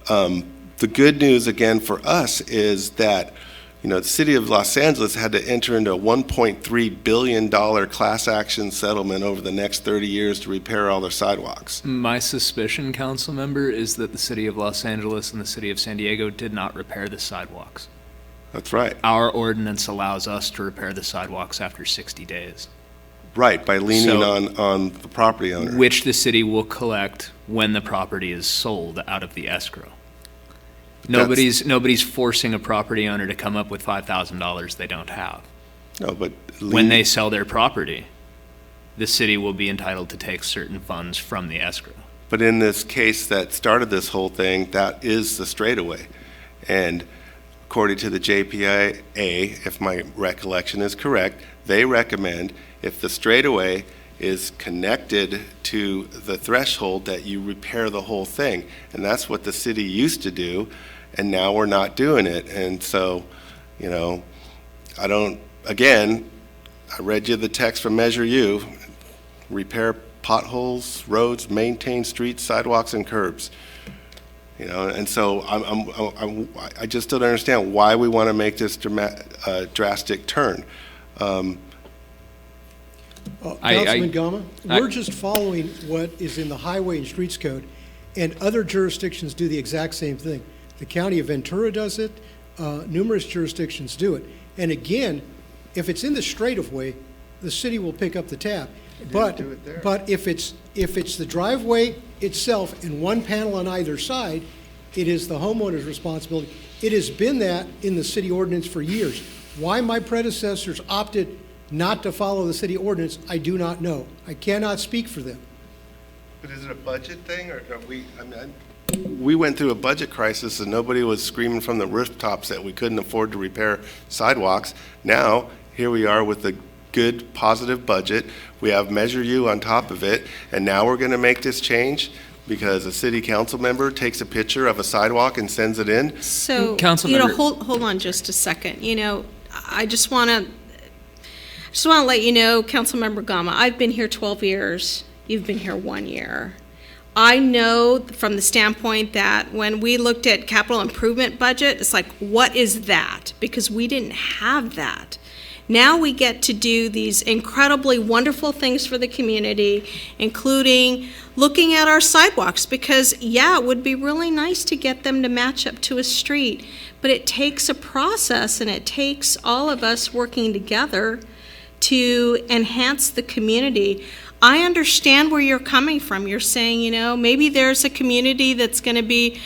the good news again for us is that You know, the city of Los Angeles had to enter into a $1.3 billion class action settlement over the next 30 years to repair all their sidewalks. My suspicion, council member, is that the city of Los Angeles and the city of San Diego did not repair the sidewalks. That's right. Our ordinance allows us to repair the sidewalks after 60 days. Right, by leaning So- on the property owner. Which the city will collect when the property is sold out of the escrow. Nobody's forcing a property owner to come up with $5,000 they don't have. No, but When they sell their property, the city will be entitled to take certain funds from the escrow. But in this case that started this whole thing, that is the straightaway. And according to the JPA, if my recollection is correct, they recommend if the straightaway is connected to the threshold that you repair the whole thing. And that's what the city used to do, and now we're not doing it. And so, you know, again, I read you the text from Measure U, repair potholes, roads, maintain streets, sidewalks, and curbs. You know, and so I just don't understand why we want to make this drastic turn. Councilman Gama, we're just following what is in the Highway and Streets Code, and other jurisdictions do the exact same thing. The County of Ventura does it, numerous jurisdictions do it. And again, if it's in the straight-of-way, the city will pick up the tab. But if it's the driveway itself and one panel on either side, it is the homeowner's responsibility. It has been that in the city ordinance for years. Why my predecessors opted not to follow the city ordinance, I do not know. I cannot speak for them. But is it a budget thing, or we went through a budget crisis and nobody was screaming from the rooftops that we couldn't afford to repair sidewalks. Now, here we are with a good, positive budget. We have Measure U on top of it, and now we're going to make this change because a city council member takes a picture of a sidewalk and sends it in. So, Councilmember- hold on just a second. I just want to let you know, Councilmember Gama, I've been here 12 years. You've been here 1 year. I know from the standpoint that when we looked at capital improvement budget, it's like, what is that? Because we didn't have that. Now we get to do these incredibly wonderful things for the community, including looking at our sidewalks, because, yeah, it would be really nice to get them to match up to a street, but it takes a process, and it takes all of us working together to enhance the community. I understand where you're coming from. You're saying, maybe there's a community that's going to be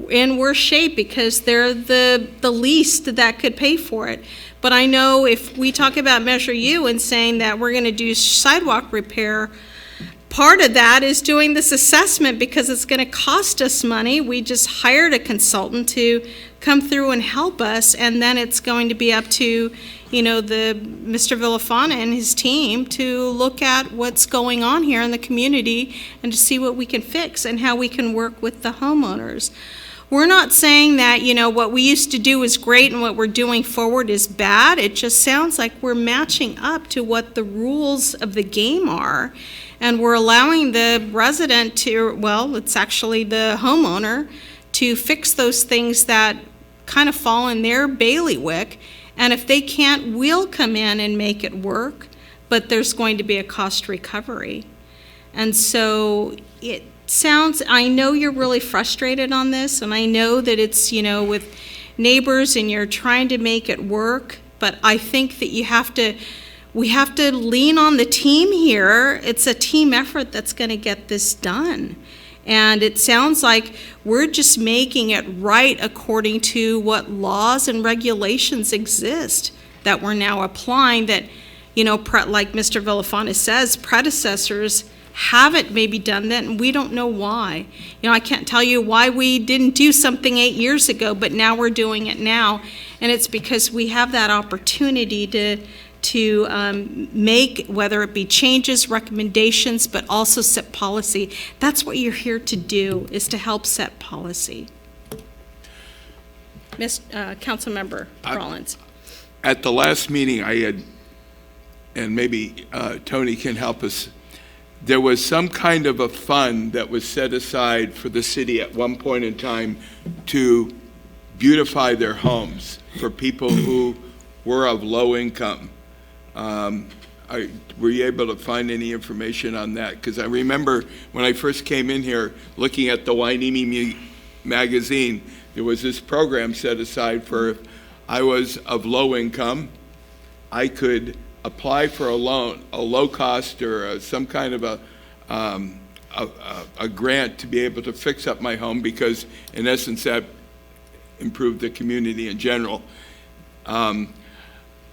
in worse shape because they're the least that could pay for it. But I know if we talk about Measure U and saying that we're going to do sidewalk repair, part of that is doing this assessment because it's going to cost us money. We just hired a consultant to come through and help us, and then it's going to be up to, the Mr. Villafana and his team to look at what's going on here in the community and to see what we can fix and how we can work with the homeowners. We're not saying that, what we used to do is great and what we're doing forward is bad. It just sounds like we're matching up to what the rules of the game are. And we're allowing the resident it's actually the homeowner, to fix those things that kind of fall in their bailiwick. And if they can't, we'll come in and make it work, but there's going to be a cost recovery. And so I know you're really frustrated on this, and I know that it's, with neighbors and you're trying to make it work, but I think that we have to lean on the team here. It's a team effort that's going to get this done. And it sounds like we're just making it right according to what laws and regulations exist that we're now applying that, like Mr. Villafana says, predecessors haven't maybe done that, and we don't know why. I can't tell you why we didn't do something 8 years ago, but now we're doing it now. And it's because we have that opportunity to make, whether it be changes, recommendations, but also set policy. That's what you're here to do, is to help set policy. Councilmember Rollins. At the last meeting I had, and maybe Tony can help us, there was some kind of a fund that was set aside for the city at one point in time to beautify their homes for people who were of low income. Were you able to find any information on that? Because I remember when I first came in here, looking at the Hueneme magazine, there was this program set aside for if I was of low income, I could apply for a loan, a low cost or some kind of a grant to be able to fix up my home, because in essence that improved the community in general.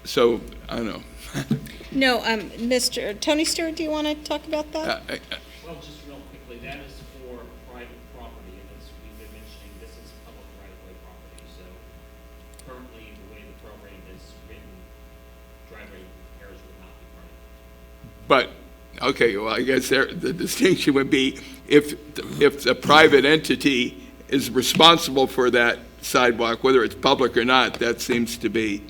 So I don't know. No, Mr. Tony Stewart, do you want to talk about that? Well, just real quickly, that is for private property, and as we've been mentioning, this is public right-of-way property. So currently, the way the program is written, driveway repairs would not be part of it. But, okay, well, I guess the distinction would be if the private entity is responsible for that sidewalk, whether it's public or not, that seems to be,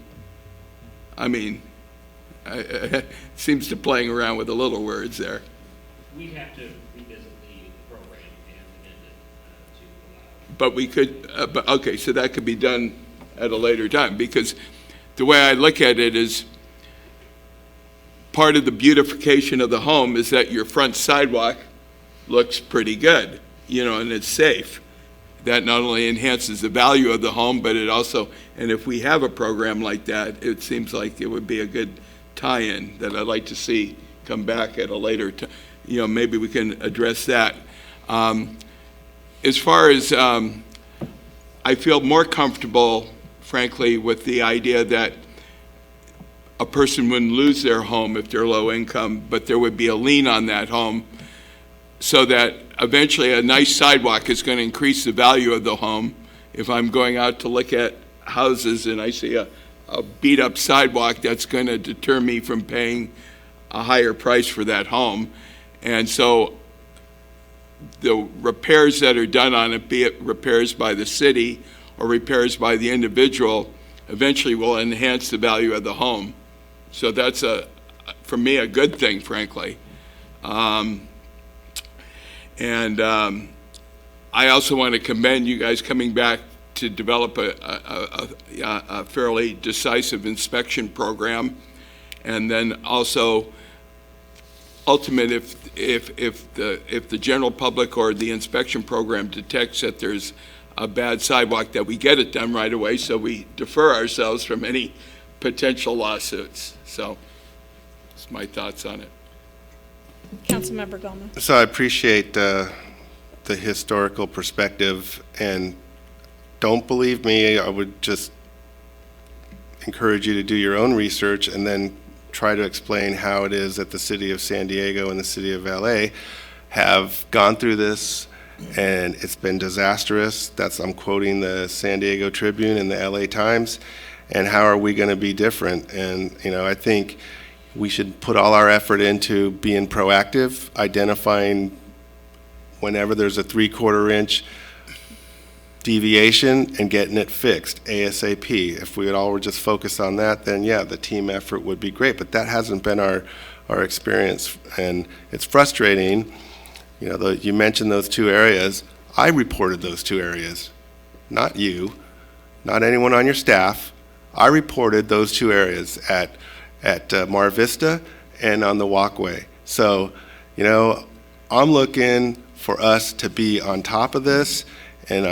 I mean, seems to playing around with the little words there. We'd have to revisit the program and amend it to allow. But we could, but okay, so that could be done at a later time, because the way I look at it is part of the beautification of the home is that your front sidewalk looks pretty good, you know, and it's safe. That not only enhances the value of the home, but it also, and if we have a program like that, it seems like it would be a good tie-in that I'd like to see come back at a later time. You know, maybe we can address that. As far as, I feel more comfortable, frankly, with the idea that a person wouldn't lose their home if they're low income, but there would be a lien on that home, so that eventually a nice sidewalk is going to increase the value of the home. If I'm going out to look at houses and I see a beat-up sidewalk, that's going to deter me from paying a higher price for that home. And so the repairs that are done on it, be it repairs by the city or repairs by the individual, eventually will enhance the value of the home. So that's, for me, a good thing, frankly. I also want to commend you guys coming back to develop a fairly decisive inspection program, and then also ultimate if the general public or the inspection program detects that there's a bad sidewalk, that we get it done right away, so we defer ourselves from any potential lawsuits. So that's my thoughts on it. Councilmember Gomez. So I appreciate the historical perspective, and don't believe me, I would just encourage you to do your own research and then try to explain how it is that the city of San Diego and the city of LA have gone through this, and it's been disastrous. I'm quoting the San Diego Tribune and the LA Times. And how are we going to be different? And, you know, I think we should put all our effort into being proactive, identifying whenever there's a 3/4 inch deviation and getting it fixed ASAP. If we all were just focused on that, then yeah, the team effort would be great. But that hasn't been our experience, and it's frustrating. You know, you mentioned those two areas. I reported those two areas, not you, not anyone on your staff. I reported those two areas at Mar Vista and on the walkway. So, you know, I'm looking for us to be on top of this, and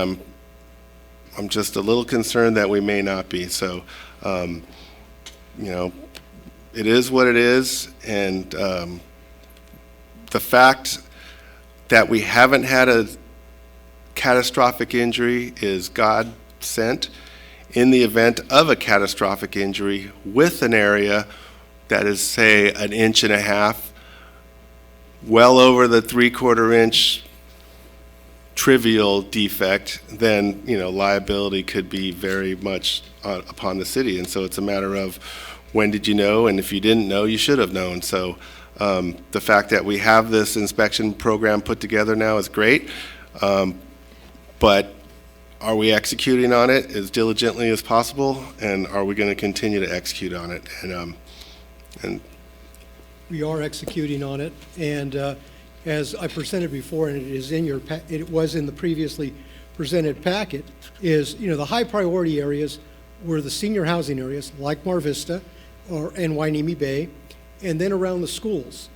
I'm just a little concerned that we may not be. So, you know, it is what it is, and the fact that we haven't had a catastrophic injury is God sent. In the event of a catastrophic injury with an area that is, say, 1.5 inches, well over the 3/4 inch trivial defect, then, you know, liability could be very much upon the city. And so it's a matter of when did you know, and if you didn't know, you should have known. So the fact that we have this inspection program put together now is great, but are we executing on it as diligently as possible, and are we going to continue to execute on it? And We are executing on it, and as I presented before, and it was in the previously presented packet is, the high priority areas were the senior housing areas like Mar Vista and Wainimi Bay, and then around the schools.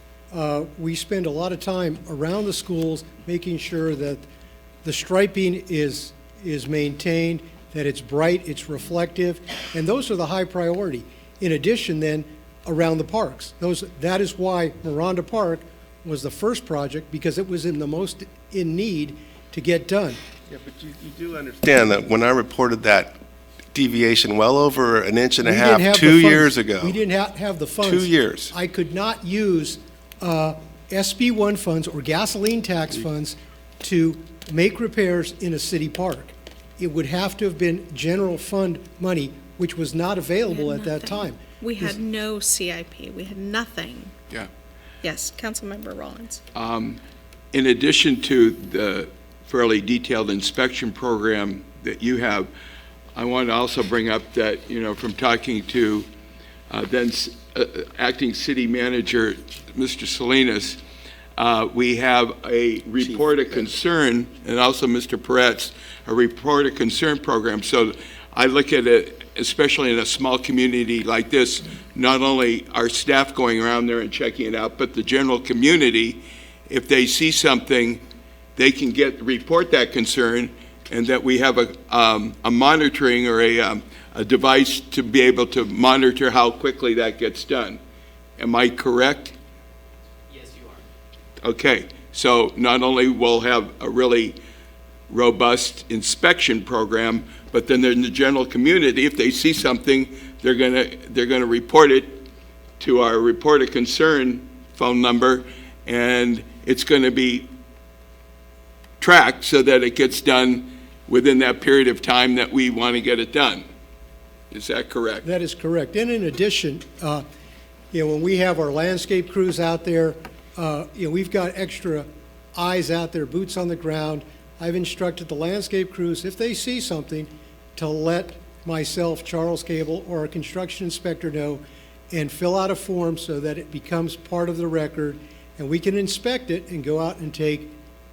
We spend a lot of time around the schools making sure that the striping is maintained, that it's bright, it's reflective, and those are the high priority. In addition, then, around the parks. That is why Miranda Park was the first project, because it was in the most in need to get done. Yeah, but you do understand that when I reported that deviation well over an inch and a We didn't half have the 2 funds. years ago. We didn't have the funds. 2 years. I could not use SB1 funds or gasoline tax funds to make repairs in a city park. It would have to have been general fund money, which was not available at that time. We had no CIP. We had nothing. Yeah. Yes, Councilmember Rollins. In addition to the fairly detailed inspection program that you have, I want to also bring up that, from talking to acting city manager, Mr. Salinas, we have a report of concern, and also Mr. Peretz, a report of concern program. So I look at it, especially in a small community like this, not only our staff going around there and checking it out, but the general community, if they see something, they can report that concern, and that we have a monitoring or a device to be able to monitor how quickly that gets done. Am I correct? Yes, you are. Okay, so not only we'll have a really robust inspection program, but then in the general community, if they see something, they're gonna report it to our report of concern phone number, and it's gonna be tracked so that it gets done within that period of time that we want to get it done. Is that correct? That is correct. And in addition, when we have our landscape crews out there, we've got extra eyes out there, boots on the ground. I've instructed the landscape crews, if they see something, to let myself, Charles Cable, or a construction inspector know, and fill out a form so that it becomes part of the record, and we can inspect it and go out and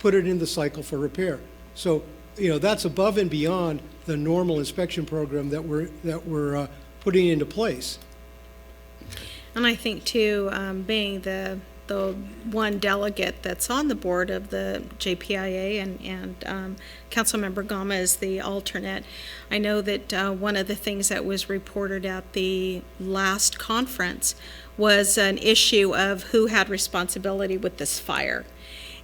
put it in the cycle for repair. So, that's above and beyond the normal inspection program that we're putting into place. And I think too, being the one delegate that's on the board of the JPIA and Councilmember Gama is the alternate, I know that one of the things that was reported at the last conference was an issue of who had responsibility with this fire.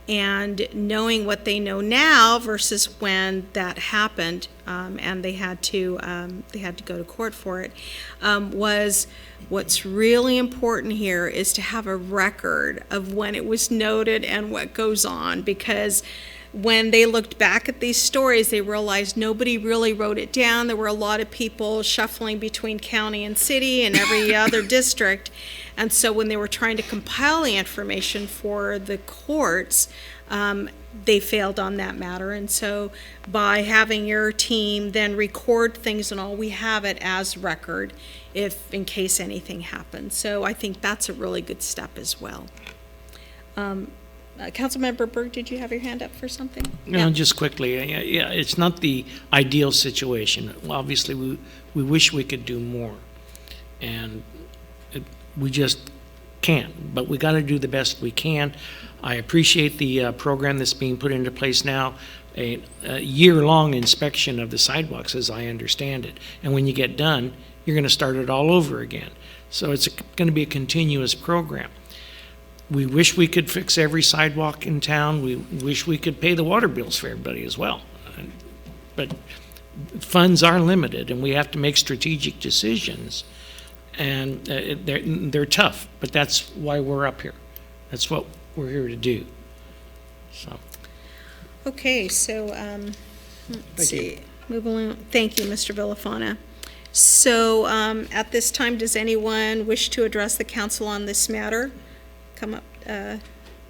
And knowing what they know now versus when that happened, and they had to go to court for it, was what's really important here is to have a record of when it was noted and what goes on, because when they looked back at these stories, they realized nobody really wrote it down. There were a lot of people shuffling between county and city and every other district. And so when they were trying to compile the information for the courts, they failed on that matter. And so by having your team then record things and all, we have it as record if in case anything happens. So I think that's a really good step as well. Councilmember Berg, did you have your hand up for something? No, Yeah. just quickly. Yeah, it's not the ideal situation. Obviously, we wish we could do more, and we just can't. But we got to do the best we can. I appreciate the program that's being put into place now, a year-long inspection of the sidewalks, as I understand it. And when you get done, you're going to start it all over again. So it's going to be a continuous program. We wish we could fix every sidewalk in town. We wish we could pay the water bills for everybody as well. But funds are limited, and we have to make strategic decisions. And they're tough, but that's why we're up here. That's what we're here to do. So. Okay, so let's see. Move along. Thank you, Mr. Villafana. So at this time, does anyone wish to address the council on this matter? Come up,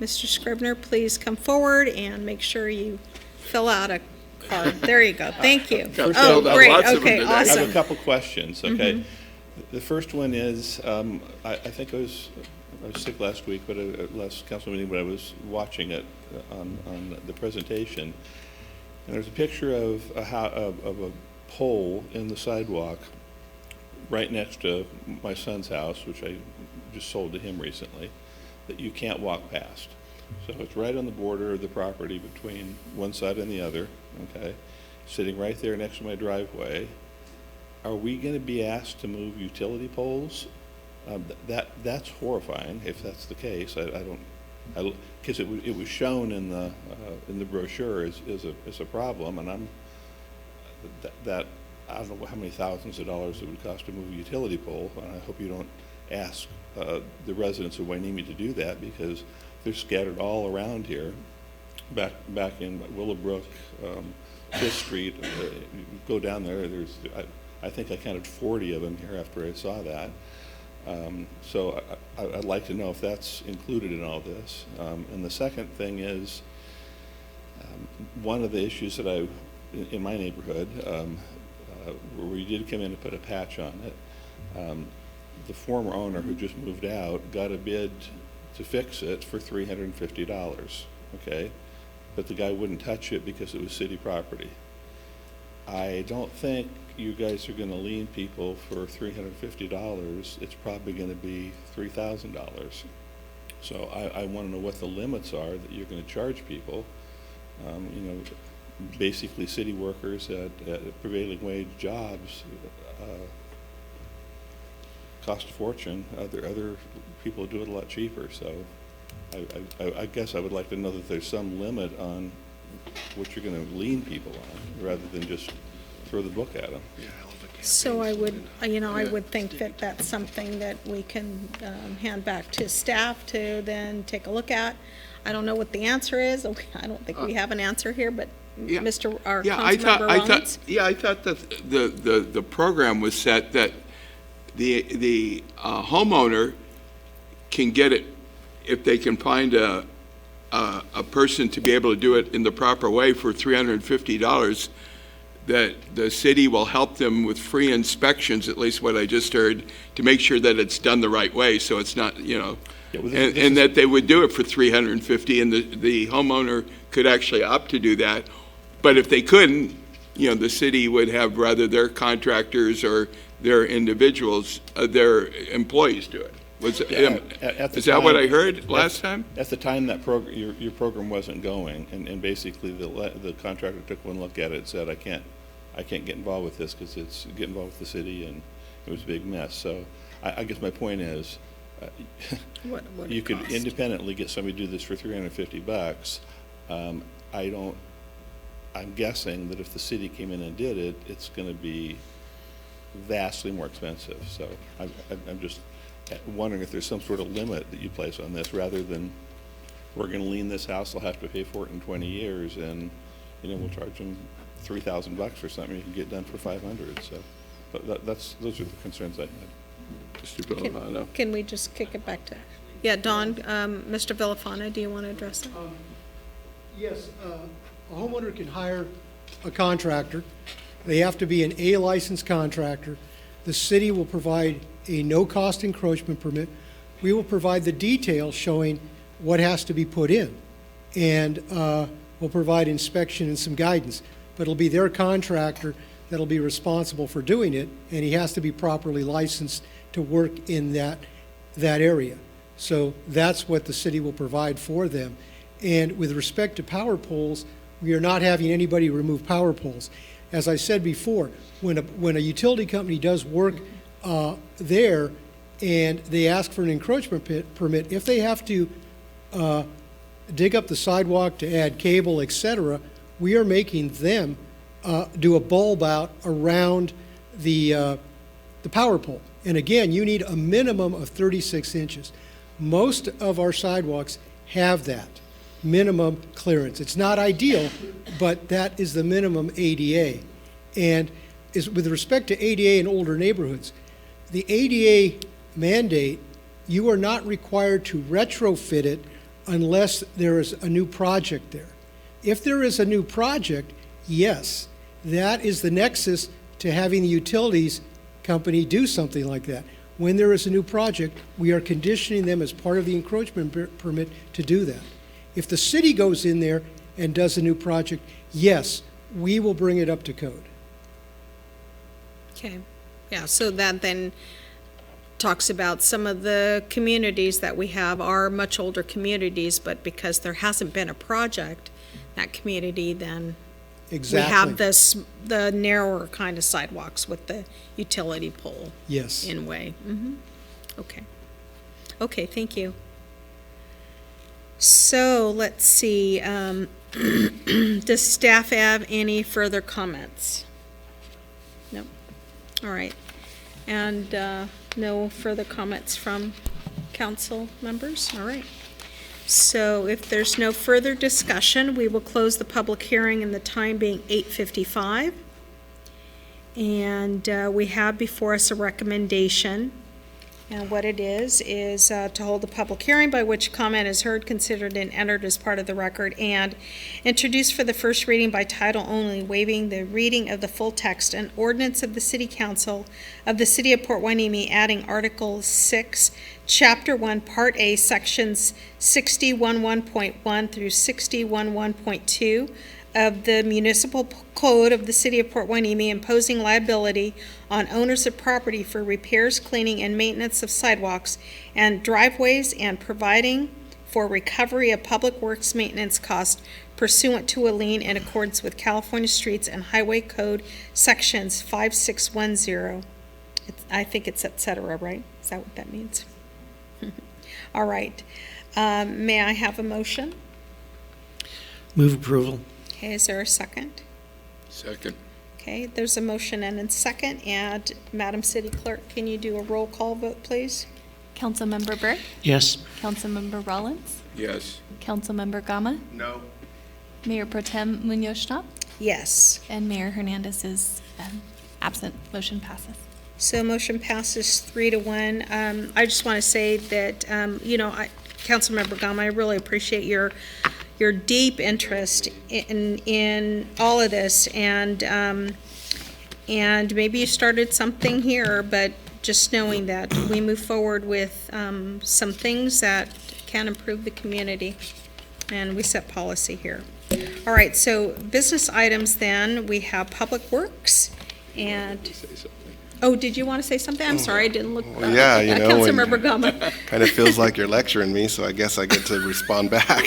Mr. Scribner, please come forward and make sure you fill out a card. There you go. Thank you. Oh, great. Okay, I have awesome. a couple questions, okay? The first one is, I think I was sick last week, but last council meeting, but I was watching it on the presentation. And there's a picture of of a pole in the sidewalk right next to my son's house, which I just sold to him recently, that you can't walk past. So it's right on the border of the property between one side and the other, okay? Sitting right there next to my driveway. Are we gonna be asked to move utility poles? That's horrifying if that's the case. Because it was shown in the brochure as a problem, and I don't know how many thousands of dollars it would cost to move a utility pole, and I hope you don't ask the residents of Hueneme to do that, because they're scattered all around here. Back in Willowbrook, 5th Street, you go down there, I think I counted 40 of them here after I saw that. So I'd like to know if that's included in all this. And the second thing is, one of the issues that in my neighborhood, where we did come in and put a patch on it, the former owner who just moved out got a bid to fix it for $350, okay? But the guy wouldn't touch it because it was city property. I don't think you guys are going to lien people for $350. It's probably going to be $3,000. So I want to know what the limits are that you're going to charge people. You know, basically city workers at prevailing wage jobs cost a fortune. Other people do it a lot cheaper. So I guess I would like to know that there's some limit on what you're going to lien people on, rather than just throw the book at them. So I would, I would think that that's something that we can hand back to staff to then take a look at. I don't know what the answer is. I don't think we have an answer here, but Yeah. Councilmember Rollins? I thought that the program was set that the homeowner can get it if they can find a person to be able to do it in the proper way for $350, that the city will help them with free inspections, at least what I just heard, to make sure that it's done the right way, so it's not, and that they would do it for $350, and the homeowner could actually opt to do that. But if they couldn't, the city would have rather their contractors or their individuals, their employees do it. Is that what I heard last time? At the time that your program wasn't going, and basically the contractor took one look at it and said, I can't get involved with this because it's get involved with the city, and it was a big mess. So I guess my point is, what you could independently get somebody to do this for $350. I'm guessing that if the city came in and did it, it's going to be vastly more expensive. So I'm just wondering if there's some sort of limit that you place on this, rather than we're going to lien this house, they'll have to pay for it in 20 years, and we'll charge them $3,000 for something you can get done for $500. So, but those are the concerns I had. Can we just kick it back to? Yeah, Don, Mr. Villafana, do you want to address that? Yes, a homeowner can hire a contractor. They have to be an A licensed contractor. The city will provide a no-cost encroachment permit. We will provide the details showing what has to be put in, and we'll provide inspection and some guidance. But it'll be their contractor that'll be responsible for doing it, and he has to be properly licensed to work in that area. So that's what the city will provide for them. And with respect to power poles, we are not having anybody remove power poles. As I said before, when a utility company does work there and they ask for an encroachment permit, if they have to dig up the sidewalk to add cable, etc., we are making them do a bulb out around the power pole. And again, you need a minimum of 36 inches. Most of our sidewalks have that minimum clearance. It's not ideal, but that is the minimum ADA. And with respect to ADA in older neighborhoods, the ADA mandate, you are not required to retrofit it unless there is a new project there. If there is a new project, yes, that is the nexus to having the utilities company do something like that. When there is a new project, we are conditioning them as part of the encroachment permit to do that. If the city goes in there and does a new project, yes, we will bring it up to code. Okay, yeah, so that then talks about some of the communities that we have are much older communities, but because there hasn't been a project, that community then Exactly. we have the narrower kind of sidewalks with the utility pole Yes. in way. Okay. Okay, thank you. So let's see, does staff have any further comments? No? All right. And no further comments from council members? All right. So if there's no further discussion, we will close the public hearing and the time being 8:55. And we have before us a recommendation. And what it is to hold a public hearing by which comment is heard, considered, and entered as part of the record, and introduced for the first reading by title only, waiving the reading of the full text, an ordinance of the City Council of the City of Port Hueneme, adding Article 6, Chapter 1, Part A, Sections 6011.1 through 6011.2 of the Municipal Code of the City of Port Hueneme, imposing liability on owners of property for repairs, cleaning, and maintenance of sidewalks and driveways, and providing for recovery of public works maintenance costs pursuant to a lien in accordance with California Streets and Highway Code Sections 5610. I think it's et cetera, right? Is that what that means? All right. May I have a motion? Move approval. Okay, is there a second? Second. Okay, there's a motion and a second, and Madam City Clerk, can you do a roll call vote, please? Councilmember Burke, Yes. Councilmember Rollins, Yes. Councilmember Gama, No. Mayor Pro Tem Munoz-Schnapp, Yes. and Mayor Hernandez is absent. Motion passes. So motion passes 3-1. I just want to say that, Councilmember Gama, I really appreciate your deep interest in all of this, and maybe you started something here, but just knowing that we move forward with some things that can improve the community, and we set policy here. All right, so business items then, we have Public Works, and, oh, did you want to say something? I'm sorry, I didn't look. Well, yeah, Councilmember Gama. Kind of feels like you're lecturing me, so I guess I get to respond back.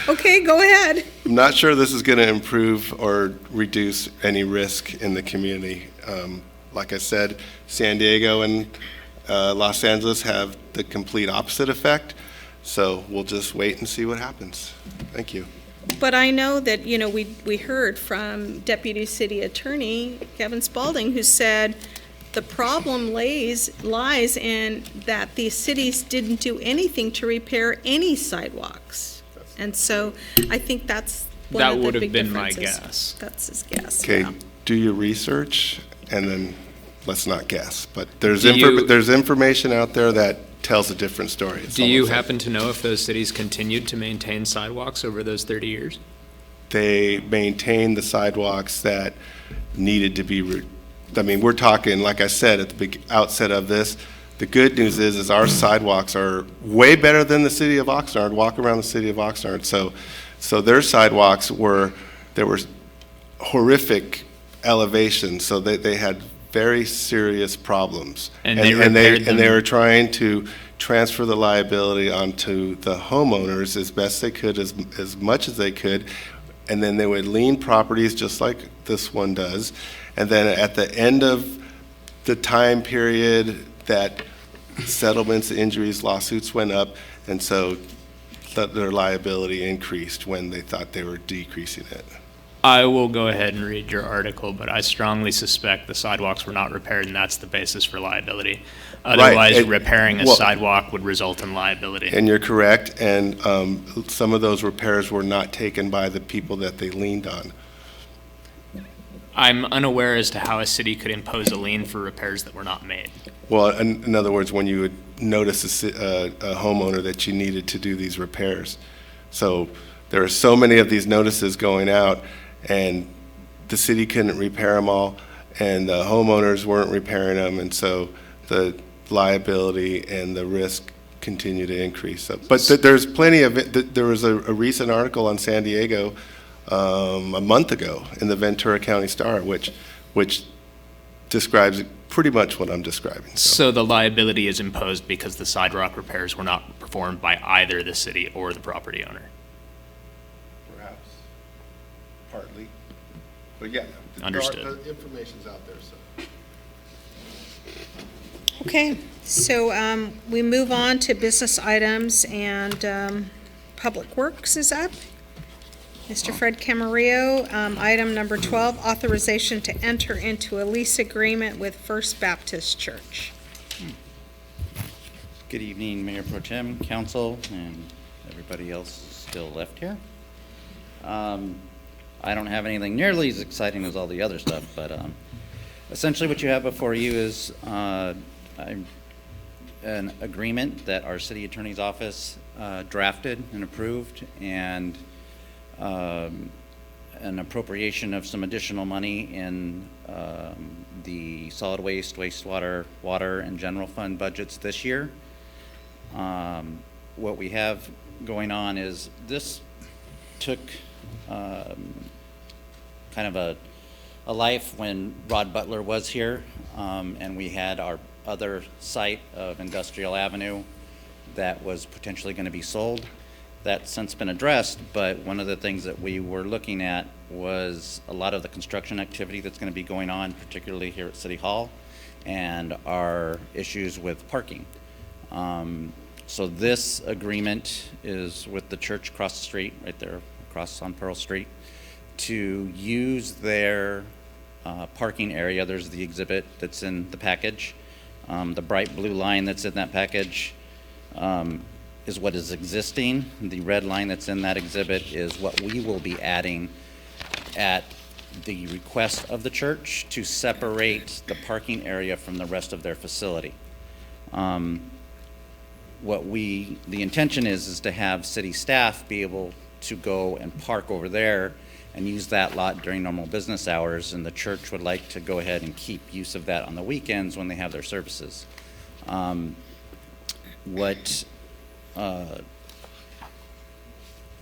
Okay, go ahead. I'm not sure this is going to improve or reduce any risk in the community. Like I said, San Diego and Los Angeles have the complete opposite effect, so we'll just wait and see what happens. Thank you. But I know that, we heard from Deputy City Attorney Kevin Spaulding, who said the problem lies in that the cities didn't do anything to repair any sidewalks. And so I think that's one That of the would have big been my differences. guess. That's his guess, Okay, yeah. do your research, and then let's not guess. But there's Do you- there's information out there that tells a different story. It's Do you almost like happen to know if those cities continued to maintain sidewalks over those 30 years? they maintained the sidewalks that needed to be, we're talking, like I said at the outset of this, the good news is our sidewalks are way better than the city of Oxnard, walk around the city of Oxnard. So their sidewalks there were horrific elevations, so they had very serious problems. And they repaired them. And they were trying to transfer the liability onto the homeowners as best they could, as much as they could, and then they would lien properties just like this one does. And then at the end of the time period that settlements, injuries, lawsuits went up, and so their liability increased when they thought they were decreasing it. I will go ahead and read your article, but I strongly suspect the sidewalks were not repaired, and that's the basis for liability. Otherwise, repairing a sidewalk would result in liability. And you're correct, and some of those repairs were not taken by the people that they leaned on. I'm unaware as to how a city could impose a lien for repairs that were not made. Well, in other words, when you would notice a homeowner that you needed to do these repairs. So there are so many of these notices going out, and the city couldn't repair them all, and the homeowners weren't repairing them, and so the liability and the risk continue to increase. But there's plenty of it. There was a recent article on San Diego a month ago in the Ventura County Star, which describes pretty much what I'm describing. So the liability is imposed because the sidewalk repairs were not performed by either the city or the property owner. Perhaps, partly, but yeah. Understood. The information's out there, so. Okay, so we move on to business items, and Public Works is up. Mr. Fred Camarillo, item number 12, authorization to enter into a lease agreement with First Baptist Church. Good evening, Mayor Pro Tem, Council, and everybody else still left here. I don't have anything nearly as exciting as all the other stuff, but essentially what you have before you is an agreement that our city attorney's office drafted and approved, and an appropriation of some additional money in the solid waste, wastewater, water, and general fund budgets this year. What we have going on is this took kind of a life when Rod Butler was here, and we had our other site of Industrial Avenue that was potentially going to be sold. That's since been addressed, but one of the things that we were looking at was a lot of the construction activity that's going to be going on, particularly here at City Hall, and our issues with parking. So this agreement is with the church across the street, right there, across on Pearl Street, to use their parking area. There's the exhibit that's in the package. The bright blue line that's in that package is what is existing. The red line that's in that exhibit is what we will be adding at the request of the church to separate the parking area from the rest of their facility. The intention is to have city staff be able to go and park over there and use that lot during normal business hours, and the church would like to go ahead and keep use of that on the weekends when they have their services. What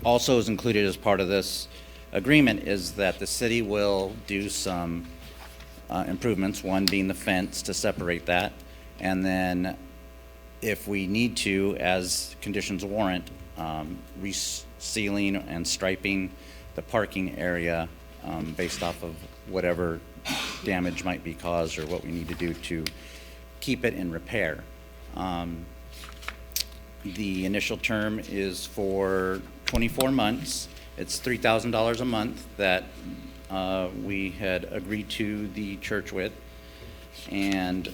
also is included as part of this agreement is that the city will do some improvements, one being the fence to separate that, and then if we need to, as conditions warrant, resealing and striping the parking area based off of whatever damage might be caused or what we need to do to keep it in repair. The initial term is for 24 months. It's $3,000 a month that we had agreed to the church with, and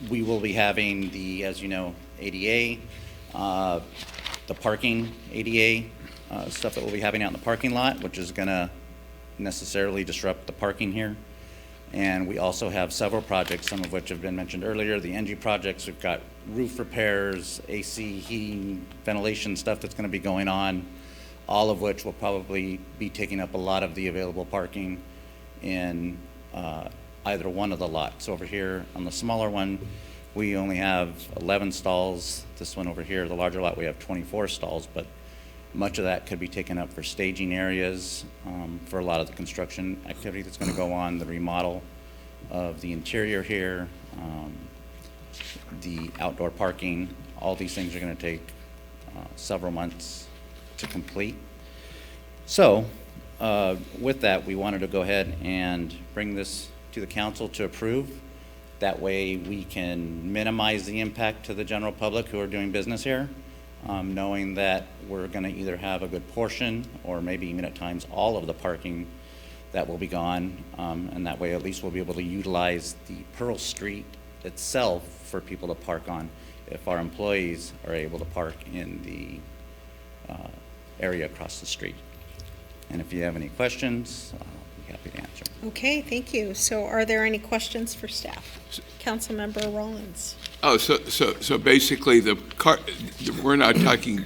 we will be having the, as you know, ADA, the parking ADA stuff that we'll be having out in the parking lot, which is going to necessarily disrupt the parking here. And we also have several projects, some of which have been mentioned earlier. The NG projects, we've got roof repairs, AC, heating, ventilation stuff that's going to be going on, all of which will probably be taking up a lot of the available parking in either one of the lots. Over here on the smaller one, we only have 11 stalls. This one over here, the larger lot, we have 24 stalls, but much of that could be taken up for staging areas, for a lot of the construction activity that's going to go on, the remodel of the interior here, the outdoor parking. All these things are going to take several months to complete. So with that, we wanted to go ahead and bring this to the council to approve. That way we can minimize the impact to the general public who are doing business here, knowing that we're going to either have a good portion or maybe even at times all of the parking that will be gone, and that way at least we'll be able to utilize the Pearl Street itself for people to park on if our employees are able to park in the area across the street. And if you have any questions, I'll be happy to answer. Okay, thank you. So are there any questions for staff? Councilmember Rollins. Oh, so basically the car, we're not talking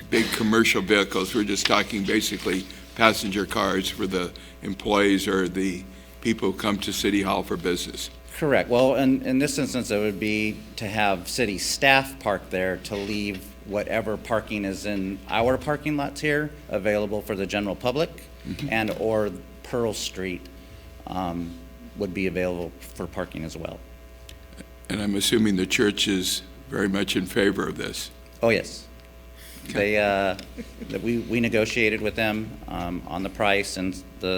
big commercial vehicles, we're just talking basically passenger cars for the employees or the people who come to City Hall for business. Correct. Well, in this instance, it would be to have city staff park there to leave whatever parking is in our parking lots here available for the general public, and or Pearl Street would be available for parking as well. And I'm assuming the church is very much in favor of this. Oh, yes. We negotiated with them on the price and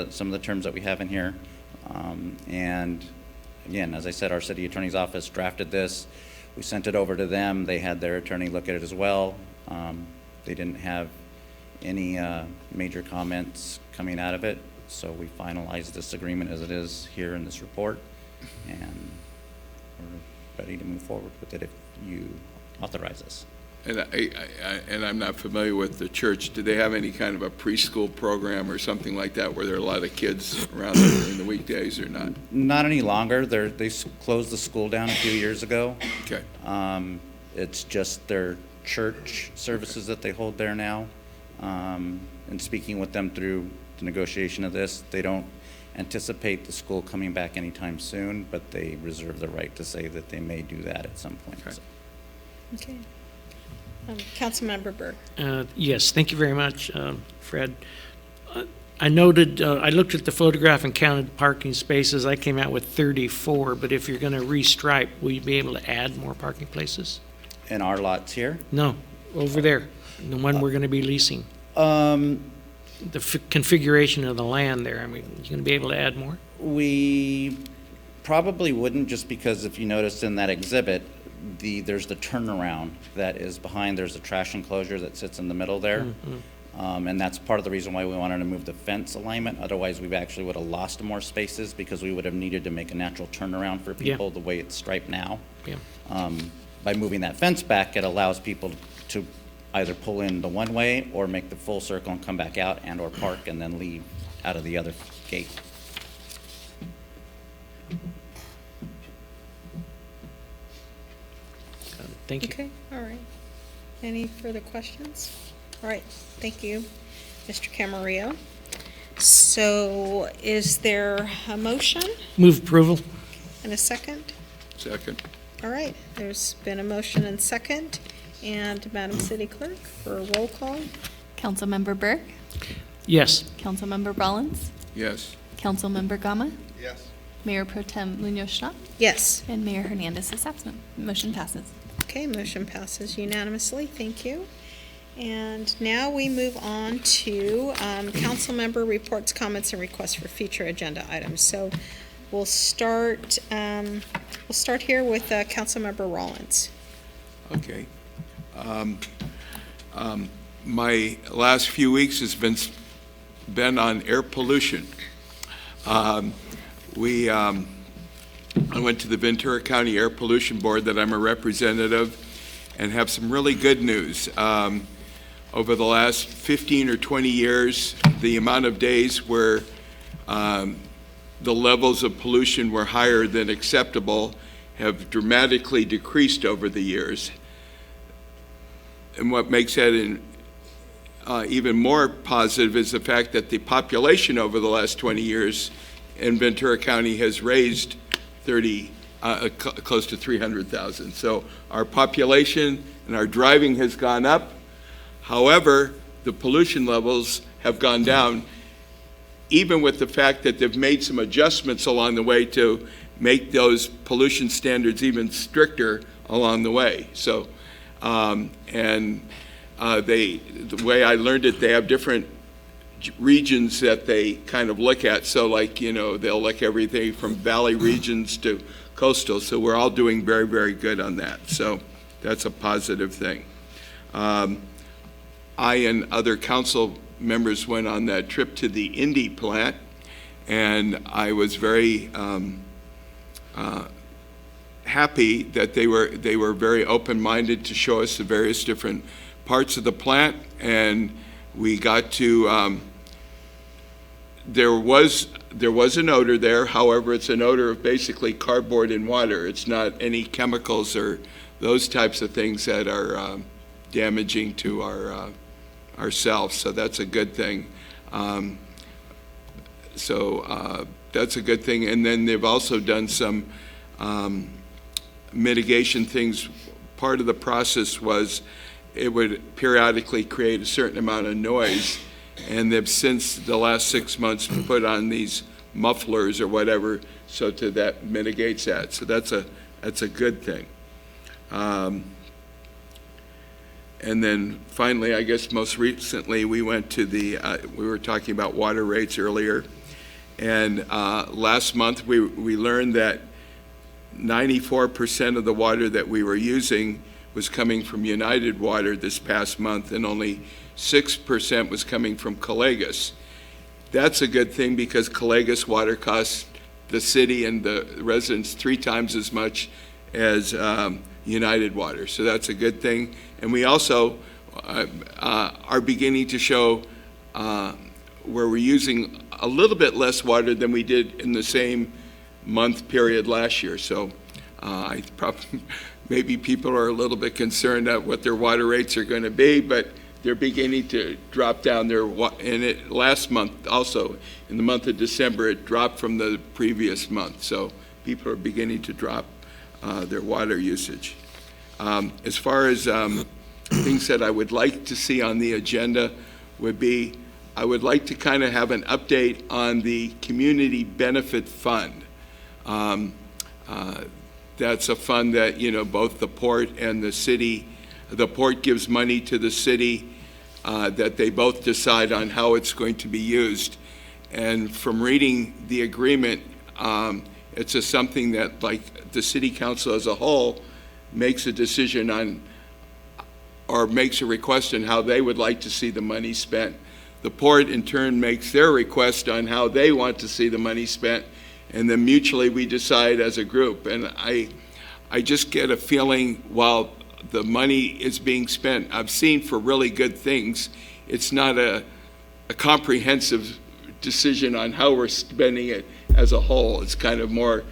some of the terms that we have in here. And again, as I said, our city attorney's office drafted this. We sent it over to them. They had their attorney look at it as well. They didn't have any major comments coming out of it. So we finalized this agreement as it is here in this report. And we're ready to move forward with it if you authorize us. And I'm not familiar with the church. Do they have any kind of a preschool program or something like that where there are a lot of kids around there during the weekdays or not? Not any longer. They closed the school down a few years ago. Okay. It's just their church services that they hold there now. And speaking with them through the negotiation of this, they don't anticipate the school coming back anytime soon, but they reserve the right to say that they may do that at some point. Okay. Okay. Councilmember Berg. Yes, thank you very much, Fred. I noted, I looked at the photograph and counted parking spaces. I came out with 34, but if you're going to restripe, will you be able to add more parking places? In our lots here? No, over there, the one we're going to be leasing. The configuration of the land there, I mean, you going to be able to add more? We probably wouldn't, just because if you notice in that exhibit, there's the turnaround that is behind. There's a trash enclosure that sits in the middle there. Mm-hmm. And that's part of the reason why we wanted to move the fence alignment. Otherwise, we actually would have lost more spaces because we would have needed to make a natural turnaround for people the way it's striped now. Yeah. By moving that fence back, it allows people to either pull in the one way or make the full circle and come back out and or park and then leave out of the other gate. Thank you. Okay, all right. Any further questions? All right, thank you, Mr. Camarillo. So is there a motion Move approval. and a second? Second. All right, there's been a motion and second. And Madam City Clerk, for a roll call. Councilmember Burke, Yes. Councilmember Rollins, Yes. Councilmember Gama, Yes. Mayor Pro Tem Munoz, Yes. and Mayor Hernandez is absent. Motion passes. Okay, motion passes unanimously. Thank you. And now we move on to council member reports, comments, and requests for future agenda items. So we'll start here with Councilmember Rollins. Okay. My last few weeks has been on air pollution. I went to the Ventura County Air Pollution Board that I'm a representative and have some really good news. Over the last 15 or 20 years, the amount of days where the levels of pollution were higher than acceptable have dramatically decreased over the years. And what makes that even more positive is the fact that the population over the last 20 years in Ventura County has raised close to 300,000. So our population and our driving has gone up. However, the pollution levels have gone down, even with the fact that they've made some adjustments along the way to make those pollution standards even stricter along the way. So, the way I learned it, they have different regions that they kind of look at. So like, you know, they'll look everything from valley regions to coastal. So we're all doing very, very good on that. So that's a positive thing. I and other council members went on that trip to the Indy plant, and I was very happy that they were very open-minded to show us the various different parts of the plant, and we got to there was an odor there. However, it's an odor of basically cardboard and water. It's not any chemicals or those types of things that are damaging to ourselves. So that's a good thing. That's a good thing. And then they've also done some mitigation things. Part of the process was it would periodically create a certain amount of noise. And they've since the last 6 months put on these mufflers or whatever, so that mitigates that. So that's a good thing. And then finally, I guess most recently, we went to we were talking about water rates earlier. And last month, we learned that 94% of the water that we were using was coming from United Water this past month, and only 6% was coming from Colegas. That's a good thing, because Colegas water costs the city and the residents 3 times as much as United Water. So that's a good thing. And we also are beginning to show where we're using a little bit less water than we did in the same month period last year. So maybe people are a little bit concerned at what their water rates are going to be, but they're beginning to drop down their, and last month also, in the month of December, it dropped from the previous month. So people are beginning to drop their water usage. As far as things that I would like to see on the agenda would be, I would like to kind of have an update on the Community Benefit Fund. That's a fund that, both the port and the city, the port gives money to the city that they both decide on how it's going to be used. And from reading the agreement, it's just something that, like, the city council as a whole makes a decision on, or makes a request on how they would like to see the money spent. The port in turn makes their request on how they want to see the money spent, and then mutually we decide as a group. And I just get a feeling while the money is being spent, I've seen for really good things, it's not a comprehensive decision on how we're spending it as a whole. It's kind of more,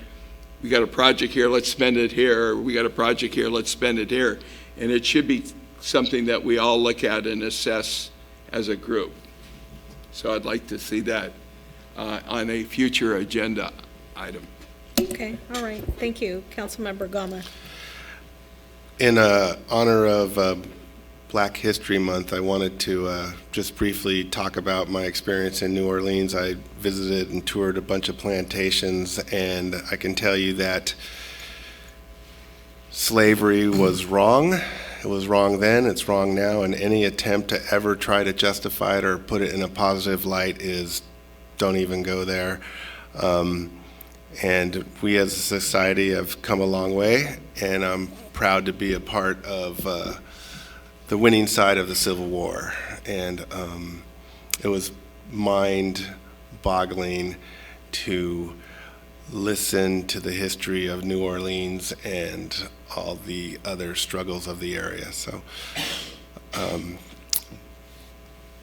we got a project here, let's spend it here, or we got a project here, let's spend it here. And it should be something that we all look at and assess as a group. So I'd like to see that on a future agenda item. Okay, all right, thank you. Councilmember Gama. In honor of Black History Month, I wanted to just briefly talk about my experience in New Orleans. I visited and toured a bunch of plantations, and I can tell you that slavery was wrong. It was wrong then, it's wrong now, and any attempt to ever try to justify it or put it in a positive light is, don't even go there. And we as a society have come a long way, and I'm proud to be a part of the winning side of the Civil War. And it was mind-boggling to listen to the history of New Orleans and all the other struggles of the area. So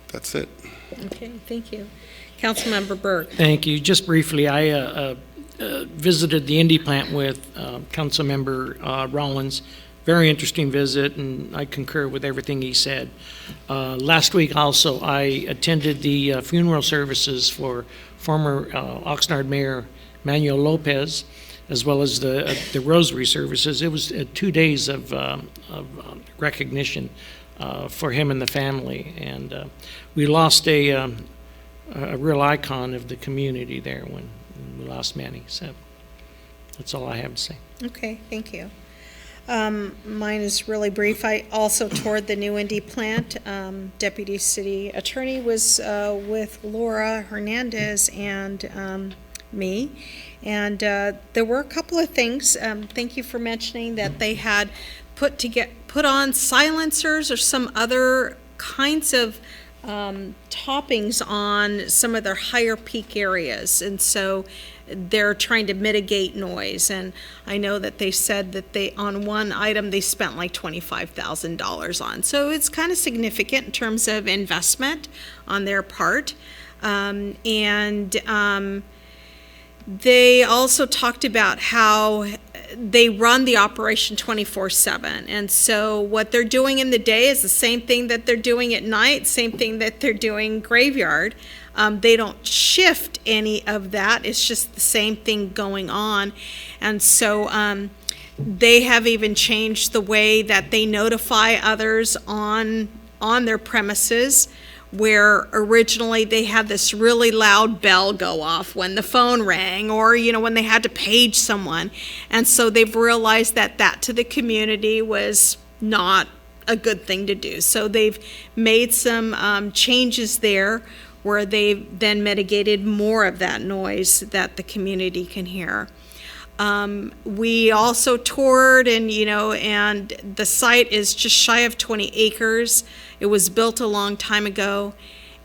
that's it. Okay, thank you. Councilmember Burke. Thank you. Just briefly, I visited the Indy plant with Councilmember Rollins. Very interesting visit, and I concur with everything he said. Last week also, I attended the funeral services for former Oxnard Mayor Manuel Lopez, as well as the rosary services. It was 2 days of recognition for him and the family, and we lost a real icon of the community there when we lost Manny. So that's all I have to say. Okay, thank you. Mine is really brief. I also toured the new Indy plant. Deputy City Attorney was with Laura Hernandez and me. And there were a couple of things. Thank you for mentioning that they had put on silencers or some other kinds of toppings on some of their higher peak areas. And so they're trying to mitigate noise. And I know that they said that on one item, they spent like $25,000 on. So it's kind of significant in terms of investment on their part. They also talked about how they run the operation 24/7. And so what they're doing in the day is the same thing that they're doing at night, same thing that they're doing graveyard. They don't shift any of that. It's just the same thing going on. And so they have even changed the way that they notify others on their premises, where originally they had this really loud bell go off when the phone rang, or, when they had to page someone. And so they've realized that to the community was not a good thing to do. So they've made some changes there where they've then mitigated more of that noise that the community can hear. We also toured, and the site is just shy of 20 acres. It was built a long time ago,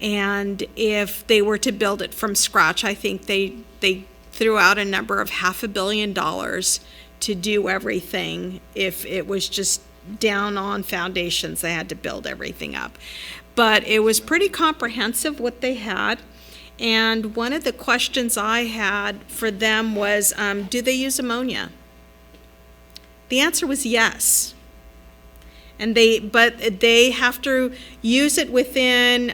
and if they were to build it from scratch, I think they threw out a number of $500 million to do everything. If it was just down on foundations, they had to build everything up. But it was pretty comprehensive what they had. And one of the questions I had for them was, do they use ammonia? The answer was yes. But they have to use it within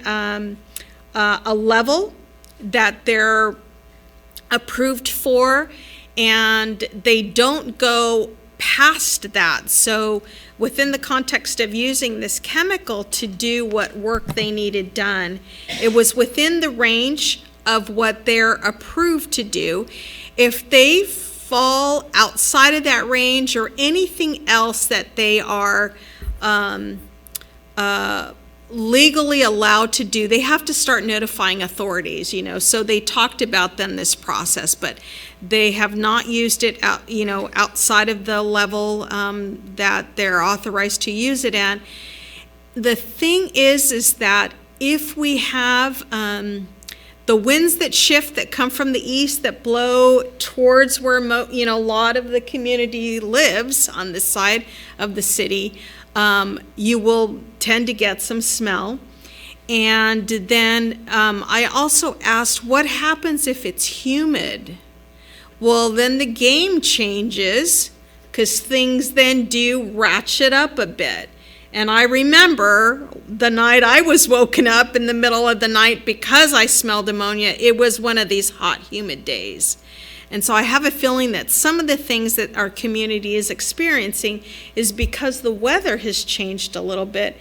a level that they're approved for, and they don't go past that. So within the context of using this chemical to do what work they needed done, it was within the range of what they're approved to do. If they fall outside of that range, or anything else that they are legally allowed to do, they have to start notifying authorities, So they talked about then this process, but they have not used it out, outside of the level that they're authorized to use it at. The thing is that if we have the winds that shift, that come from the east, that blow towards where a lot of the community lives on this side of the city, you will tend to get some smell. And then I also asked, what happens if it's humid? Well, then the game changes, because things then do ratchet up a bit. And I remember the night I was woken up in the middle of the night because I smelled ammonia. It was one of these hot, humid days. And so I have a feeling that some of the things that our community is experiencing is because the weather has changed a little bit.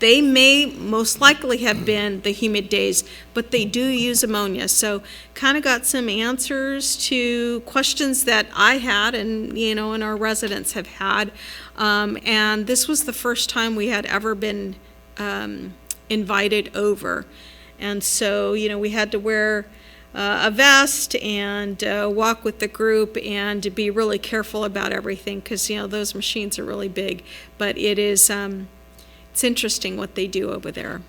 They may most likely have been the humid days, but they do use ammonia. So kind of got some answers to questions that I had, and and our residents have had. And this was the first time we had ever been invited over. And so, we had to wear a vest and walk with the group, and to be really careful about everything, because those machines are really big. But it is it's interesting what they do over there.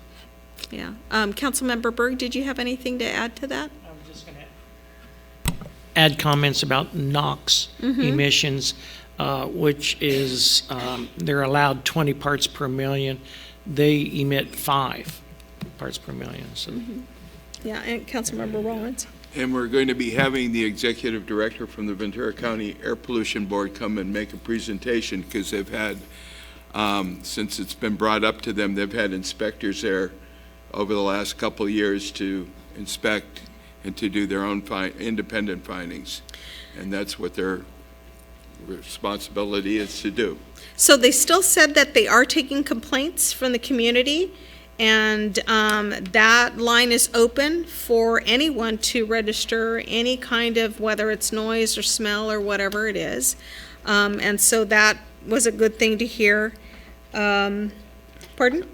Yeah. Councilmember Berg, did you have anything to add to that? I was just going to add comments about NOx emissions, which is they're allowed 20 parts per million. They emit 5 parts per million. So. Yeah, and Councilmember Rollins. And we're going to be having the executive director from the Ventura County Air Pollution Board come and make a presentation, because they've had, since it's been brought up to them, they've had inspectors there over the last couple of years to inspect and to do their own independent findings. And that's what their responsibility is to do. So they still said that they are taking complaints from the community, and that line is open for anyone to register any kind of, whether it's noise or smell or whatever it is. And so that was a good thing to hear. Pardon?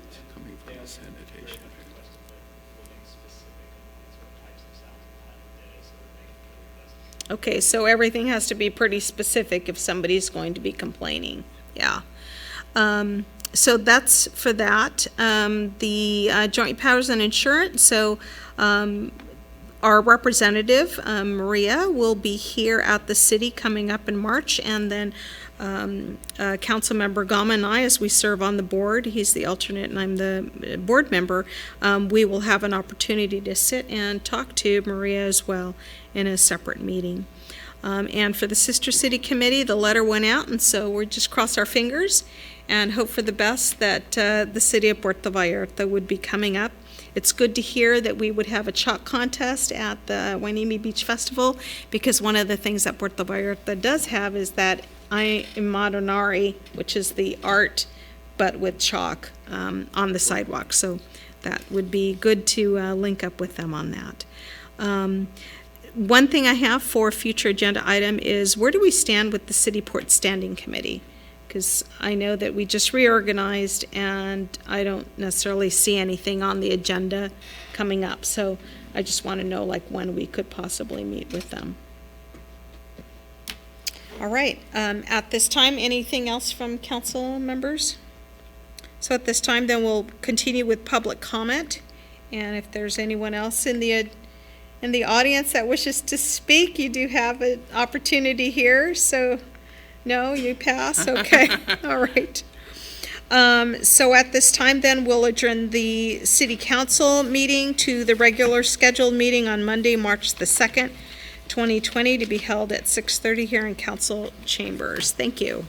Okay, so everything has to be pretty specific if somebody's going to be complaining. Yeah. So that's for that. The Joint Powers and Insurance, so our representative, Maria, will be here at the city coming up in March, and then Councilmember Gama and I, as we serve on the board, he's the alternate and I'm the board member, we will have an opportunity to sit and talk to Maria as well in a separate meeting. And for the Sister City Committee, the letter went out, and so we're just cross our fingers and hope for the best that the city of Puerto Vallarta would be coming up. It's good to hear that we would have a chalk contest at the Hueneme Beach Festival, because one of the things that Puerto Vallarta does have is that Imaginari, which is the art, but with chalk on the sidewalk. So that would be good to link up with them on that. One thing I have for future agenda item is, where do we stand with the City Port Standing Committee? Because I know that we just reorganized and I don't necessarily see anything on the agenda coming up. So I just want to know like when we could possibly meet with them. All right, at this time, anything else from council members? So at this time, then we'll continue with public comment. And if there's anyone else in the audience that wishes to speak, you do have an opportunity here. So, no, you pass? Okay, all right. So at this time, then, we'll adjourn the city council meeting to the regular scheduled meeting on Monday, March the 2nd, 2020, to be held at 6:30 here in council chambers. Thank you.